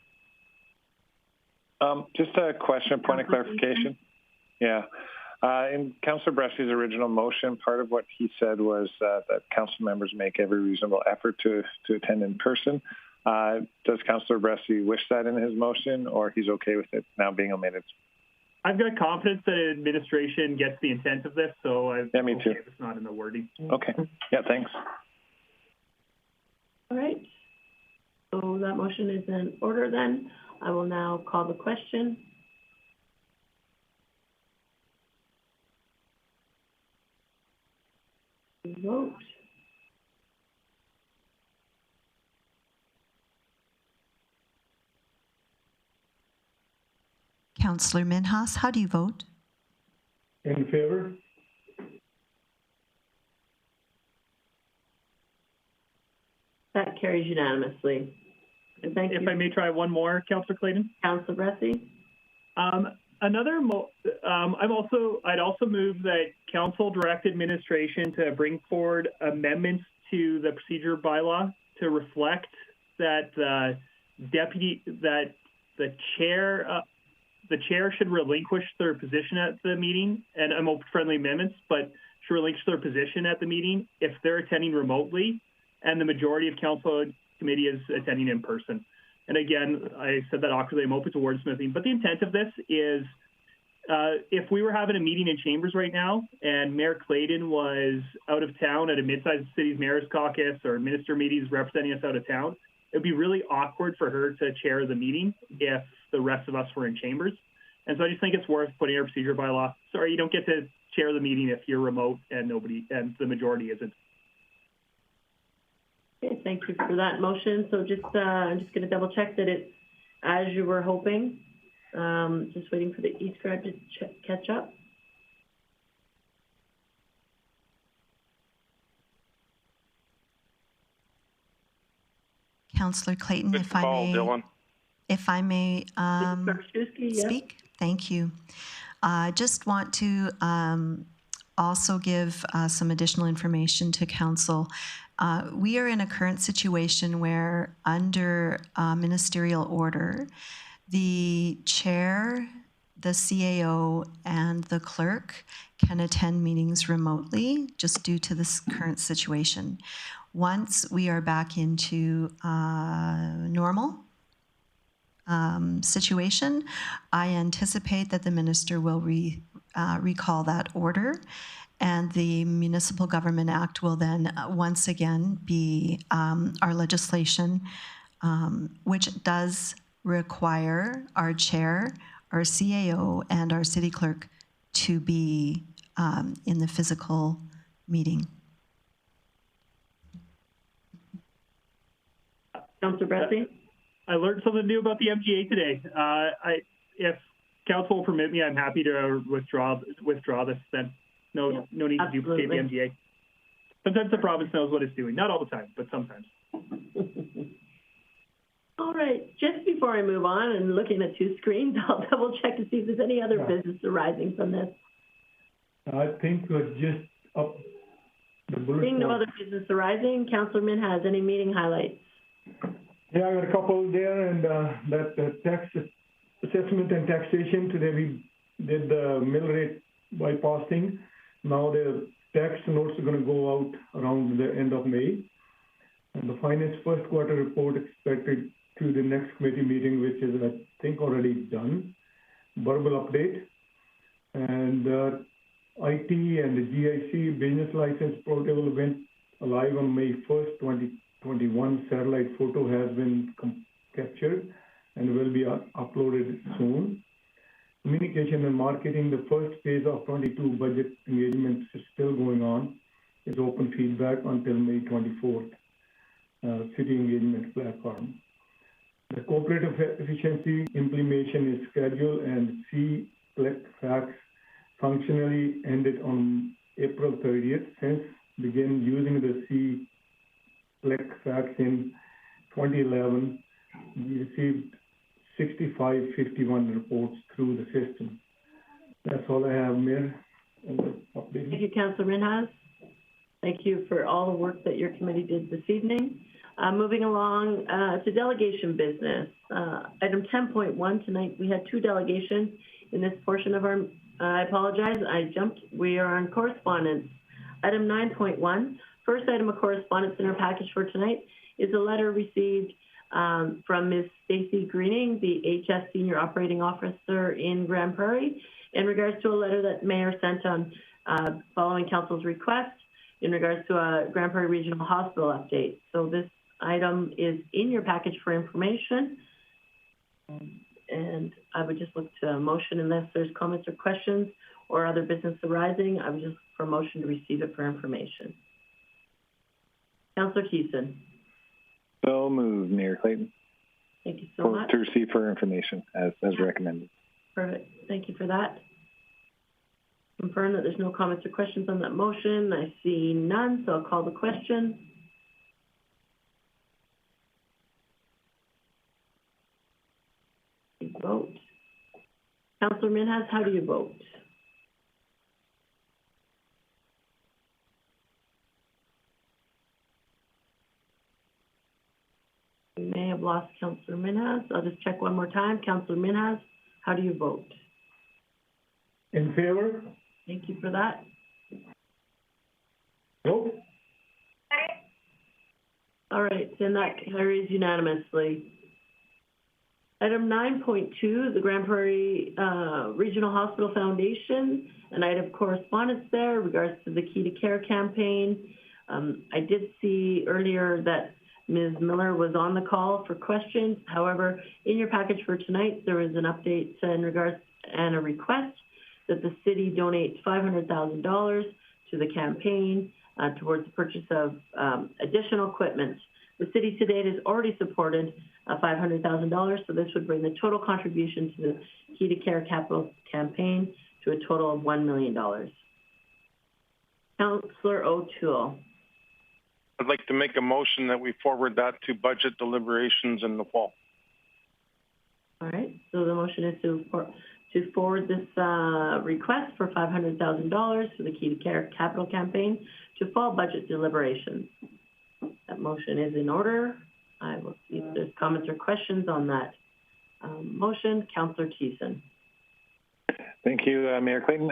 Just a question, point of clarification. Yeah. In Councillor Bressie's original motion, part of what he said was that council members make every reasonable effort to attend in person. Does Councillor Bressie wish that in his motion, or he's okay with it now being omitted? I've got confidence that administration gets the intent of this, so me too. It's not in the wording. Okay. Yeah, thanks. All right. So that motion is in order then. I will now call the question. Vote. Councillor Minhas, how do you vote? In favor? That carries unanimously. And thank you. If I may try one more, Councillor Clayton. Councillor Bressie. I'd also move that council direct administration to bring forward amendments to the procedure bylaw to reflect that the chair should relinquish their position at the meeting, and I'm open to friendly amendments, but to relinquish their position at the meeting if they're attending remotely and the majority of council committee is attending in person. And again, I said that awkwardly, I'm open to wordsmithing, but the intent of this is if we were having a meeting in chambers right now and Mayor Clayton was out of town at a mid-sized cities mayor's caucus or minister meetings representing us out of town, it would be really awkward for her to chair the meeting if the rest of us were in chambers. And so I just think it's worth putting our procedure bylaw. Sorry, you don't get to chair the meeting if you're remote and the majority isn't. Okay, thank you for that motion. So just, I'm just gonna double check that it's as you were hoping. Just waiting for the e-scribe to catch up. Councillor Clayton, if I may speak. Thank you. I just want to also give some additional information to Council. We are in a current situation where under ministerial order, the chair, the CAO, and the clerk can attend meetings remotely just due to this current situation. Once we are back into normal situation, I anticipate that the minister will recall that order, and the Municipal Government Act will then once again be our legislation, which does require our chair, our CAO, and our city clerk to be in the physical meeting. Councillor Bressie? I learned something new about the MGA today. If council will permit me, I'm happy to withdraw this then. No need to duplicate the MGA. Sometimes the province knows what it's doing. Not all the time, but sometimes. All right, just before I move on and looking at two screens, I'll double check to see if there's any other business arising from this. I think we're just up the bullet. Seeing no other business arising, Councillor Minhas, any meeting highlights? Yeah, I got a couple there, and that tax assessment and taxation. Today we did the mill rate bypassing. Now the tax notes are going to go out around the end of May. And the finance first quarter report expected to the next committee meeting, which is, I think, already done. Verbal update. And IT and the GIC business license portal went live on May 1st, 2021. Satellite photo has been captured and will be uploaded soon. Communication and marketing, the first phase of 22 budget engagement is still going on. It's open feedback until May 24th. City engagement platform. The cooperative efficiency implementation is scheduled, and C-Plec fax functionally ended on April 30th. Since began using the C-Plec fax in 2011, we received 6551 reports through the system. That's all I have, Mayor. Thank you, Councillor Minhas. Thank you for all the work that your committee did this evening. Moving along to delegation business. Item 10.1 tonight, we had two delegations in this portion of our, I apologize, I jumped. We are on correspondence. Item 9.1, first item of correspondence in our package for tonight is a letter received from Ms. Stacey Greening, the HS Senior Operating Officer in Grande Prairie, in regards to a letter that Mayor sent on following Council's request in regards to a Grande Prairie Regional Hospital update. So this item is in your package for information. And I would just look to a motion unless there's comments or questions or other business arising. I would just look for a motion to receive it for information. Councillor Keeson. So moved, Mayor Clayton. Thank you so much. To receive for information as recommended. Perfect. Thank you for that. Confirm that there's no comments or questions on that motion. I see none, so I'll call the question. Vote. Councillor Minhas, how do you vote? We may have lost Councillor Minhas. I'll just check one more time. Councillor Minhas, how do you vote? In favor. Thank you for that. Nope. All right, then that carries unanimously. Item 9.2, the Grande Prairie Regional Hospital Foundation, an item of correspondence there in regards to the Key to Care campaign. I did see earlier that Ms. Miller was on the call for questions. However, in your package for tonight, there is an update in regards and a request that the city donate $500,000 to the campaign towards the purchase of additional equipment. The city to date has already supported $500,000, so this would bring the total contribution to the Key to Care capital campaign to a total of $1 million. Councillor O'Toole. I'd like to make a motion that we forward that to budget deliberations in the fall. All right, so the motion is to forward this request for $500,000 to the Key to Care capital campaign to fall budget deliberations. That motion is in order. I will see if there's comments or questions on that motion. Councillor Thiessen. Thank you, Mayor Clayton.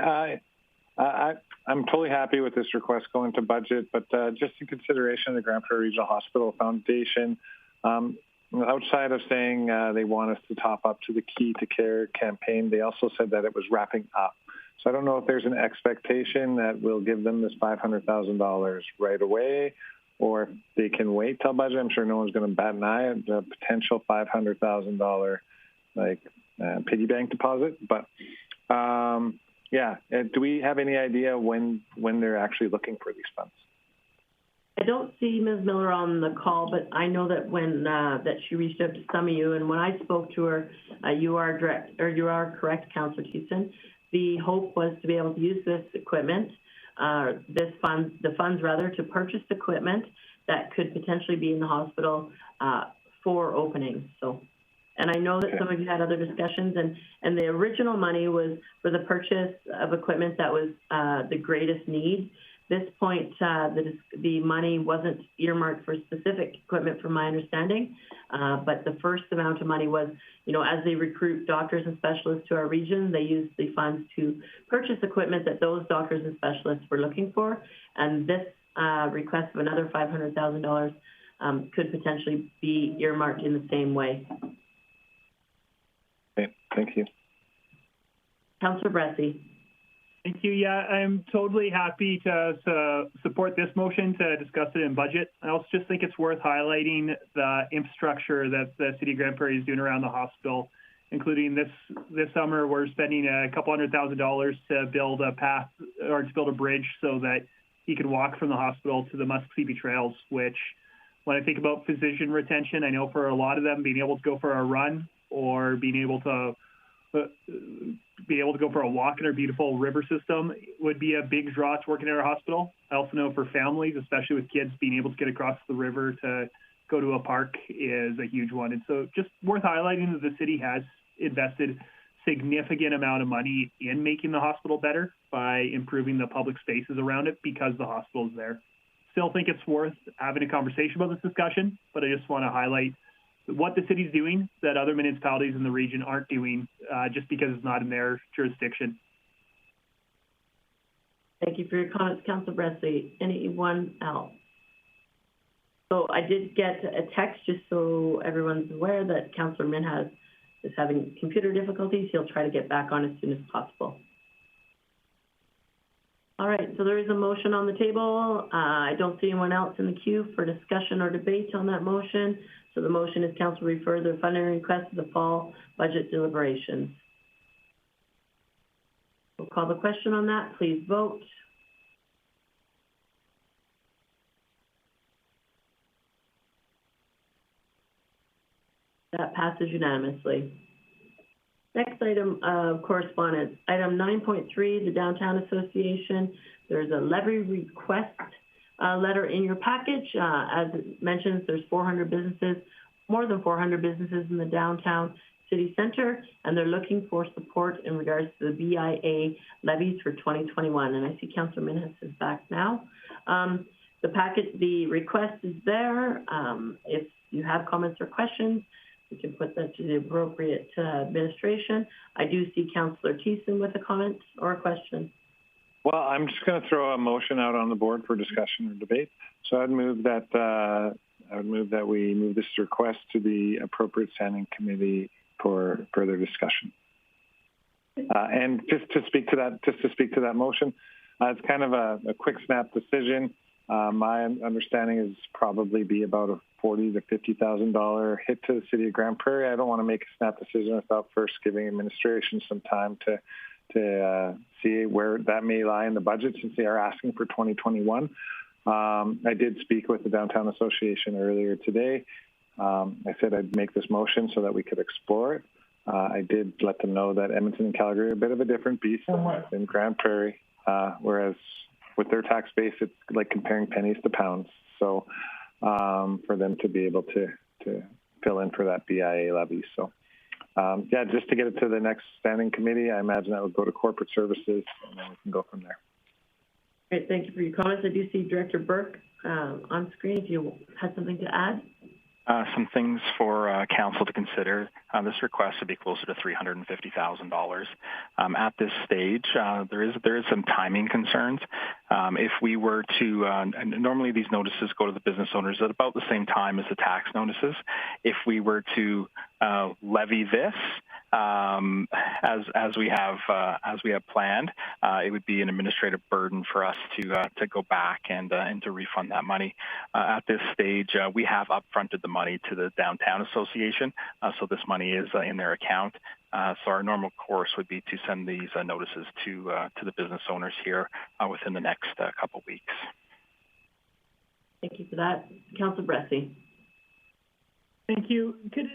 I'm totally happy with this request going to budget, but just in consideration of the Grande Prairie Regional Hospital Foundation, outside of saying they want us to top up to the Key to Care campaign, they also said that it was wrapping up. So I don't know if there's an expectation that we'll give them this $500,000 right away, or if they can wait till budget. I'm sure no one's going to bat an eye at the potential $500,000 piggy bank deposit. But yeah, do we have any idea when they're actually looking for these funds? I don't see Ms. Miller on the call, but I know that when that she reached out to some of you, and when I spoke to her, you are correct, Councillor Thiessen. The hope was to be able to use this equipment, the funds to purchase equipment that could potentially be in the hospital for openings. So, and I know that some of you had other discussions, and the original money was for the purchase of equipment that was the greatest need. This point, the money wasn't earmarked for specific equipment, from my understanding, but the first amount of money was, as they recruit doctors and specialists to our region, they use the funds to purchase equipment that those doctors and specialists were looking for, and this request of another $500,000 could potentially be earmarked in the same way. Okay, thank you. Councillor Bressie. Thank you. Yeah, I'm totally happy to support this motion to discuss it in budget. I also just think it's worth highlighting the infrastructure that the City of Grande Prairie is doing around the hospital, including this summer we're spending a couple $100,000 to build a path or to build a bridge so that he can walk from the hospital to the Muscogee trails, which when I think about physician retention, I know for a lot of them being able to go for a run or being able to go for a walk in our beautiful river system would be a big draw to working at our hospital. I also know for families, especially with kids, being able to get across the river to go to a park is a huge one. And so just worth highlighting that the city has invested significant amount of money in making the hospital better by improving the public spaces around it because the hospital is there. Still think it's worth having a conversation about this discussion, but I just want to highlight what the city's doing that other municipalities in the region aren't doing just because it's not in their jurisdiction. Thank you for your comments, Councillor Bressie. Anyone else? So I did get a text, just so everyone's aware, that Councillor Minhas is having computer difficulties. He'll try to get back on as soon as possible. All right, so there is a motion on the table. I don't see anyone else in the queue for discussion or debate on that motion. So the motion is council refer the funding request to the fall budget deliberations. We'll call the question on that. Please vote. That passes unanimously. Next item of correspondence, item 9.3, the Downtown Association. There's a levy request letter in your package. As it mentions, there's 400 businesses, more than 400 businesses in the downtown city center, and they're looking for support in regards to the BIA levies for 2021. And I see Councillor Minhas is back now. The request is there. If you have comments or questions, we can put that to the appropriate administration. I do see Councillor Thiessen with a comment or a question. Well, I'm just going to throw a motion out on the board for discussion or debate. So I'd move that we move this request to the appropriate standing committee for further discussion. And just to speak to that motion, it's kind of a quick snap decision. My understanding is probably be about a $40,000 to $50,000 hit to the city of Grande Prairie. I don't want to make a snap decision without first giving administration some time to see where that may lie in the budget, since they are asking for 2021. I did speak with the Downtown Association earlier today. I said I'd make this motion so that we could explore it. I did let them know that Edmonton and Calgary are a bit of a different beast than Grande Prairie, whereas with their tax base, it's like comparing pennies to pounds. So for them to be able to fill in for that BIA levy. So yeah, just to get it to the next standing committee, I imagine that would go to corporate services, and then we can go from there. Great, thank you for your comments. I do see Director Burke on screen. If you had something to add. Some things for council to consider. This request would be closer to $350,000. At this stage, there is some timing concerns. If we were to, normally these notices go to the business owners at about the same time as the tax notices. If we were to levy this as we have planned, it would be an administrative burden for us to go back and to refund that money. At this stage, we have upfronted the money to the Downtown Association, so this money is in their account. So our normal course would be to send these notices to the business owners here within the next couple weeks. Thank you for that. Councillor Bressie. Thank you. Could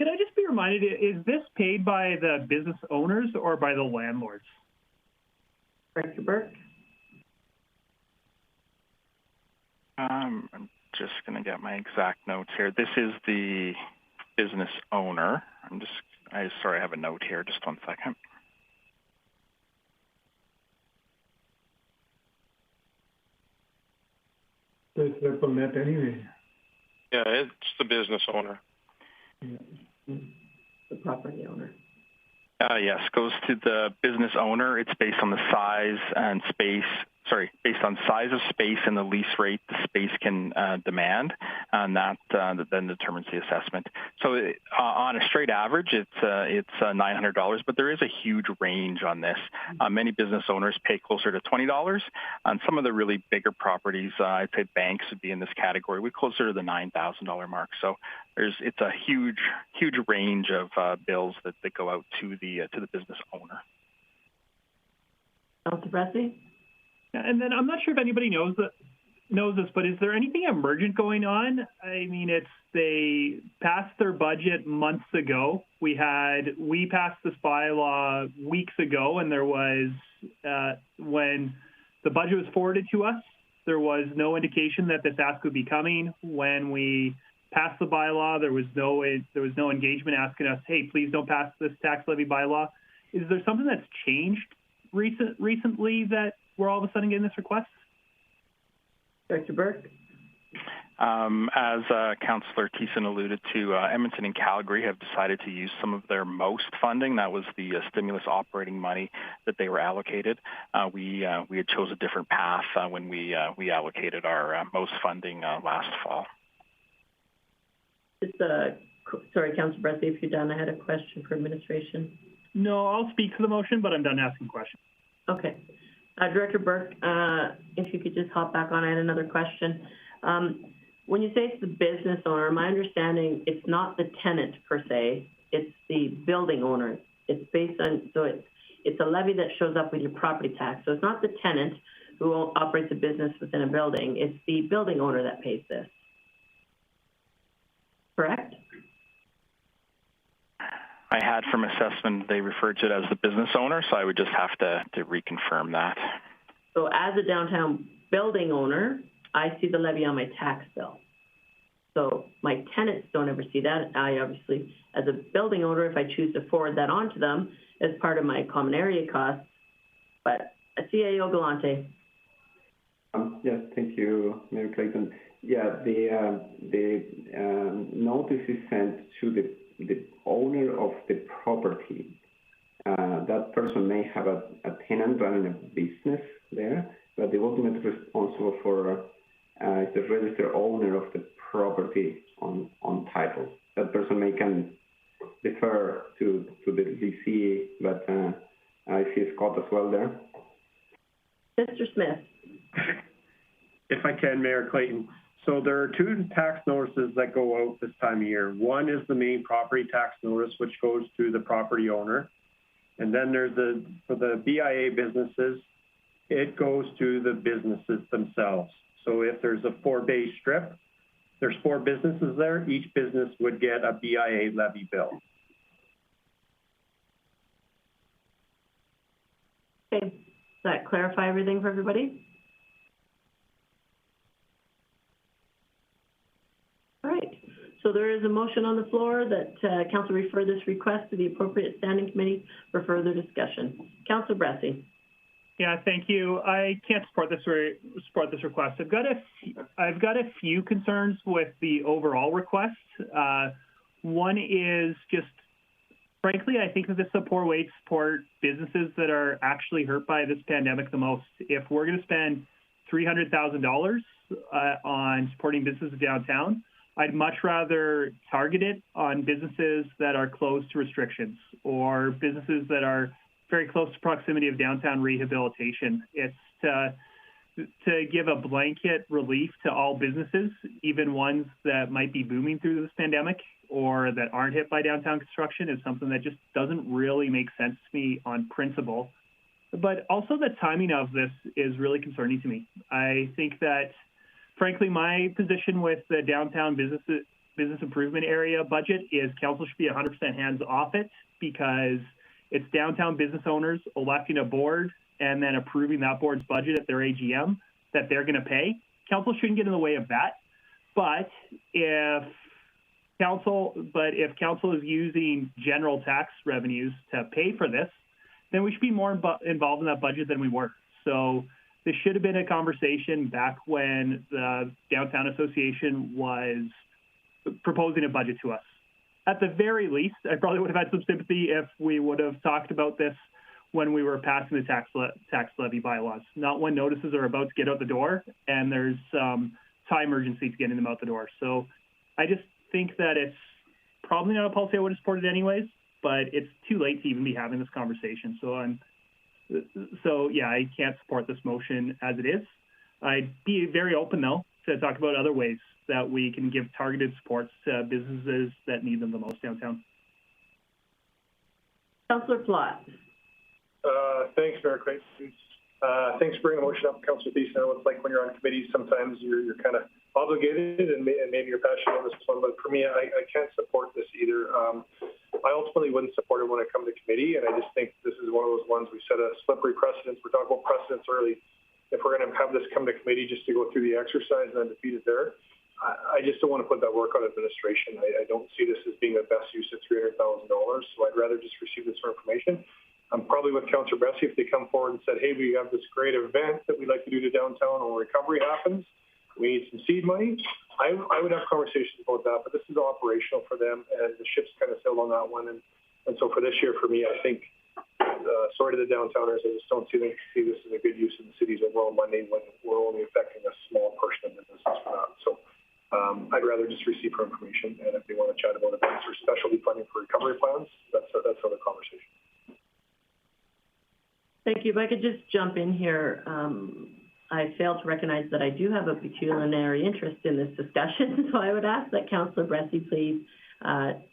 I just be reminded, is this paid by the business owners or by the landlords? Director Burke. I'm just going to get my exact notes here. This is the business owner. Sorry, I have a note here. Just 1 second. It's triple net anyway. Yeah, it's the business owner. Yeah. The property owner. Yes, goes to the business owner. It's based on the size and space. Based on size of space and the lease rate the space can demand, and that then determines the assessment. So on a straight average, it's $900, but there is a huge range on this. Many business owners pay closer to $20. On some of the really bigger properties, I'd say banks would be in this category. We're closer to the $9,000 mark. So it's a huge range of bills that go out to the business owner. Councillor Bressie. And then I'm not sure if anybody knows this, but is there anything emergent going on? I mean, they passed their budget months ago. We passed this bylaw weeks ago, and there was when the budget was forwarded to us, there was no indication that this ask would be coming. When we passed the bylaw, there was no engagement asking us, hey, please don't pass this tax levy bylaw. Is there something that's changed recently that we're all of a sudden getting this request? Director Burke. As Councillor Thiessen alluded to, Edmonton and Calgary have decided to use some of their most funding. That was the stimulus operating money that they were allocated. We had chose a different path when we allocated our most funding last fall. Sorry, Councillor Bressie, if you're done, I had a question for administration. No, I'll speak to the motion, but I'm done asking questions. Okay. Director Burke, if you could just hop back on, I had another question. When you say it's the business owner, my understanding, it's not the tenant per se, it's the building owner. It's based on, so it's a levy that shows up with your property tax. So it's not the tenant who operates a business within a building, it's the building owner that pays this. Correct? I had from assessment, they referred to it as the business owner, so I would just have to reconfirm that. So as a downtown building owner, I see the levy on my tax bill. So my tenants don't ever see that. I obviously, as a building owner, if I choose to forward that on to them as part of my common area costs, but CAO Galante. Yes, thank you, Mayor Clayton. Yeah, the notice is sent to the owner of the property, that person may have a tenant running a business there, but the ultimate responsible for is the registered owner of the property on title. That person can defer to the DC, but I see Scott as well there. Mr. Smith. If I can, Mayor Clayton. So there are two tax notices that go out this time of year. One is the main property tax notice, which goes to the property owner. And then there's for the BIA businesses, it goes to the businesses themselves. So if there's a 4-bay strip, there's 4 businesses there, each business would get a BIA levy bill. Okay, does that clarify everything for everybody? All right, so there is a motion on the floor that Council refer this request to the appropriate standing committee for further discussion. Councilor Bressie. Yeah, thank you. I can't support this request. I've got a few concerns with the overall request. One is just, frankly, I think that this is a poor way to support businesses that are actually hurt by this pandemic the most. If we're going to spend $300,000 on supporting businesses downtown, I'd much rather target it on businesses that are close to restrictions or businesses that are very close to proximity of downtown rehabilitation. It's to give a blanket relief to all businesses, even ones that might be booming through this pandemic or that aren't hit by downtown construction, is something that just doesn't really make sense to me on principle. But also the timing of this is really concerning to me. I think that, frankly, my position with the downtown business improvement area budget is council should be 100% hands off it, because it's downtown business owners electing a board and then approving that board's budget at their AGM that they're going to pay. Council shouldn't get in the way of that. But if council is using general tax revenues to pay for this, then we should be more involved in that budget than we were. So this should have been a conversation back when the Downtown Association was proposing a budget to us. At the very least, I probably would have had some sympathy if we would have talked about this when we were passing the tax levy bylaws, not when notices are about to get out the door and there's time urgency to getting them out the door. So I just think that it's probably not a policy I would have supported anyways, but it's too late to even be having this conversation. So yeah, I can't support this motion as it is. I'd be very open, though, to talk about other ways that we can give targeted supports to businesses that need them the most downtown. Councillor Plott. Thanks, Mayor Clayton. Thanks for bringing the motion up, Councillor Thiessen. I know it's like when you're on committees, sometimes you're kind of obligated and maybe you're passionate on this one, but for me, I can't support this either. I ultimately wouldn't support it when I come to committee, and I just think this is one of those ones we set a slippery precedence. We're talking about precedents early. If we're going to have this come to committee just to go through the exercise and then defeat it there, I just don't want to put that work on administration. I don't see this as being the best use of $300,000, so I'd rather just receive this information. I'm probably with Councillor Bressie if they come forward and said, hey, we have this great event that we'd like to do to downtown when recovery happens. We need some seed money. I would have conversations about that, but this is operational for them, and the ship's kind of sailed on that one. And so for this year, for me, I think, sorry to the downtowners, I just don't see this as a good use of the city's overall money when we're only affecting a small portion of the business for that. So I'd rather just receive her information, and if they want to chat about events or specialty funding for recovery plans, that's another conversation. Thank you. If I could just jump in here, I failed to recognize that I do have a pecuniary interest in this discussion, so I would ask that Councillor Bressie please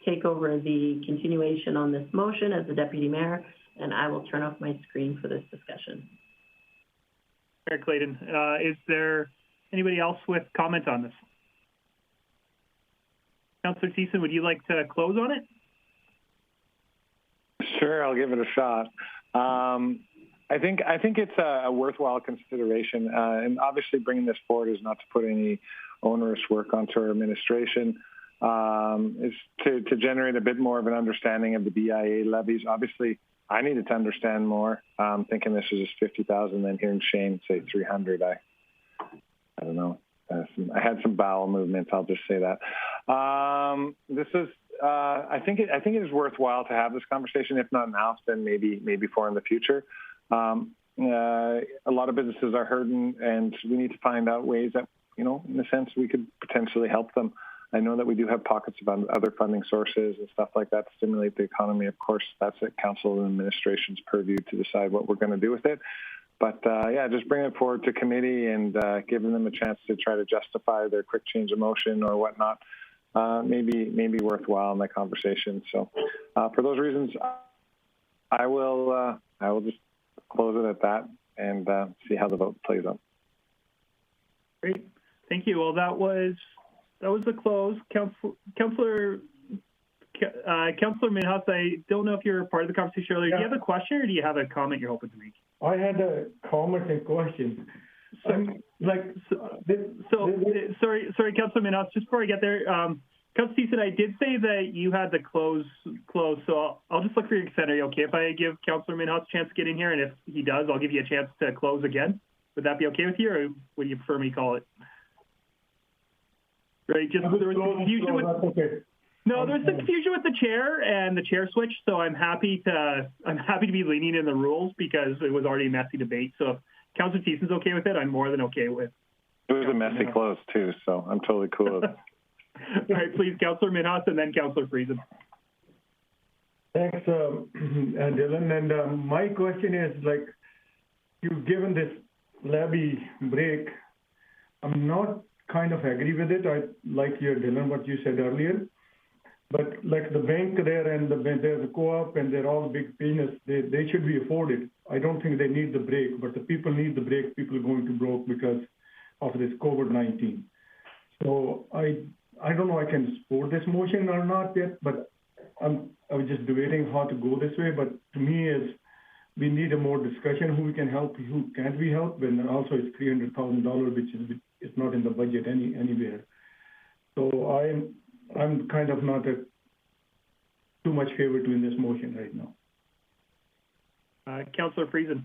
take over the continuation on this motion as the Deputy Mayor, and I will turn off my screen for this discussion. Mayor Clayton, is there anybody else with comment on this? Councillor Thiessen, would you like to close on it? Sure, I'll give it a shot. I think it's a worthwhile consideration, and obviously bringing this forward is not to put any onerous work onto our administration. Is to generate a bit more of an understanding of the BIA levies. Obviously, I needed to understand more. Thinking this was just 50,000, then hearing Shane say 300, I don't know. I had some bowel movements. I'll just say that. This is I think it is worthwhile to have this conversation, if not now, then maybe for in the future. A lot of businesses are hurting, and we need to find out ways that, in a sense, we could potentially help them. I know that we do have pockets of other funding sources and stuff like that to stimulate the economy. Of course, that's at council and administration's purview to decide what we're going to do with it. But just bring it forward to committee and giving them a chance to try to justify their quick change of motion or whatnot. Maybe worthwhile in that conversation. So, for those reasons, I will just close it at that and see how the vote plays out. Great, thank you. Well, that was the close. Councillor Minhas, I don't know if you're part of the conversation earlier. Do you have a question or do you have a comment you're hoping to make? I had a comment and question. Sorry, Councillor Minhas, just before I get there, Councillor Thiessen, I did say that you had the close, so I'll just look for your consent. Are you okay if I give Councillor Minhas a chance to get in here? And if he does, I'll give you a chance to close again. Would that be okay with you, or would you prefer me call it? Right, there was confusion with... Okay. No, there's confusion with the chair and the chair switch, so I'm happy to be leaning in the rules because it was already a messy debate. So if Councillor Thiessen's okay with it, I'm more than okay with. It was a messy close too, so I'm totally cool with it. All right, please, Councillor Minhas and then Councillor Friesen. Thanks, Dylan. And my question is, you've given this levy break. I'm not kind of agree with it. I like your Dylan, what you said earlier. But like the bank there and there's a co-op and they're all big business, they should be afforded. I don't think they need the break, but the people need the break. People are going to broke because of this COVID-19. So I don't know I can support this motion or not yet, but I was just debating how to go this way. But to me is we need a more discussion who we can help, who can't we help, and also it's $300,000, which is not in the budget anywhere. So I'm kind of not too much favor to in this motion right now. Councillor Friesen.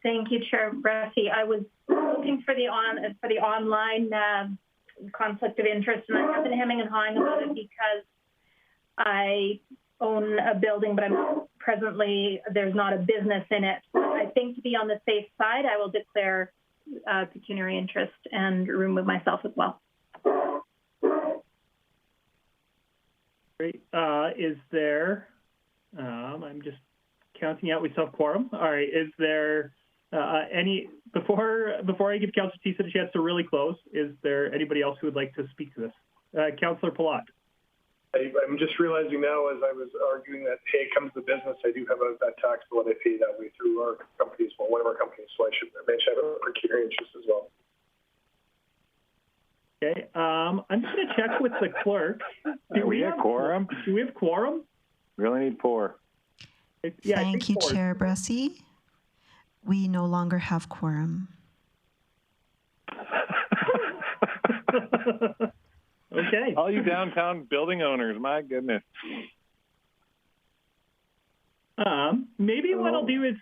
Thank you, Chair Bressie. I was looking for the online conflict of interest, and I have been hemming and hawing about it because I own a building, but there's not a business in it. I think to be on the safe side, I will declare pecuniary interest and remove myself as well. Great. Is there, I'm just counting out, we still have quorum. All right, is there before I give Councillor Thiessen a chance to really close, is there anybody else who would like to speak to this? Councillor Palat. I'm just realizing now, as I was arguing that, hey, it comes to business, I do have a tax bill that I pay that way through our companies, one of our companies, so I should mention I have a pecuniary interest as well. Okay, I'm just going to check with the clerk. Do we have quorum? Do we have quorum? We only need 4. Thank you, Chair Bressie. We no longer have quorum. Okay. All you downtown building owners, my goodness. Maybe what I'll do is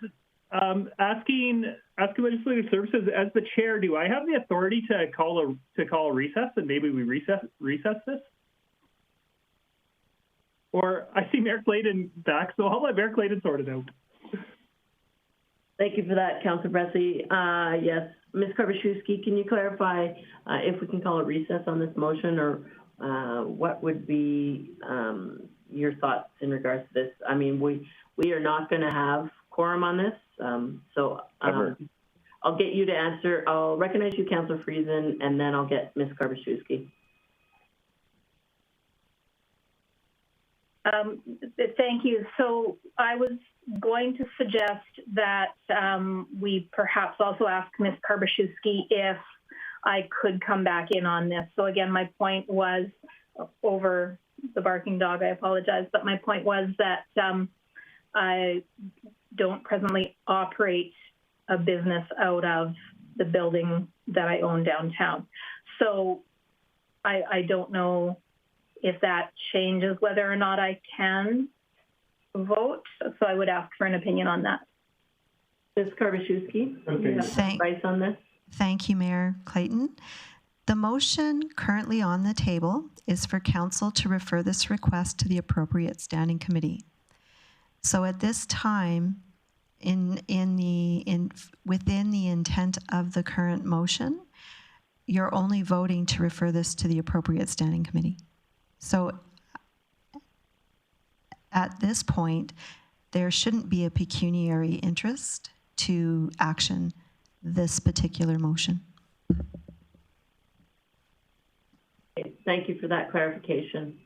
asking legislative services as the chair. Do I have the authority to call a recess, and maybe we recess this? Or I see Mayor Clayton back, so I'll let Mayor Clayton sort it out. Thank you for that, Councillor Bressie. Yes, Ms. Karbaschewski, can you clarify if we can call a recess on this motion, or what would be your thoughts in regards to this? I mean, we are not going to have quorum on this, so I'll get you to answer. I'll recognize you, Councillor Friesen, and then I'll get Ms. Karbaschewski. Thank you. So I was going to suggest that we perhaps also ask Ms. Karbaschewski if I could come back in on this. So again, my point was, over the barking dog, I apologize, but my point was that I don't presently operate a business out of the building that I own downtown. So I don't know if that changes whether or not I can vote. So I would ask for an opinion on that. Ms. Karbaschewski, do you have advice on this? Thank you, Mayor Clayton. The motion currently on the table is for council to refer this request to the appropriate standing committee. So at this time, within the intent of the current motion, you're only voting to refer this to the appropriate standing committee. So at this point, there shouldn't be a pecuniary interest to action this particular motion. Thank you for that clarification.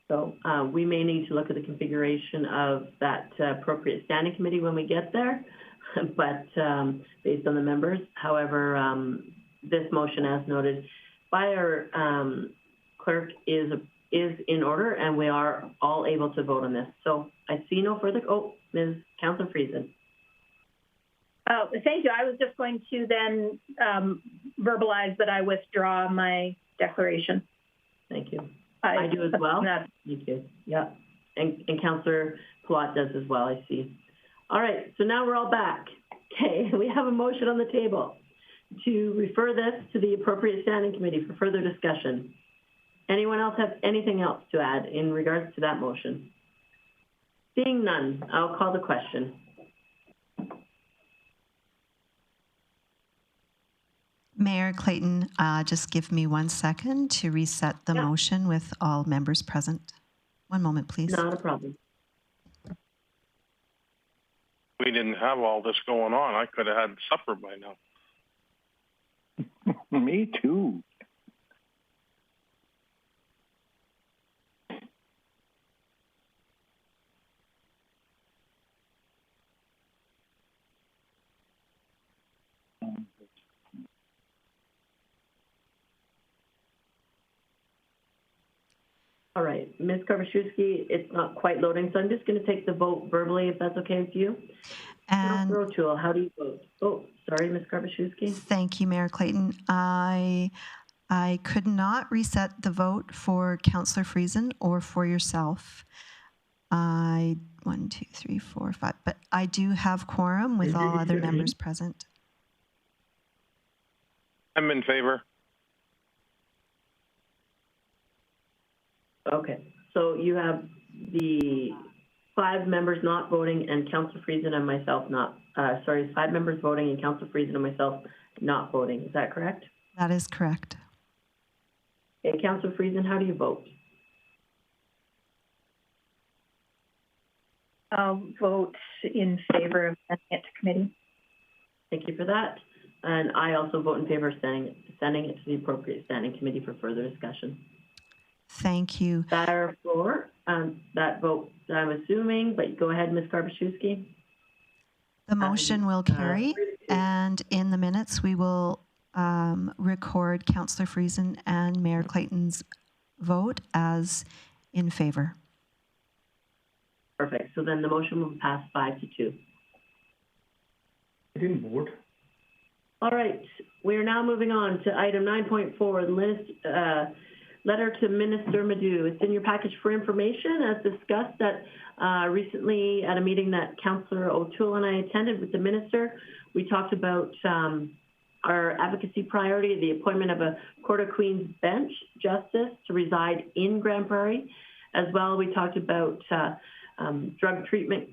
So we may need to look at the configuration of that appropriate standing committee when we get there, but based on the members. However, this motion, as noted by our clerk, is in order, and we are all able to vote on this. So I see no further. Oh, Ms. Councillor Friesen. Oh, thank you. I was just going to then verbalize that I withdraw my declaration. Thank you. I do as well. Thank you. Yeah. And Councillor Palat does as well, I see. All right, so now we're all back. Okay, we have a motion on the table to refer this to the appropriate standing committee for further discussion. Anyone else have anything else to add in regards to that motion? Seeing none, I'll call the question. Mayor Clayton, just give me 1 second to reset the motion with all members present. One moment, please. Not a problem. We didn't have all this going on. I could have had supper by now. Me too. All right, Ms. Karvashewski, it's not quite loading, so I'm just going to take the vote verbally, if that's okay with you. And Councillor O'Toole, how do you vote? Oh, sorry, Ms. Karvashewski. Thank you, Mayor Clayton. I could not reset the vote for Councillor Friesen or for yourself. 1, 2, 3, 4, 5, but I do have quorum with all other members present. I'm in favor. Okay, so you have the 5 members not voting and Councillor Friesen and myself not, 5 members voting and Councillor Friesen and myself not voting. Is that correct? That is correct. Okay, Councillor Friesen, how do you vote? I'll vote in favor of sending it to committee. Thank you for that. And I also vote in favor of sending it to the appropriate standing committee for further discussion. Thank you. Therefore, that vote, I'm assuming, but go ahead, Ms. Karvashewski. The motion will carry, and in the minutes, we will record Councillor Friesen and Mayor Clayton's vote as in favor. Perfect. So then the motion will pass 5-2. I didn't vote. All right. We are now moving on to item 9.4, the list, letter to Minister Madu. It's in your package for information, as discussed recently at a meeting that Councillor O'Toole and I attended with the minister. We talked about our advocacy priority, the appointment of a Court of Queen's Bench justice to reside in Grande Prairie. As well, we talked about drug treatment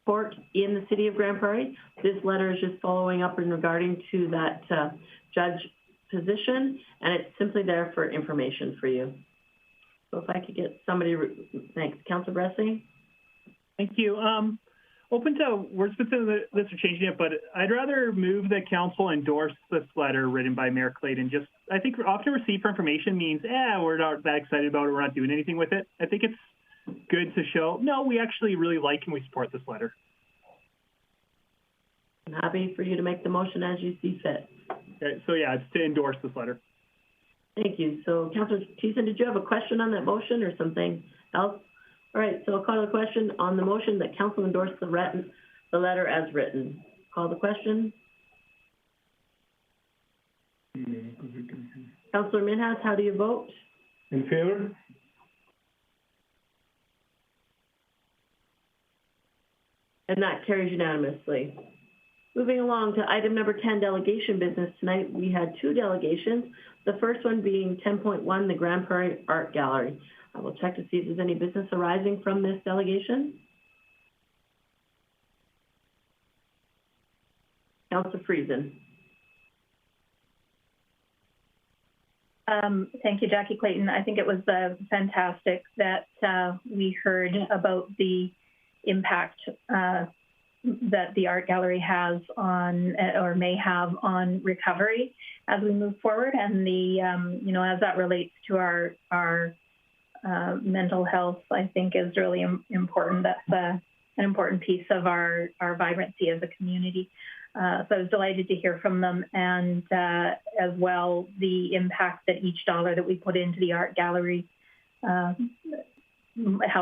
court in the city of Grande Prairie. This letter is just following up in regarding to that judge position, and it's simply there for information for you. So if I could get somebody, thanks. Councillor Bressie? Thank you. Open to wordsmithing this or changing it, but I'd rather move that council endorse this letter written by Mayor Clayton. Just, I think often received for information means, we're not that excited about it, we're not doing anything with it. I think it's good to show, no, we actually really like and we support this letter. I'm happy for you to make the motion as you see fit. Okay, so yeah, it's to endorse this letter. Thank you. So Councillor Thiessen, did you have a question on that motion or something else? All right, so I'll call the question on the motion that council endorse the letter as written. Call the question. Councillor Minhas, how do you vote? In favor? And that carries unanimously. Moving along to item number 10, delegation business. Tonight we had 2 delegations. The first one being 10.1, the Grande Prairie Art Gallery. I will check to see if there's any business arising from this delegation. Councillor Friesen. Thank you, Jackie Clayton. I think it was fantastic that we heard about the impact that the art gallery has on, or may have on, recovery as we move forward, and the as that relates to our mental health, I think is really important. That's an important piece of our vibrancy as a community. So I was delighted to hear from them, and as well the impact that each dollar that we put into the art gallery, how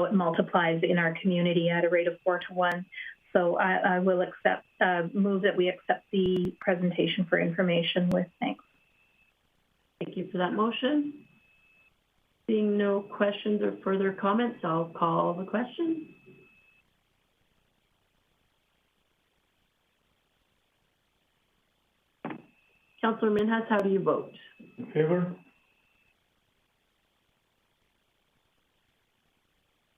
it multiplies in our community at a rate of 4 to 1. So I will move that we accept the presentation for information with thanks. Thank you for that motion. Seeing no questions or further comments, I'll call the question. Councillor Minhas, how do you vote? In favor?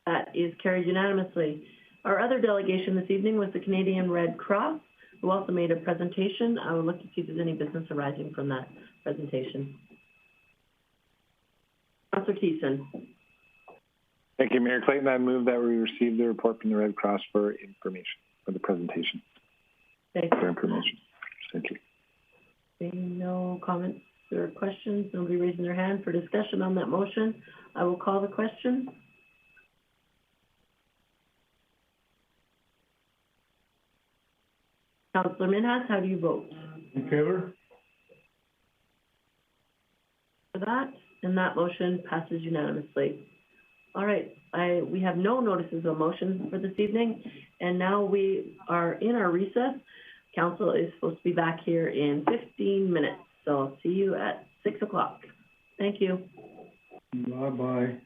That is carried unanimously. Our other delegation this evening was the Canadian Red Cross, who also made a presentation. I would look to see if there's any business arising from that presentation. Councillor Thiessen. Thank you, Mayor Clayton. I move that we receive the report from the Red Cross for information, for the presentation. Thank you. For information. Thank you. Seeing no comments or questions, nobody raising their hand for discussion on that motion, I will call the question. Councillor Minhas, how do you vote? In favor? For that, and that motion passes unanimously. All right, we have no notices of motion for this evening, and now we are in our recess. Council is supposed to be back here in 15 minutes, so I'll see you at 6 o'clock. Thank you. Bye-bye.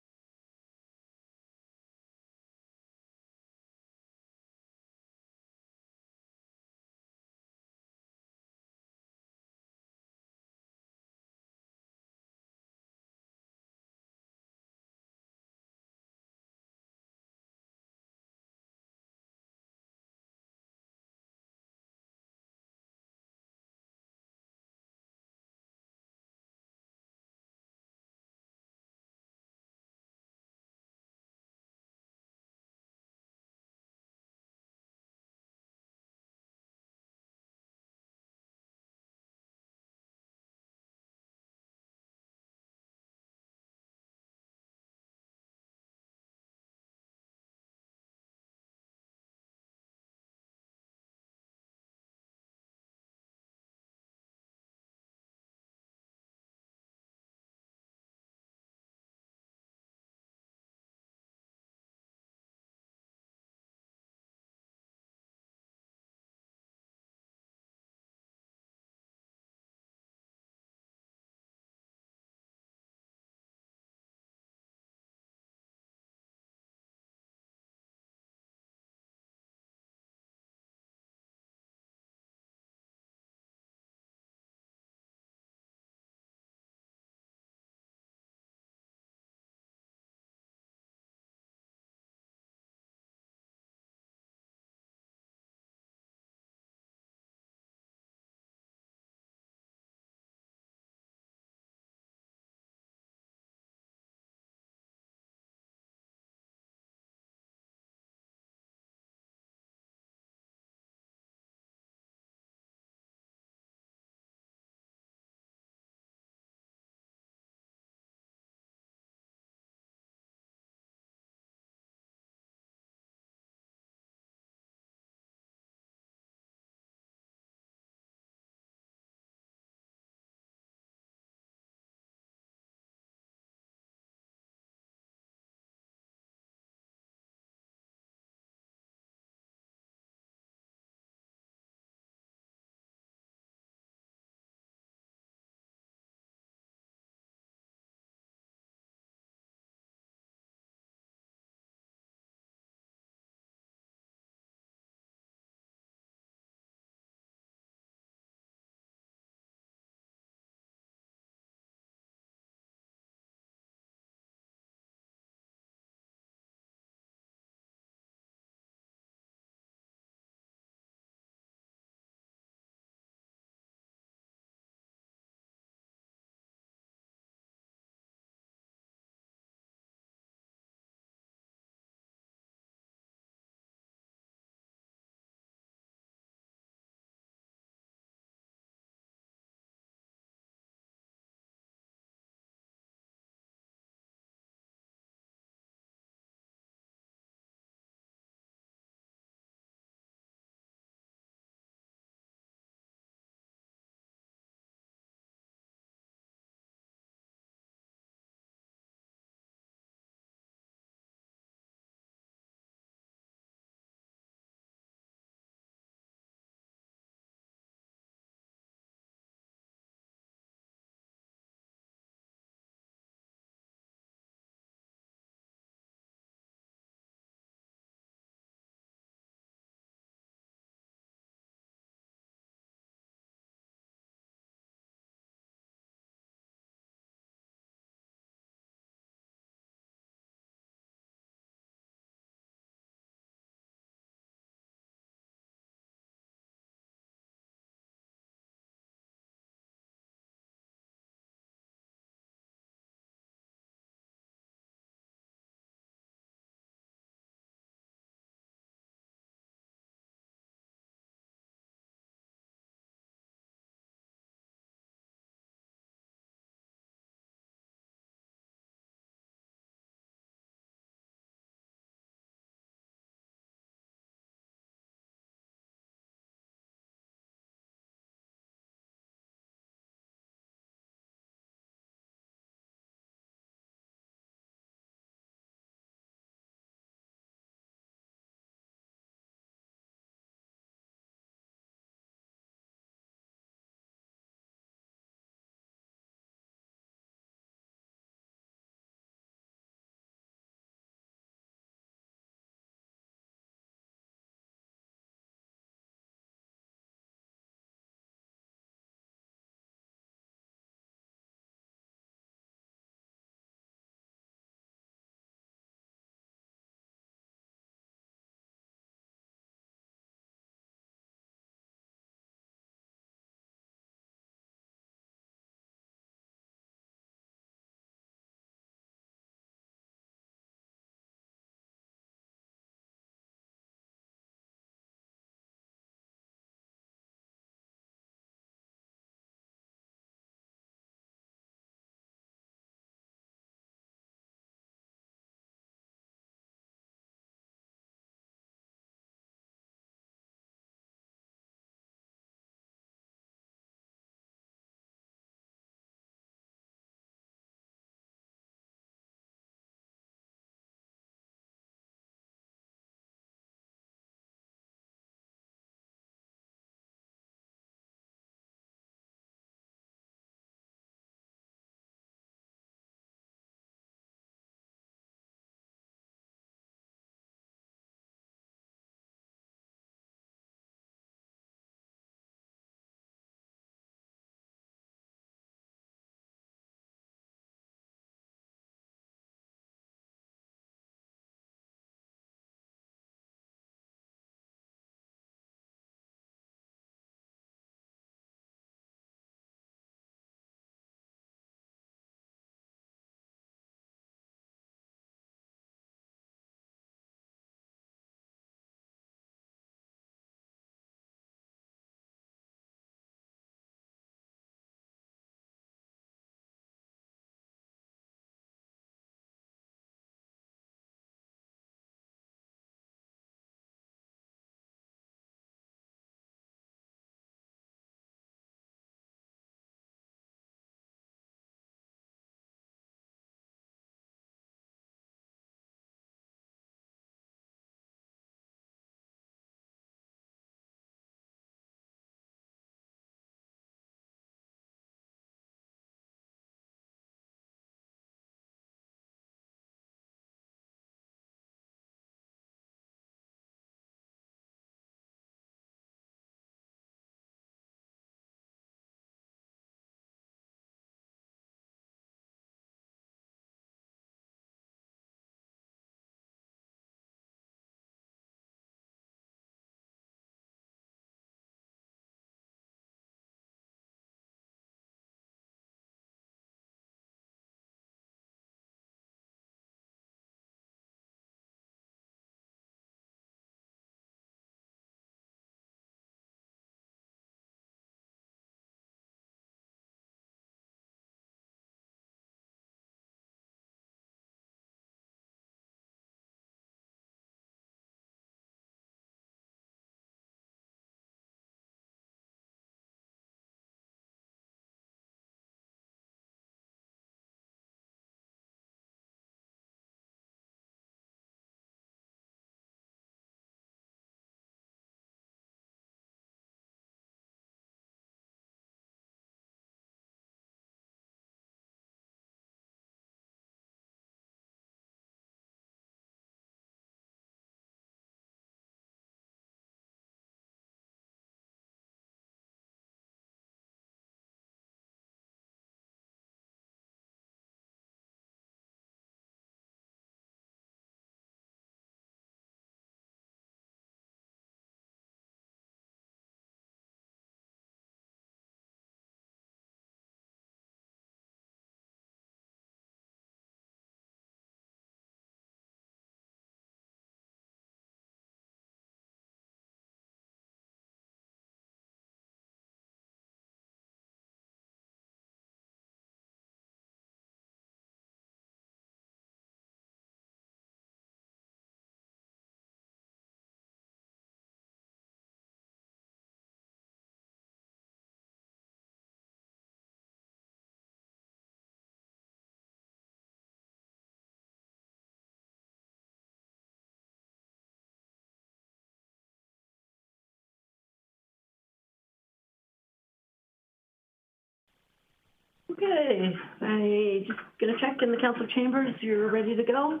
Okay, I just gonna check in the council chambers. You're ready to go?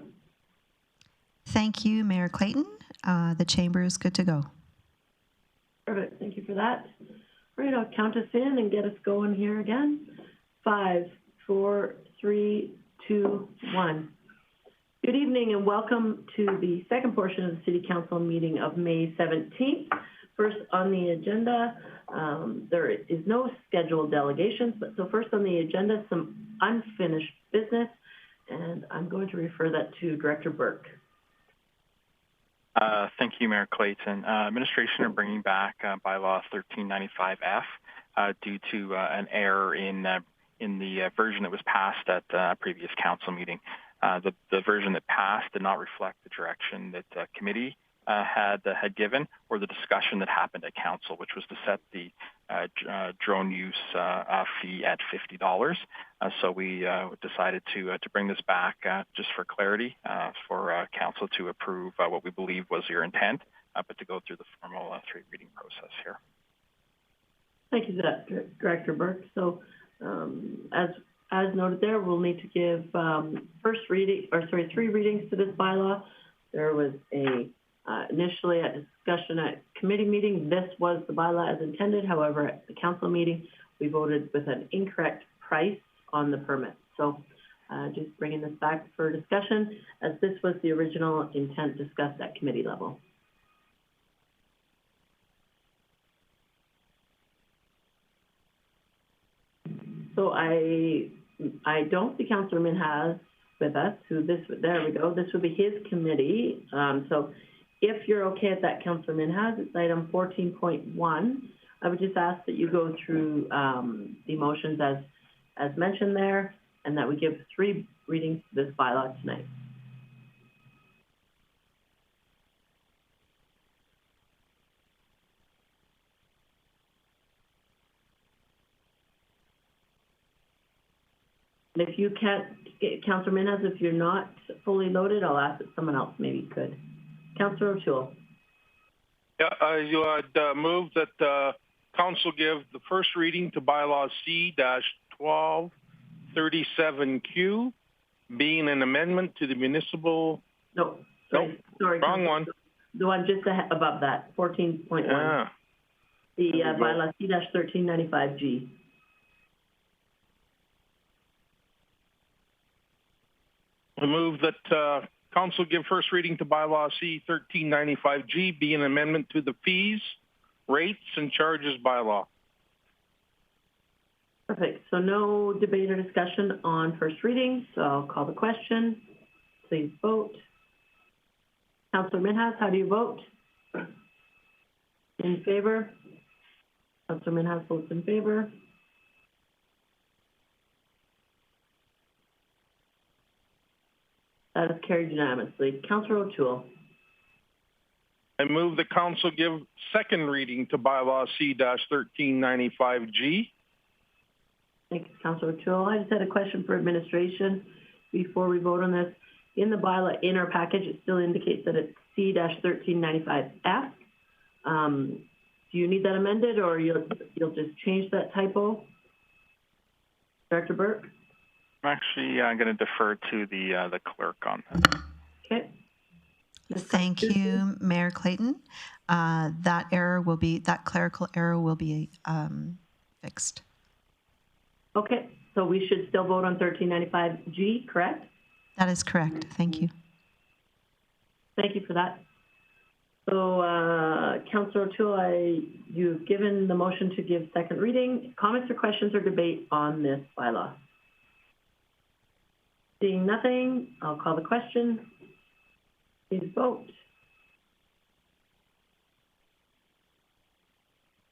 Thank you, Mayor Clayton. The chamber is good to go. Perfect, thank you for that. All right, I'll count us in and get us going here again. 5, 4, 3, 2, 1. Good evening and welcome to the second portion of the City Council meeting of May 17th. First on the agenda, there is no scheduled delegations, but so first on the agenda, some unfinished business, and I'm going to refer that to Director Burke. Thank you, Mayor Clayton. Administration are bringing back bylaw 1395F due to an error in the version that was passed at a previous council meeting. The version that passed did not reflect the direction that the committee had given, or the discussion that happened at council, which was to set the drone use fee at $50. So we decided to bring this back just for clarity for council to approve what we believe was your intent, but to go through the formal three reading process here. Thank you for that, Director Burke. So as noted there, we'll need to give three readings to this bylaw. There was initially a discussion at committee meeting. This was the bylaw as intended. However, at the council meeting, we voted with an incorrect price on the permit. So just bringing this back for discussion, as this was the original intent discussed at committee level. So I don't see Councillor Minhas with us. There we go. This would be his committee. So if you're okay at that, Councillor Minhas, it's item 14.1. I would just ask that you go through the motions as mentioned there, and that we give three readings to this bylaw tonight. And if you can't, Councillor Minhas, if you're not fully loaded, I'll ask that someone else maybe could. Councillor O'Toole. Yeah, you had moved that council give the first reading to bylaw C-1237Q, being an amendment to the municipal. No, sorry, wrong one. The one just above that, 14.1. Yeah. The bylaw C-1395G. I move that council give first reading to bylaw C-1395G, be an amendment to the fees, rates, and charges bylaw. Perfect. So no debate or discussion on first reading, so I'll call the question. Please vote. Councillor Minhas, how do you vote? In favor? Councillor Minhas votes in favor. That is carried unanimously. Councillor O'Toole. I move the council give second reading to bylaw C-1395G. Thank you, Councillor O'Toole. I just had a question for administration before we vote on this. In the bylaw, in our package, it still indicates that it's C-1395F. Do you need that amended, or you'll just change that typo? Director Burke? Actually, I'm going to defer to the clerk on that. Okay. Thank you, Mayor Clayton. That clerical error will be fixed. Okay, so we should still vote on 1395G, correct? That is correct. Thank you. Thank you for that. So, Councillor O'Toole, you've given the motion to give second reading. Comments or questions or debate on this bylaw? Seeing nothing, I'll call the question. Please vote.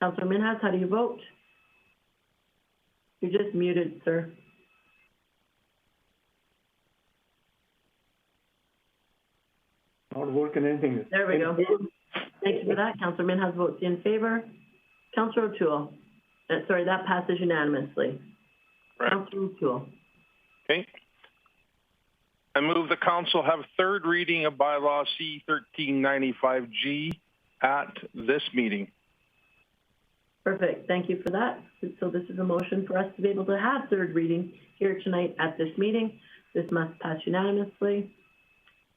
Councillor Minhas, how do you vote? You're just muted, sir. Not working anything. There we go. Thank you for that. Councillor Minhas votes in favor. Councillor O'Toole. Sorry, that passes unanimously. Right. Councillor O'Toole. Okay. I move the council have third reading of bylaw C-1395G at this meeting. Perfect. Thank you for that. So this is a motion for us to be able to have third reading here tonight at this meeting. This must pass unanimously.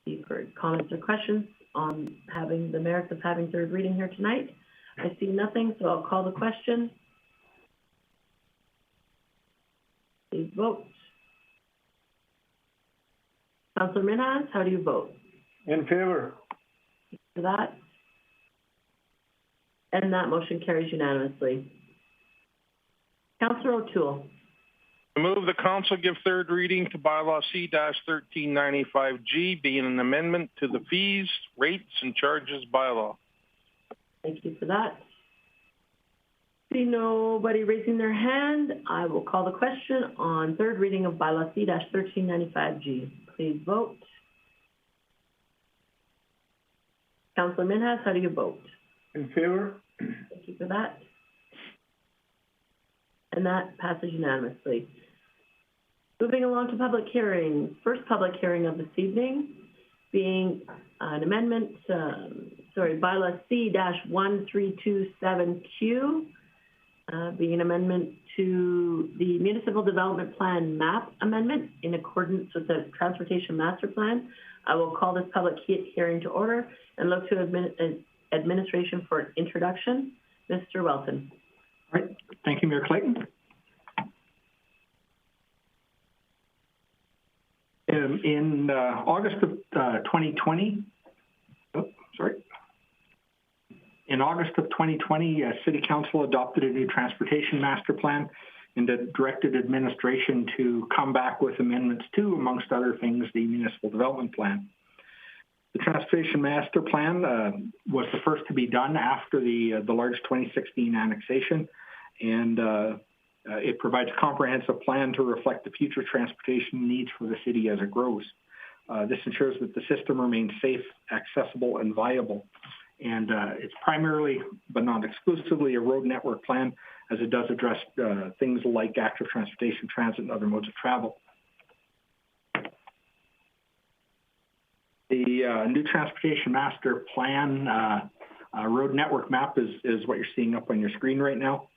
You've heard comments or questions on having the merits of having third reading here tonight. I see nothing, so I'll call the question. Please vote. Councillor Minhas, how do you vote? In favor. For that. And that motion carries unanimously. Councillor O'Toole. I move the council give third reading to bylaw C-1395G, being an amendment to the fees, rates, and charges bylaw. Thank you for that. See nobody raising their hand, I will call the question on third reading of bylaw C-1395G. Please vote. Councillor Minhas, how do you vote? In favor. Thank you for that. And that passes unanimously. Moving along to public hearing. First public hearing of this evening being an amendment, bylaw C-1327Q, being an amendment to the Municipal Development Plan map amendment in accordance with the Transportation Master Plan. I will call this public hearing to order and look to administration for an introduction. Mr. Welton. All right. Thank you, Mayor Clayton. In August of 2020, in August of 2020, City Council adopted a new transportation master plan and directed administration to come back with amendments to, amongst other things, the municipal development plan. The transportation master plan was the first to be done after the large 2016 annexation, and it provides a comprehensive plan to reflect the future transportation needs for the city as it grows. This ensures that the system remains safe, accessible, and viable. And it's primarily, but not exclusively, a road network plan, as it does address things like active transportation, transit, and other modes of travel. The new transportation master plan road network map is what you're seeing up on your screen right now.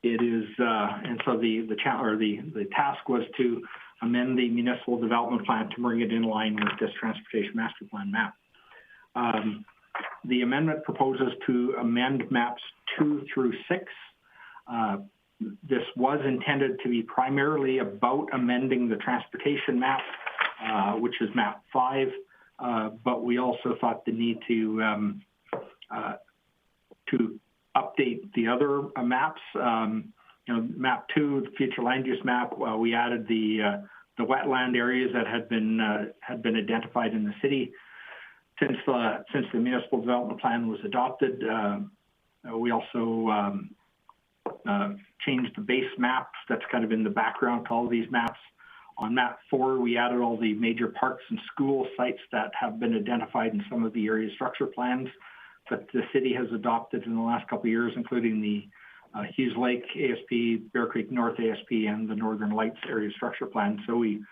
It is, and so the task was to amend the municipal development plan to bring it in line with this transportation master plan map. The amendment proposes to amend maps 2 through 6. This was intended to be primarily about amending the transportation map, which is map 5, but we also thought the need to update the other maps. Map 2, the future land use map, we added the wetland areas that had been identified in the city. Since the municipal development plan was adopted, we also changed the base map that's kind of in the background to all of these maps. On map 4, we added all the major parks and school sites that have been identified in some of the area structure plans that the city has adopted in the last couple of years, including the Hughes Lake ASP, Bear Creek North ASP, and the Northern Lights area structure plan. So we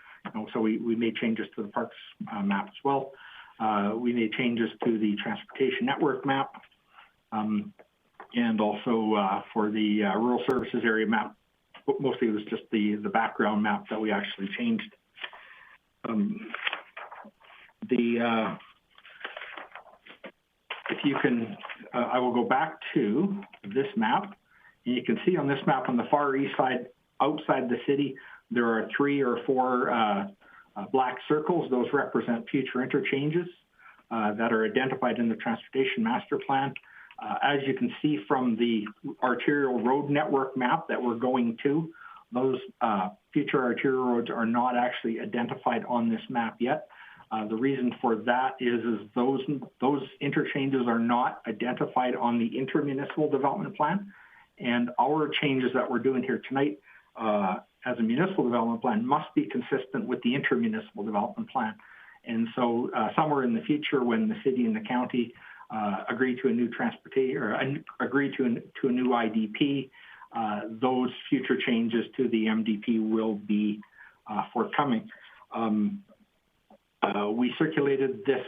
made changes to the parks map as well. We made changes to the transportation network map, and also for the rural services area map. Mostly it was just the background map that we actually changed. If you can, I will go back to this map, and you can see on this map on the far east side, outside the city, there are 3 or 4 black circles. Those represent future interchanges that are identified in the transportation master plan. As you can see from the arterial road network map that we're going to, those future arterial roads are not actually identified on this map yet. The reason for that is those interchanges are not identified on the intermunicipal development plan, and our changes that we're doing here tonight as a municipal development plan must be consistent with the intermunicipal development plan. And so somewhere in the future, when the city and the county agree to a new transportation, or agree to a new IDP, those future changes to the MDP will be forthcoming. We circulated this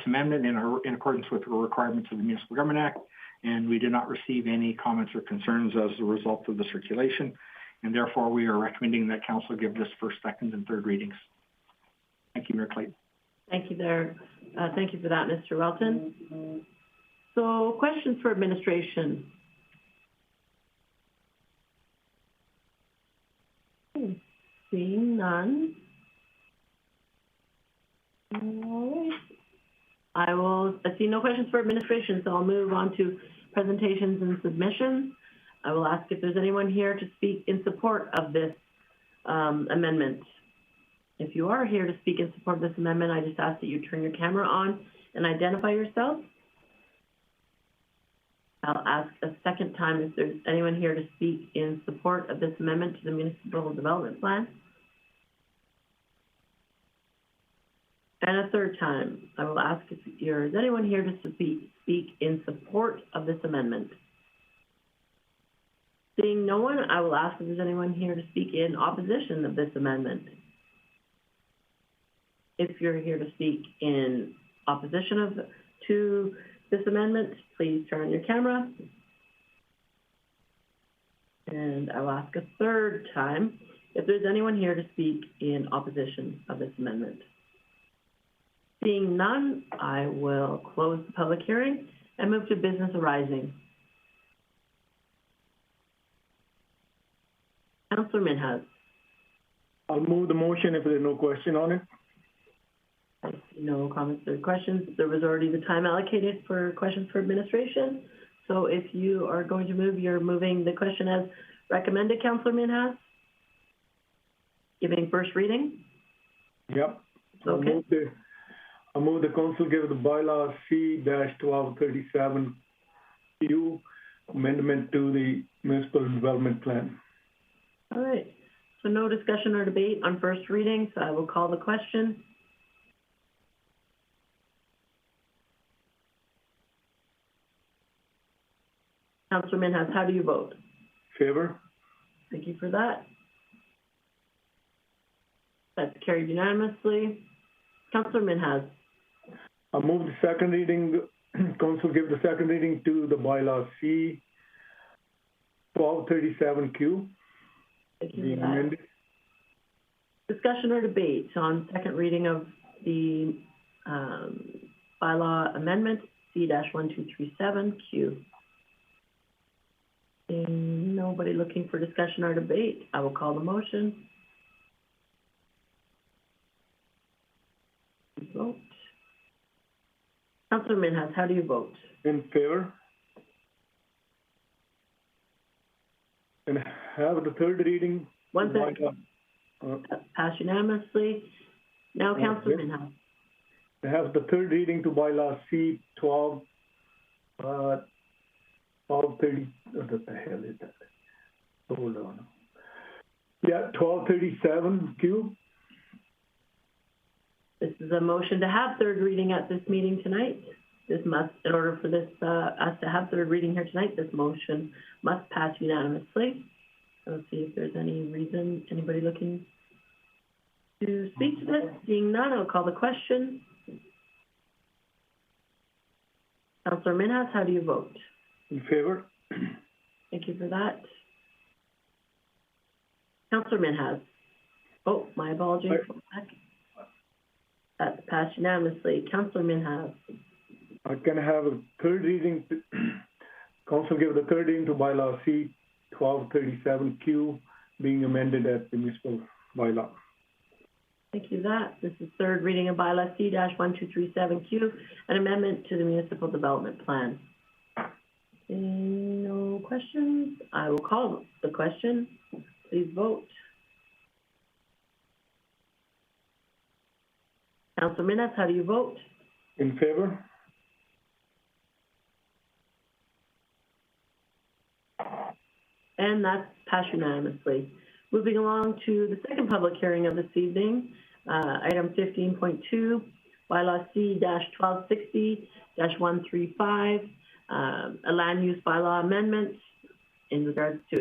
amendment in accordance with the requirements of the Municipal Government Act, and we did not receive any comments or concerns as a result of the circulation, and therefore we are recommending that Council give this first, second, and third readings. Thank you, Mayor Clayton. Thank you there. Thank you for that, Mr. Welton. So, questions for administration? Seeing none. All right. I see no questions for administration, so I'll move on to presentations and submissions. I will ask if there's anyone here to speak in support of this amendment. If you are here to speak in support of this amendment, I just ask that you turn your camera on and identify yourself. I'll ask a second time if there's anyone here to speak in support of this amendment to the Municipal Development Plan. And a third time, I will ask if there's anyone here to speak in support of this amendment. Seeing no one, I will ask if there's anyone here to speak in opposition of this amendment. If you're here to speak in opposition to this amendment, please turn on your camera. And I'll ask a third time if there's anyone here to speak in opposition of this amendment. Seeing none, I will close the public hearing and move to business arising. Councillor Minhas. I'll move the motion if there's no question on it. I see no comments or questions. There was already the time allocated for questions for administration. So if you are going to move, you're moving the question as recommended, Councillor Minhas? Giving first reading? Yep. Okay. I move the council give the bylaw C-1237Q amendment to the municipal development plan. All right. So no discussion or debate on first reading, so I will call the question. Councillor Minhas, how do you vote? Favor. Thank you for that. That's carried unanimously. Councillor Minhas. I move the second reading, council give the second reading to the bylaw C-1237Q. Thank you for that. Discussion or debate on second reading of the bylaw amendment C-1237Q. Seeing nobody looking for discussion or debate, I will call the motion. Vote. Councillor Minhas, how do you vote? In favor. And have the third reading. One second. Pass unanimously. Now, Councillor Minhas. Have the third reading to bylaw C-1230. What the hell is that? Hold on. Yeah, 1237Q. This is a motion to have third reading at this meeting tonight. This must, in order for this us to have third reading here tonight, this motion must pass unanimously. Let's see if there's any reason, anybody looking to speak to this. Seeing none, I'll call the question. Councillor Minhas, how do you vote? In favor. Thank you for that. Councillor Minhas. Oh, my apologies. That's passed unanimously. Councillor Minhas. I can have a third reading. Council give the third reading to bylaw C-1237Q being amended at the municipal bylaw. Thank you for that. This is third reading of bylaw C-1237Q, an amendment to the municipal development plan. No questions. I will call the question. Please vote. Councillor Minhas, how do you vote? In favor. And that's passed unanimously. Moving along to the second public hearing of this evening, item 15.2, bylaw C-1260-135, a land use bylaw amendment in regards to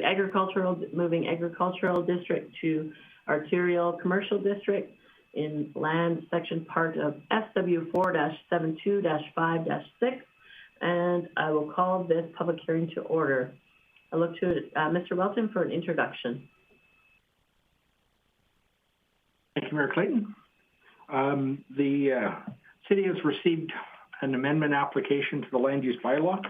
moving agricultural district to arterial commercial district in land section part of SW4-72-5-6. And I will call this public hearing to order. I look to Mr. Welton for an introduction. Thank you, Mayor Clayton. The city has received an amendment application to the land use bylaw.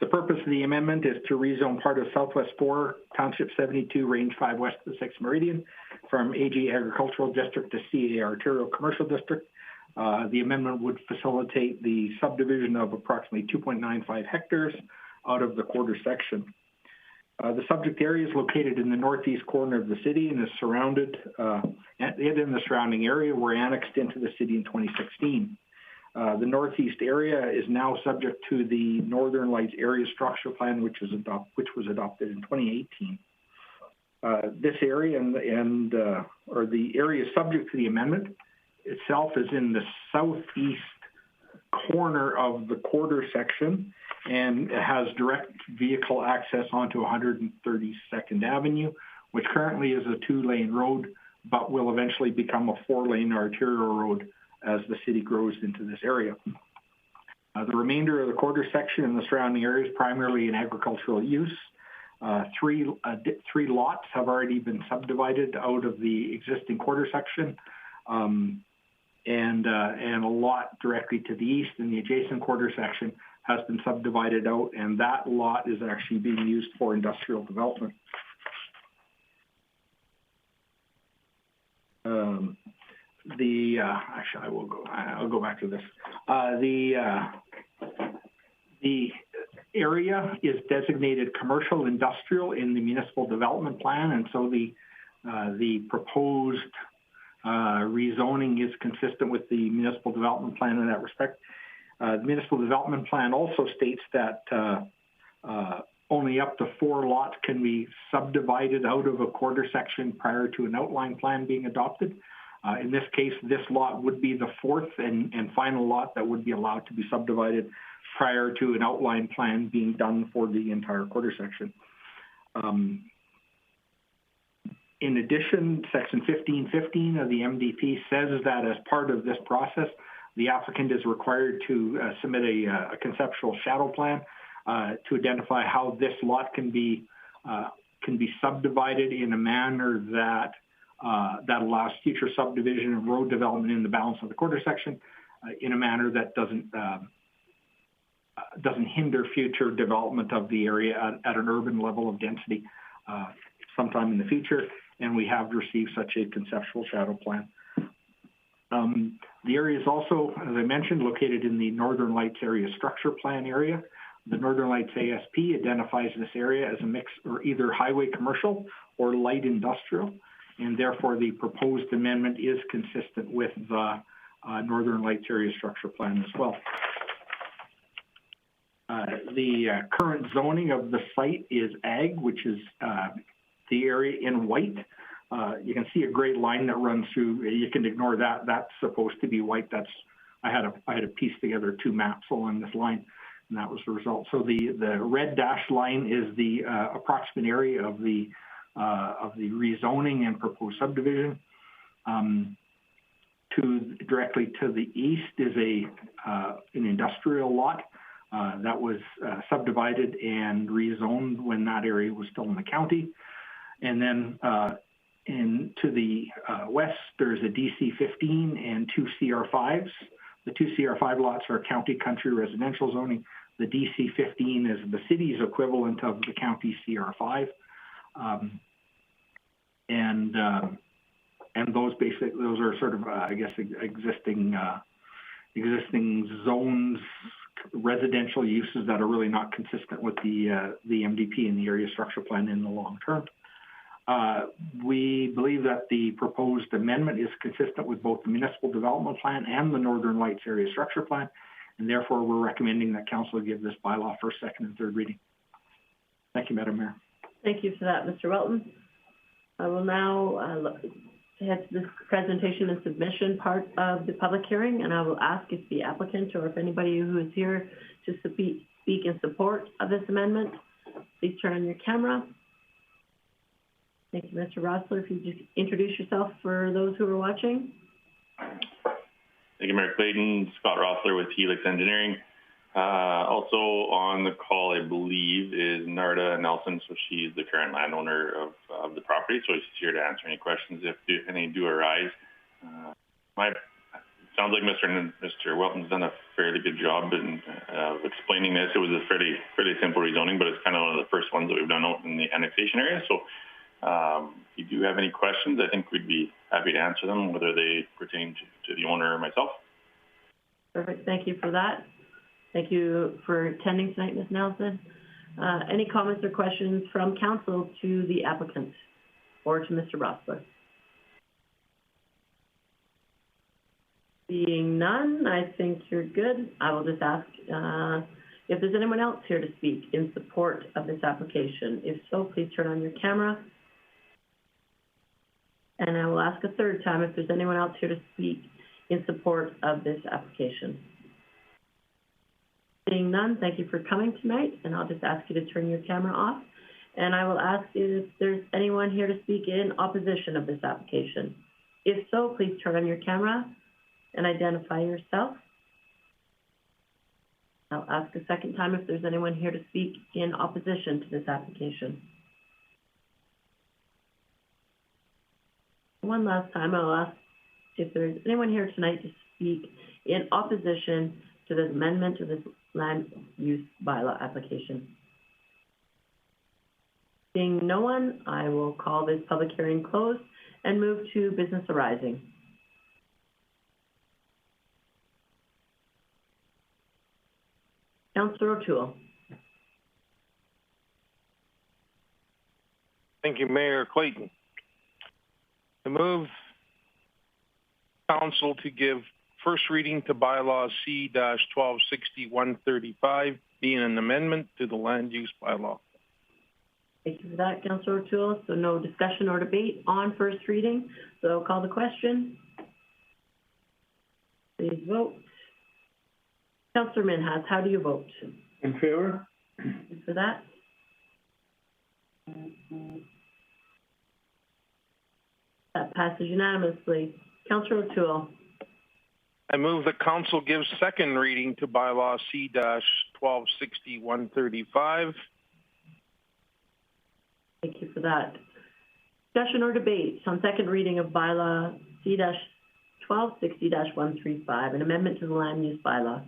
The purpose of the amendment is to rezone part of Southwest 4, Township 72, Range 5 west of the 6th Meridian from AG Agricultural District to CA Arterial Commercial District. The amendment would facilitate the subdivision of approximately 2.95 hectares out of the quarter section. The subject area is located in the northeast corner of the city and is surrounded, it and the surrounding area were annexed into the city in 2016. The northeast area is now subject to the Northern Lights Area Structure Plan, which was adopted in 2018. This area or the area subject to the amendment itself is in the southeast corner of the quarter section, and it has direct vehicle access onto 132nd Avenue, which currently is a 2-lane road, but will eventually become a 4-lane arterial road as the city grows into this area. The remainder of the quarter section and the surrounding area is primarily in agricultural use. Three lots have already been subdivided out of the existing quarter section, and a lot directly to the east in the adjacent quarter section has been subdivided out, and that lot is actually being used for industrial development. I'll go back to this. The area is designated commercial industrial in the municipal development plan, and so the proposed rezoning is consistent with the municipal development plan in that respect. The municipal development plan also states that only up to 4 lots can be subdivided out of a quarter section prior to an outline plan being adopted. In this case, this lot would be the 4th and final lot that would be allowed to be subdivided prior to an outline plan being done for the entire quarter section. In addition, Section 1515 of the MDP says that as part of this process, the applicant is required to submit a conceptual shadow plan to identify how this lot can be subdivided in a manner that allows future subdivision and road development in the balance of the quarter section in a manner that doesn't hinder future development of the area at an urban level of density sometime in the future. And we have received such a conceptual shadow plan. The area is also, as I mentioned, located in the Northern Lights Area Structure Plan area. The Northern Lights ASP identifies this area as a mix or either highway commercial or light industrial, and therefore the proposed amendment is consistent with the Northern Lights Area Structure Plan as well. The current zoning of the site is ag, which is the area in white. You can see a gray line that runs through. You can ignore that. That's supposed to be white. I had to piece together 2 maps along this line, and that was the result. So the red dashed line is the approximate area of the rezoning and proposed subdivision. Directly to the east is an industrial lot that was subdivided and rezoned when that area was still in the county. And then to the west, there's a DC-15 and 2 CR-5s. The 2 CR-5 lots are county country residential zoning. The DC-15 is the city's equivalent of the county CR-5. And those are sort of, I guess, existing zones, residential uses that are really not consistent with the MDP and the area structure plan in the long term. We believe that the proposed amendment is consistent with both the municipal development plan and the Northern Lights Area Structure Plan, and therefore we're recommending that council give this bylaw first, second, and third reading. Thank you, Madam Mayor. Thank you for that, Mr. Welton. I will now head to the presentation and submission part of the public hearing, and I will ask if the applicant or if anybody who is here to speak in support of this amendment, please turn on your camera. Thank you, Mr. Rossler. If you just introduce yourself for those who are watching. Thank you, Mayor Clayton. Scott Rossler with Helix Engineering. Also on the call, I believe, is Narda Nelson. So she's the current landowner of the property. So she's here to answer any questions if any do arise. Sounds like Mr. Welton's done a fairly good job in explaining this. It was a fairly simple rezoning, but it's kind of one of the first ones that we've done out in the annexation area. So if you do have any questions, I think we'd be happy to answer them, whether they pertain to the owner or myself. Perfect. Thank you for that. Thank you for attending tonight, Ms. Nelson. Any comments or questions from council to the applicant or to Mr. Rossler? Seeing none, I think you're good. I will just ask if there's anyone else here to speak in support of this application. If so, please turn on your camera. And I will ask a third time if there's anyone else here to speak in support of this application. Seeing none, thank you for coming tonight, and I'll just ask you to turn your camera off. And I will ask if there's anyone here to speak in opposition of this application. If so, please turn on your camera and identify yourself. I'll ask a second time if there's anyone here to speak in opposition to this application. One last time, I'll ask if there's anyone here tonight to speak in opposition to this amendment to this land use bylaw application. Seeing no one, I will call this public hearing closed and move to business arising. Councillor O'Toole. Thank you, Mayor Clayton. I move council to give first reading to bylaw C-1260-135, being an amendment to the land use bylaw. Thank you for that, Councillor O'Toole. So no discussion or debate on first reading. So I'll call the question. Please vote. Councillor Minhas, how do you vote? In favor. Thank you for that. That passes unanimously. Councillor O'Toole. I move that council gives second reading to bylaw C-1260-135. Thank you for that. Discussion or debate on second reading of bylaw C-1260-135, an amendment to the land use bylaw.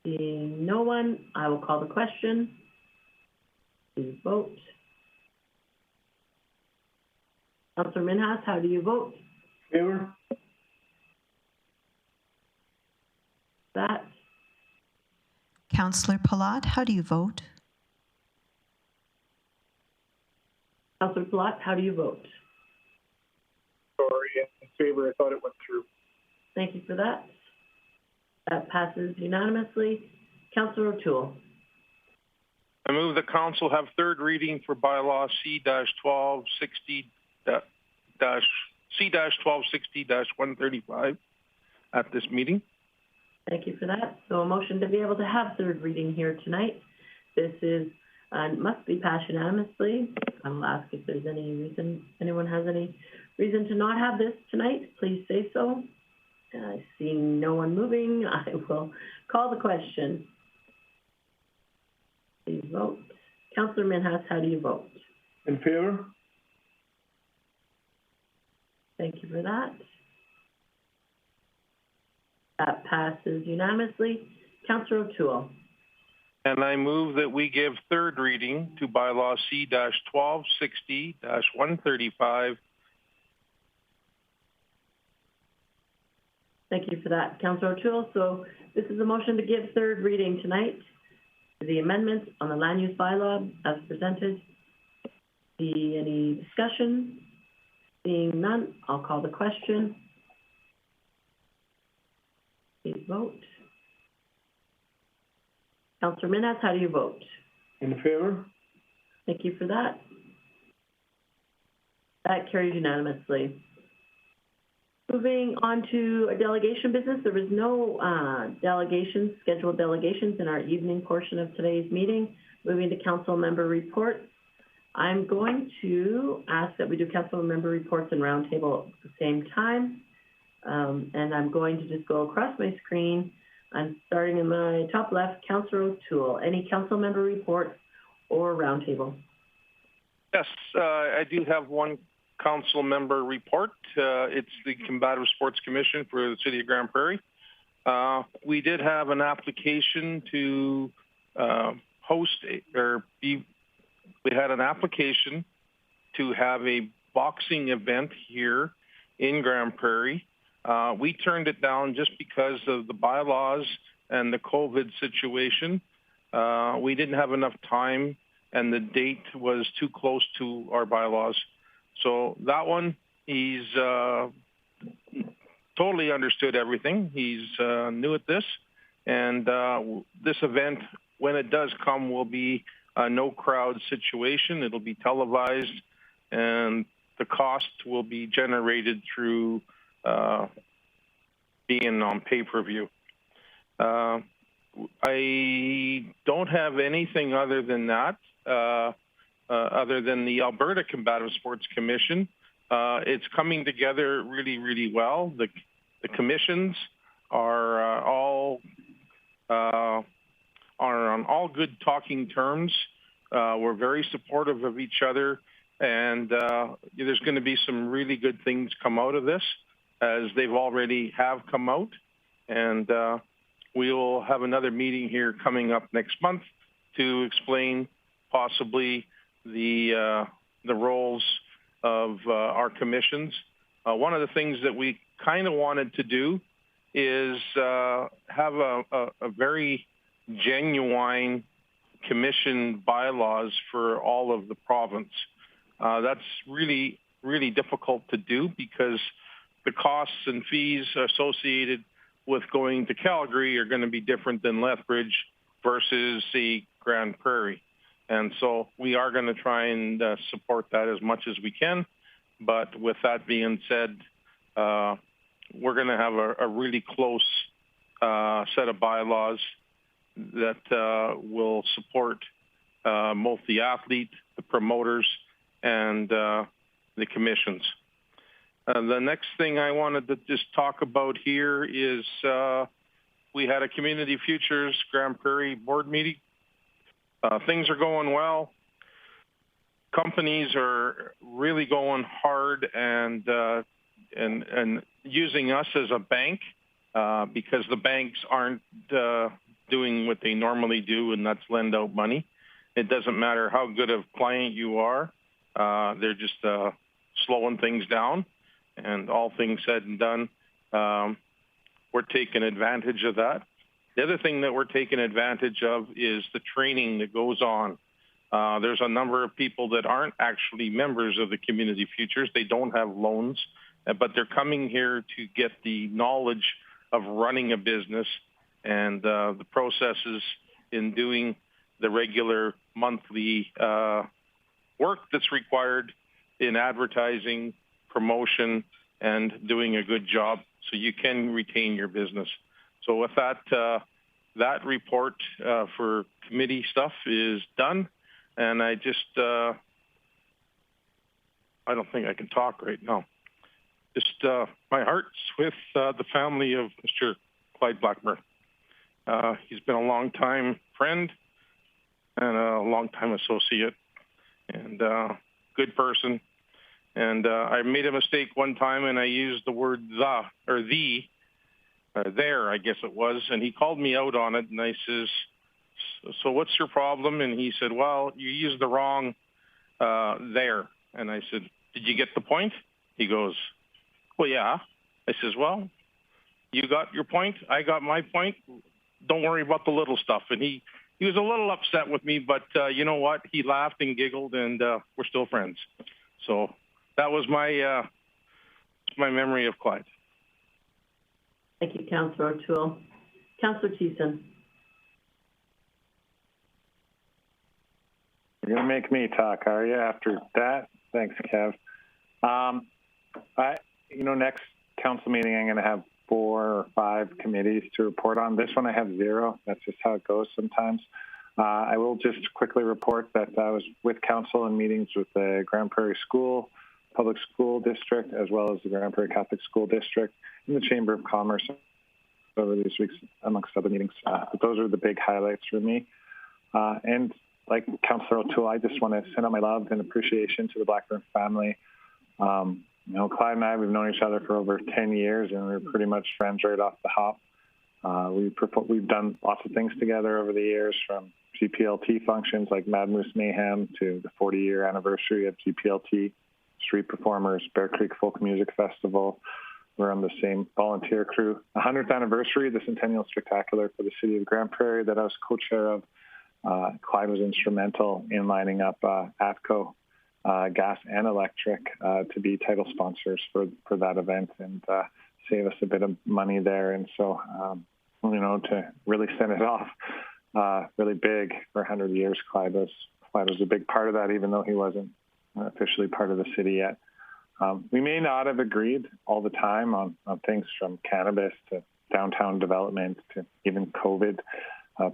Seeing no one, I will call the question. Please vote. Councillor Minhas, how do you vote? Favor. That. Councillor Palat, how do you vote? Councillor Palat, how do you vote? Sorry, in favor. I thought it went through. Thank you for that. That passes unanimously. Councillor O'Toole. I move the council have third reading for bylaw C-1260-135 at this meeting. Thank you for that. So a motion to be able to have third reading here tonight. This is must be passed unanimously. I will ask if there's any reason, anyone has any reason to not have this tonight, please say so. Seeing no one moving, I will call the question. Please vote. Councillor Minhas, how do you vote? In favor. Thank you for that. That passes unanimously. Councillor O'Toole. And I move that we give third reading to bylaw C-1260-135. Thank you for that, Councillor O'Toole. So this is a motion to give third reading tonight to the amendments on the land use bylaw as presented. Any discussion? Seeing none, I'll call the question. Please vote. Councillor Minhas, how do you vote? In favor. Thank you for that. That carries unanimously. Moving on to a delegation business, there was no scheduled delegations in our evening portion of today's meeting. Moving to council member reports. I'm going to ask that we do council member reports and roundtable at the same time. And I'm going to just go across my screen. I'm starting in my top left, Councillor O'Toole. Any council member reports or roundtable? Yes, I do have one council member report. It's the Combative Sports Commission for the City of Grande Prairie. We did have an application to we had an application to have a boxing event here in Grande Prairie. We turned it down just because of the bylaws and the COVID situation. We didn't have enough time and the date was too close to our bylaws. So that one, he's totally understood everything. He's new at this. And this event, when it does come, will be a no crowd situation. It'll be televised and the cost will be generated through being on pay-per-view. I don't have anything other than that, other than the Alberta Combative Sports Commission. It's coming together really, really well. The commissions are all are on all good talking terms. We're very supportive of each other, and there's going to be some really good things come out of this, as they've already have come out. And we'll have another meeting here coming up next month to explain possibly the roles of our commissions. One of the things that we kind of wanted to do is have a very genuine commission bylaws for all of the province. That's really, really difficult to do because the costs and fees associated with going to Calgary are going to be different than Lethbridge versus, say, Grande Prairie. And so we are going to try and support that as much as we can. But with that being said, we're going to have a really close set of bylaws that will support both the athlete, the promoters, and the commissions. The next thing I wanted to just talk about here is we had a Community Futures Grande Prairie board meeting. Things are going well. Companies are really going hard and using us as a bank because the banks aren't doing what they normally do, and that's lend out money. It doesn't matter how good of client you are. They're just slowing things down. And all things said and done, we're taking advantage of that. The other thing that we're taking advantage of is the training that goes on. There's a number of people that aren't actually members of the Community Futures. They don't have loans, but they're coming here to get the knowledge of running a business and the processes in doing the regular monthly work that's required in advertising, promotion, and doing a good job so you can retain your business. So with that, that report for committee stuff is done. And I just, I don't think I can talk right now. Just my heart's with the family of Mr. Clyde Blackburn. He's been a long-time friend and a long-time associate and good person. And I made a mistake one time and I used the word there, I guess it was. And he called me out on it and I says, so what's your problem? And he said, well, you used the wrong there. And I said, did you get the point? He goes, well, yeah. I says, well, you got your point. I got my point. Don't worry about the little stuff. And he was a little upset with me, but you know what? He laughed and giggled and we're still friends. So that was my my memory of Clyde. Thank you, Councillor O'Toole. Councillor Thiessen. You're going to make me talk, are you, after that? Thanks, Kev. Next council meeting, I'm going to have 4 or 5 committees to report on. This one I have 0. That's just how it goes sometimes. I will just quickly report that I was with council in meetings with the Grande Prairie Public School District, as well as the Grande Prairie Catholic School District and the Chamber of Commerce over these weeks, amongst other meetings. But those are the big highlights for me. And like Councillor O'Toole, I just want to send out my love and appreciation to the Blackburn family. Clyde and I, we've known each other for over 10 years, and we're pretty much friends right off the hop. We've done lots of things together over the years, from GPLT functions like Mad Moose Mayhem to the 40-year anniversary of GPLT, street performers, Bear Creek Folk Music Festival. We're on the same volunteer crew. 100th anniversary of the Centennial Spectacular for the City of Grande Prairie that I was co-chair of. Clyde was instrumental in lining up ATCO, Gas and Electric, to be title sponsors for that event and save us a bit of money there. And so, to really send it off really big for 100 years, Clyde was a big part of that, even though he wasn't officially part of the city yet. We may not have agreed all the time on things from cannabis to downtown development to even COVID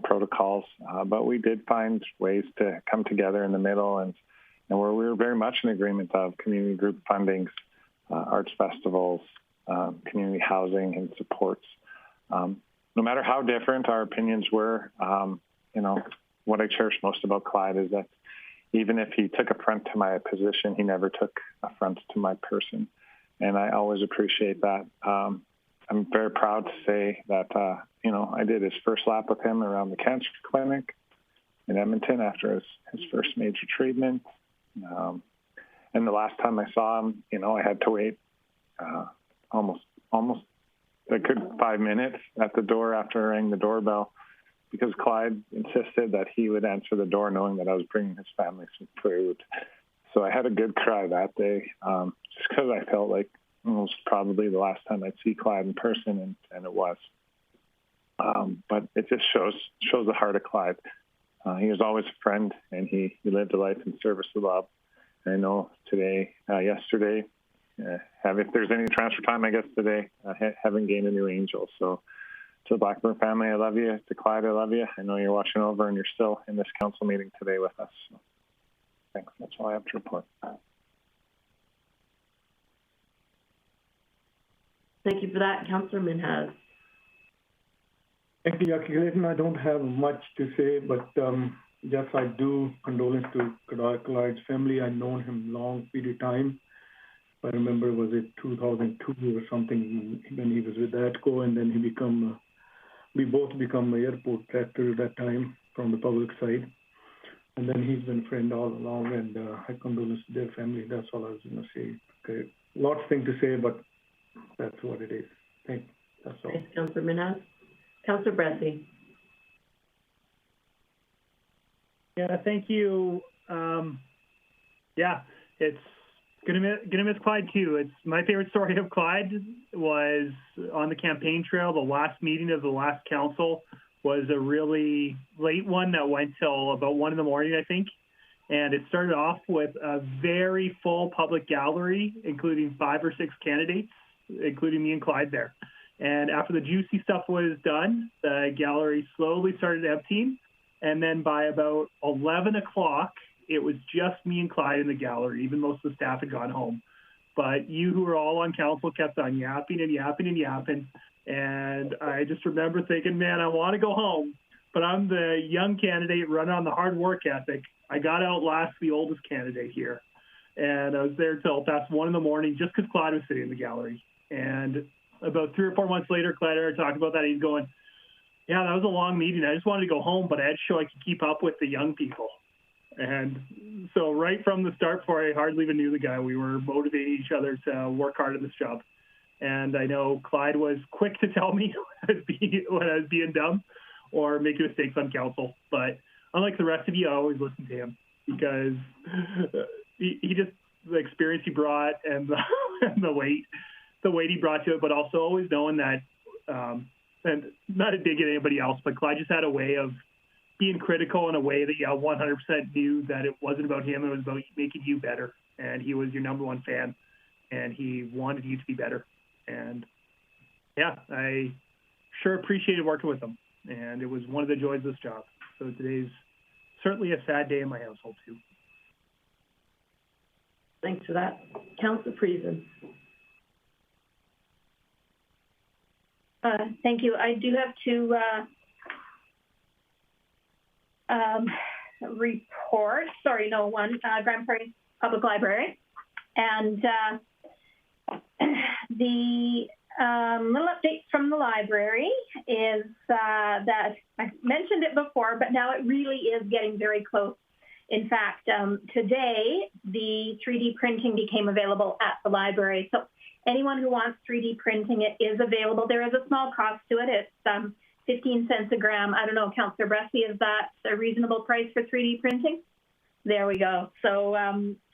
protocols, but we did find ways to come together in the middle, and where we were very much in agreement of community group fundings, arts festivals, community housing and supports. No matter how different our opinions were, what I cherish most about Clyde is that even if he took affront to my position, he never took affront to my person. And I always appreciate that. I'm very proud to say that, I did his first lap with him around the cancer clinic in Edmonton after his first major treatment. And the last time I saw him, I had to wait almost a good 5 minutes at the door after I rang the doorbell, because Clyde insisted that he would answer the door knowing that I was bringing his family some food. So I had a good cry that day, just because I felt like it was probably the last time I'd see Clyde in person, and it was. But it just shows the heart of Clyde. He was always a friend, and he lived a life in service to love. And I know yesterday, if there's any transfer time, I guess today, haven't gained a new angel. So to the Blackburn family, I love you. To Clyde, I love you. I know you're watching over, and you're still in this council meeting today with us. So thanks. That's all I have to report. Thank you for that, Councillor Minhas. Thank you, Jackie Clayton. I don't have much to say, but yes, I do condolence to Clyde's family. I've known him long period of time. I remember, was it 2002 or something, when he was with ATCO, and then we both become airport director at that time from the public side. And then he's been a friend all along, and I condolence to their family. That's all I was going to say. Okay. Lots of things to say, but that's what it is. Thank you. That's all. Thanks, Councillor Minhas. Councillor Bressie. Yeah, thank you. It's gonna miss Clyde too. It's my favorite story of Clyde was on the campaign trail. The last meeting of the last council was a really late one that went till about 1 a.m, I think. And it started off with a very full public gallery, including 5 or 6 candidates, including me and Clyde there. And after the juicy stuff was done, the gallery slowly started emptying. And then by about 11 o'clock, it was just me and Clyde in the gallery. Even most of the staff had gone home. But you who were all on council kept on yapping and yapping and yapping. And I just remember thinking, man, I want to go home, but I'm the young candidate running on the hard work ethic. I got to outlast the oldest candidate here. And I was there till past 1 a.m. just because Clyde was sitting in the gallery. And about 3 or 4 months later, Clyde and I talked about that. He's going, yeah, that was a long meeting. I just wanted to go home, but I had to show I could keep up with the young people. And so right from the start, before I hardly even knew the guy, we were motivating each other to work hard at this job. And I know Clyde was quick to tell me when I was being dumb or making mistakes on council. But unlike the rest of you, I always listen to him because he just, the experience he brought and the weight he brought to it, but also always knowing that, and not to dig at anybody else, but Clyde just had a way of being critical in a way that 100% knew that it wasn't about him, it was about making you better. And he was your number one fan, and he wanted you to be better. And yeah, I sure appreciated working with him, and it was one of the joys of this job. So today's certainly a sad day in my household too. Thanks for that. Councillor Friesen. Thank you. I do have to report. Sorry, no one. Grande Prairie Public Library, and the little update from the library is that I mentioned it before, but now it really is getting very close. In fact, today the 3D printing became available at the library. So anyone who wants 3D printing, it is available. There is a small cost to it. It's 15 cents a gram. I don't know, Councillor Bressie, is that a reasonable price for 3D printing? There we go. So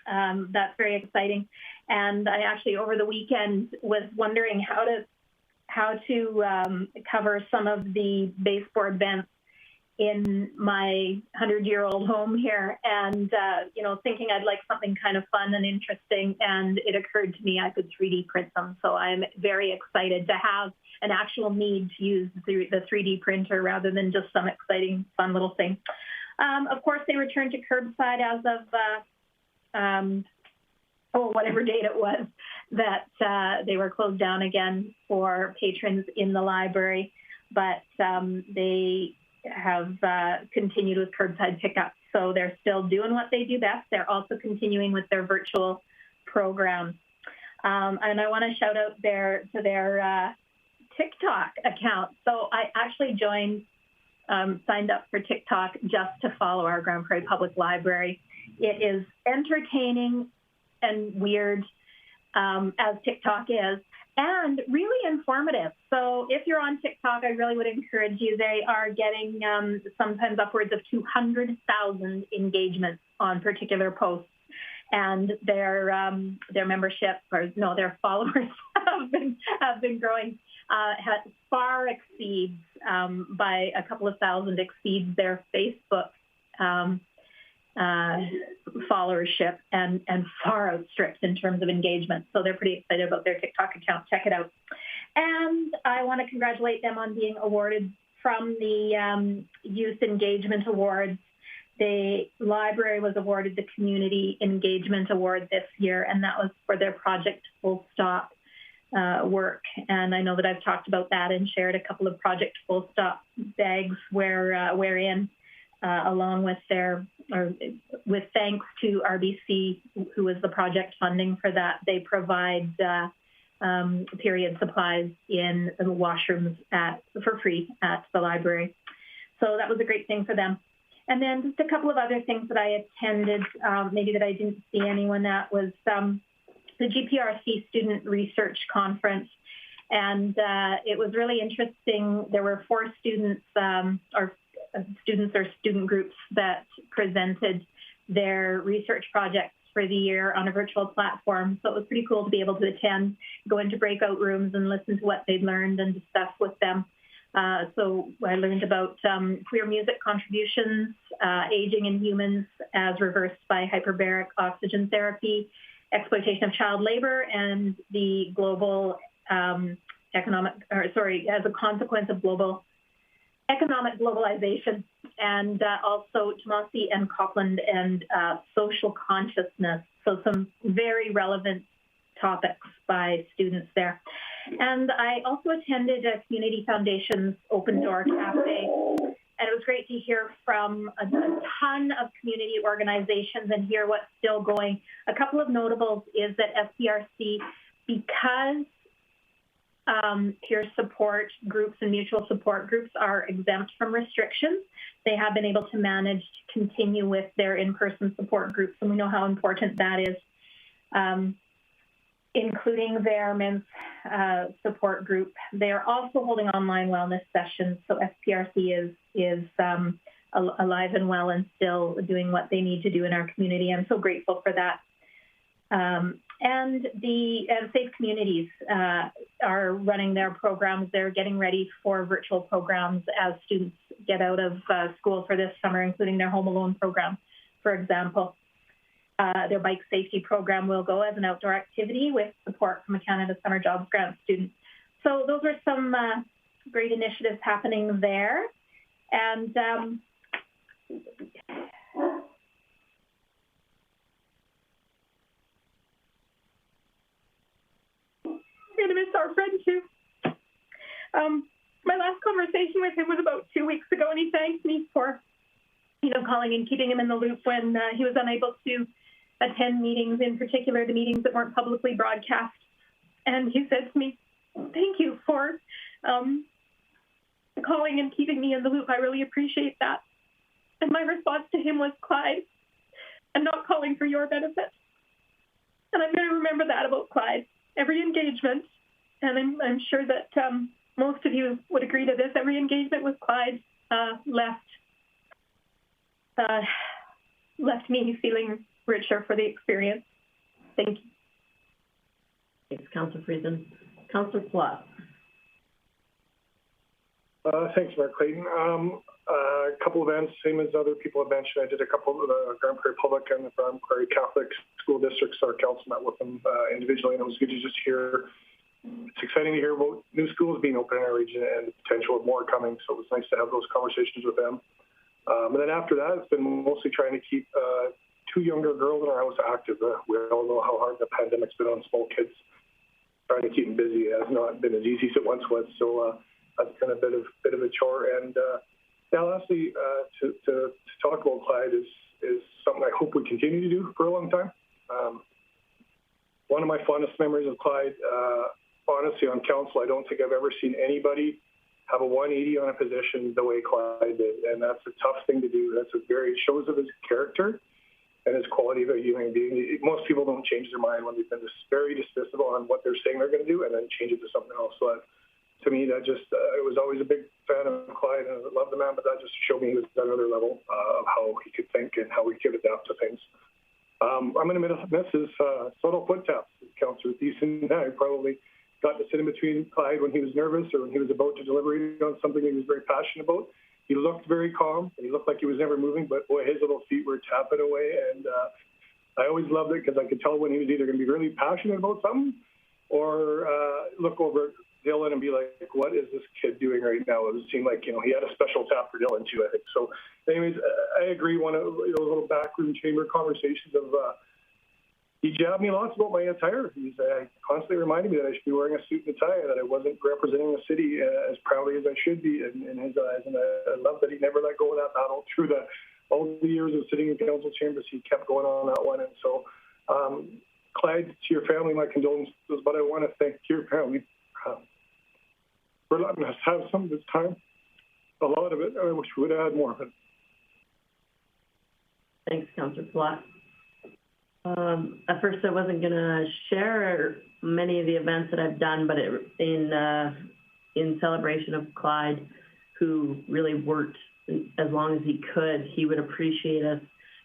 that's very exciting. And I actually, over the weekend, was wondering how to cover some of the baseboard vents in my 100-year-old home here, and thinking I'd like something kind of fun and interesting, and it occurred to me I could 3D print them. So I'm very excited to have an actual need to use the 3D printer rather than just some exciting, fun little thing. Of course, they returned to curbside as of whatever date it was that they were closed down again for patrons in the library, but they have continued with curbside pickup. So they're still doing what they do best. They're also continuing with their virtual program. And I want to shout out to their TikTok account. So I actually signed up for TikTok just to follow our Grande Prairie Public Library. It is entertaining and weird, as TikTok is, and really informative. So if you're on TikTok, I really would encourage you. They are getting sometimes upwards of 200,000 engagements on particular posts, and their membership, their followers have been growing. Far exceeds by a couple of thousand, exceeds their Facebook followership and far outstrips in terms of engagement. So they're pretty excited about their TikTok account. Check it out. And I want to congratulate them on being awarded from the Youth Engagement Awards. The library was awarded the Community Engagement Award this year, and that was for their Project Full Stop work. And I know that I've talked about that and shared a couple of Project Full Stop bags wherein along with with thanks to RBC, who was the project funding for that, they provide period supplies in the washrooms for free at the library. So that was a great thing for them. And then just a couple of other things that I attended, maybe that I didn't see anyone at, was the GPRC Student Research Conference. And it was really interesting. There were 4 students or student groups that presented their research projects for the year on a virtual platform. So it was pretty cool to be able to attend, go into breakout rooms and listen to what they'd learned and discuss with them. So I learned about queer music contributions, aging in humans as reversed by hyperbaric oxygen therapy, exploitation of child labor, and the global as a consequence of global economic globalization, and also Tomasi and Copland and social consciousness. So some very relevant topics by students there. And I also attended a Community Foundation's Open Door Cafe, and it was great to hear from a ton of community organizations and hear what's still going. A couple of notables is that SPRC, because peer support groups and mutual support groups are exempt from restrictions, they have been able to manage to continue with their in-person support groups, and we know how important that is, including their men's support group. They are also holding online wellness sessions, so SPRC is alive and well and still doing what they need to do in our community. I'm so grateful for that. And the Safe Communities are running their programs. They're getting ready for virtual programs as students get out of school for this summer, including their Home Alone program, for example. Their bike safety program will go as an outdoor activity with support from a Canada Summer Jobs Grant student. So those are some great initiatives happening there. And going to miss our friend too. My last conversation with him was about 2 weeks ago, and he thanked me for, calling and keeping him in the loop when he was unable to attend meetings, in particular the meetings that weren't publicly broadcast. And he said to me, "Thank you for calling and keeping me in the loop. I really appreciate that." And my response to him was, "Clyde, I'm not calling for your benefit." And I'm going to remember that about Clyde. Every engagement, and I'm sure that most of you would agree to this, every engagement with Clyde left me feeling richer for the experience. Thank you. Thanks, Councillor Friesen. Councillor Plott. Thanks, Mayor Clayton. A couple events, same as other people have mentioned. I did a couple of the Grande Prairie Public and the Grande Prairie Catholic School Districts. Our council met with them individually, and it was good to just hear. It's exciting to hear about new schools being open in our region and the potential of more coming, so it was nice to have those conversations with them. And then after that, it's been mostly trying to keep 2 younger girls in our house active. We all know how hard the pandemic's been on small kids. Trying to keep them busy has not been as easy as it once was, so that's been a bit of a chore. And lastly, to talk about Clyde is something I hope we continue to do for a long time. One of my fondest memories of Clyde, honestly, on council, I don't think I've ever seen anybody have a 180 on a position the way Clyde did, and that's a tough thing to do. That's it shows of his character and his quality of a human being. Most people don't change their mind when they've been very dismissive on what they're saying they're going to do and then change it to something else. So to me, that just, I was always a big fan of Clyde and I love the man, but that just showed me he was at another level of how he could think and how he could adapt to things. I'm going to miss his subtle foot taps, Councillor Thiessen. I probably got to sit in between Clyde when he was nervous or when he was about to deliberate on something he was very passionate about. He looked very calm, and he looked like he was never moving, but boy, his little feet were tapping away, and I always loved it because I could tell when he was either going to be really passionate about something or look over at Dylan and be like, what is this kid doing right now? It seemed like, he had a special tap for Dylan too, I think. So anyways, I agree, one of those little backroom chamber conversations of, he jabbed me lots about my attire. He's constantly reminding me that I should be wearing a suit and a tie, that I wasn't representing the city as proudly as I should be in his eyes. And I love that he never let go of that battle through all the years of sitting in council chambers. He kept going on that one. And so, Clyde, to your family, my condolences, but I want to thank your family for letting us have some of this time. A lot of it, I wish we would have had more of it. Thanks, Councillor Plott. At first, I wasn't going to share many of the events that I've done, but in celebration of Clyde, who really worked as long as he could, he would appreciate us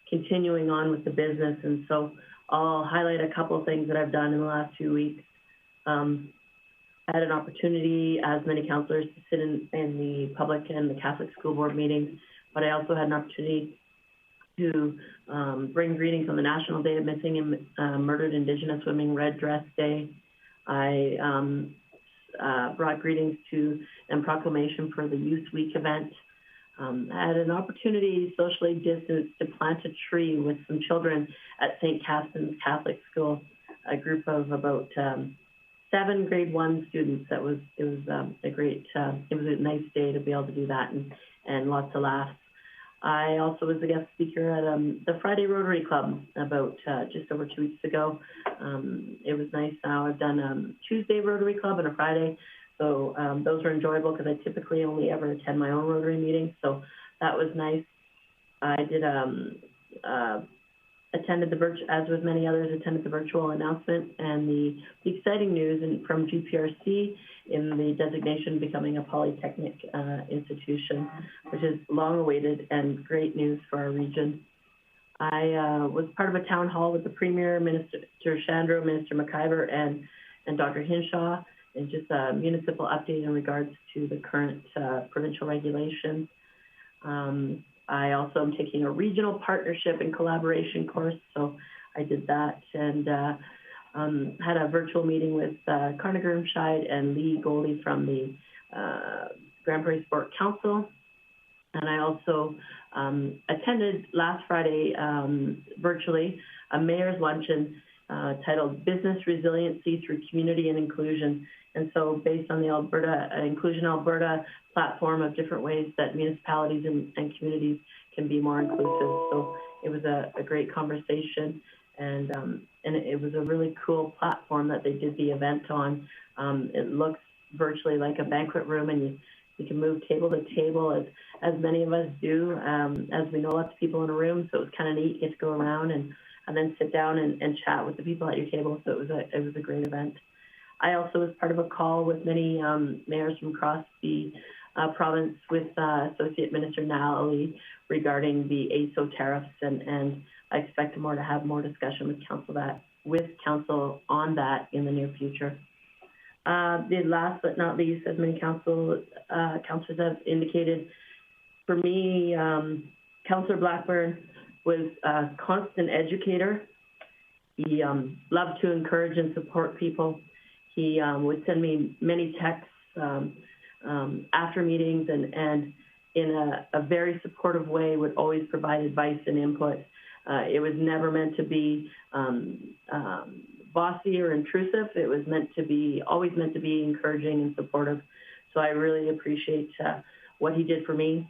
continuing on with the business. And so I'll highlight a couple of things that I've done in the last 2 weeks. I had an opportunity, as many councillors, to sit in the public and the Catholic School Board meetings, but I also had an opportunity to bring greetings on the National Day of Missing and Murdered Indigenous Women Red Dress Day. I brought greetings to and proclamation for the Youth Week event. I had an opportunity, socially distanced, to plant a tree with some children at St. Catherine's Catholic School, a group of about 7 grade 1 students. It was a nice day to be able to do that and lots of laughs. I also was a guest speaker at the Friday Rotary Club about just over 2 weeks ago. It was nice. Now I've done a Tuesday Rotary Club and a Friday, so those were enjoyable because I typically only ever attend my own Rotary meetings, so that was nice. I did attended as with many others, attended the virtual announcement and the exciting news from GPRC in the designation becoming a polytechnic institution, which is long awaited and great news for our region. I was part of a town hall with the Premier, Minister Shandro, Minister McIver, and Dr. Hinshaw, and just a municipal update in regards to the current provincial regulations. I also am taking a regional partnership and collaboration course, so I did that and had a virtual meeting with Carnegie Grimscheid and Lee Goldie from the Grande Prairie Sport Council. And I also attended last Friday virtually a mayor's luncheon titled Business Resiliency Through Community and Inclusion. And so based on the Alberta Inclusion Alberta platform of different ways that municipalities and communities can be more inclusive. So it was a great conversation, and it was a really cool platform that they did the event on. It looks virtually like a banquet room, and you can move table to table as many of us do, as we know lots of people in a room. So it was kind of neat. You get to go around and then sit down and chat with the people at your table. So it was a great event. I also was part of a call with many mayors from across the province with Associate Minister Nally regarding the ASO tariffs, and I expect to have more discussion with council on that in the near future. The last but not least, as many councillors have indicated, for me, Councillor Blackburn was a constant educator. He loved to encourage and support people. He would send me many texts after meetings, and in a very supportive way would always provide advice and input. It was never meant to be bossy or intrusive. It was always meant to be encouraging and supportive. So I really appreciate what he did for me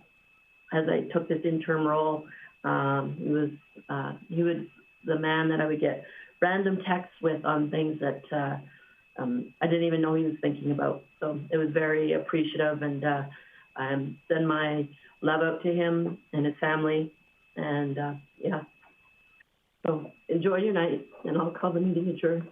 as I took this interim role. He was the man that I would get random texts with on things that I didn't even know he was thinking about. So it was very appreciative, and send my love out to him and his family. And yeah. So enjoy your night, and I'll call the meeting adjourned.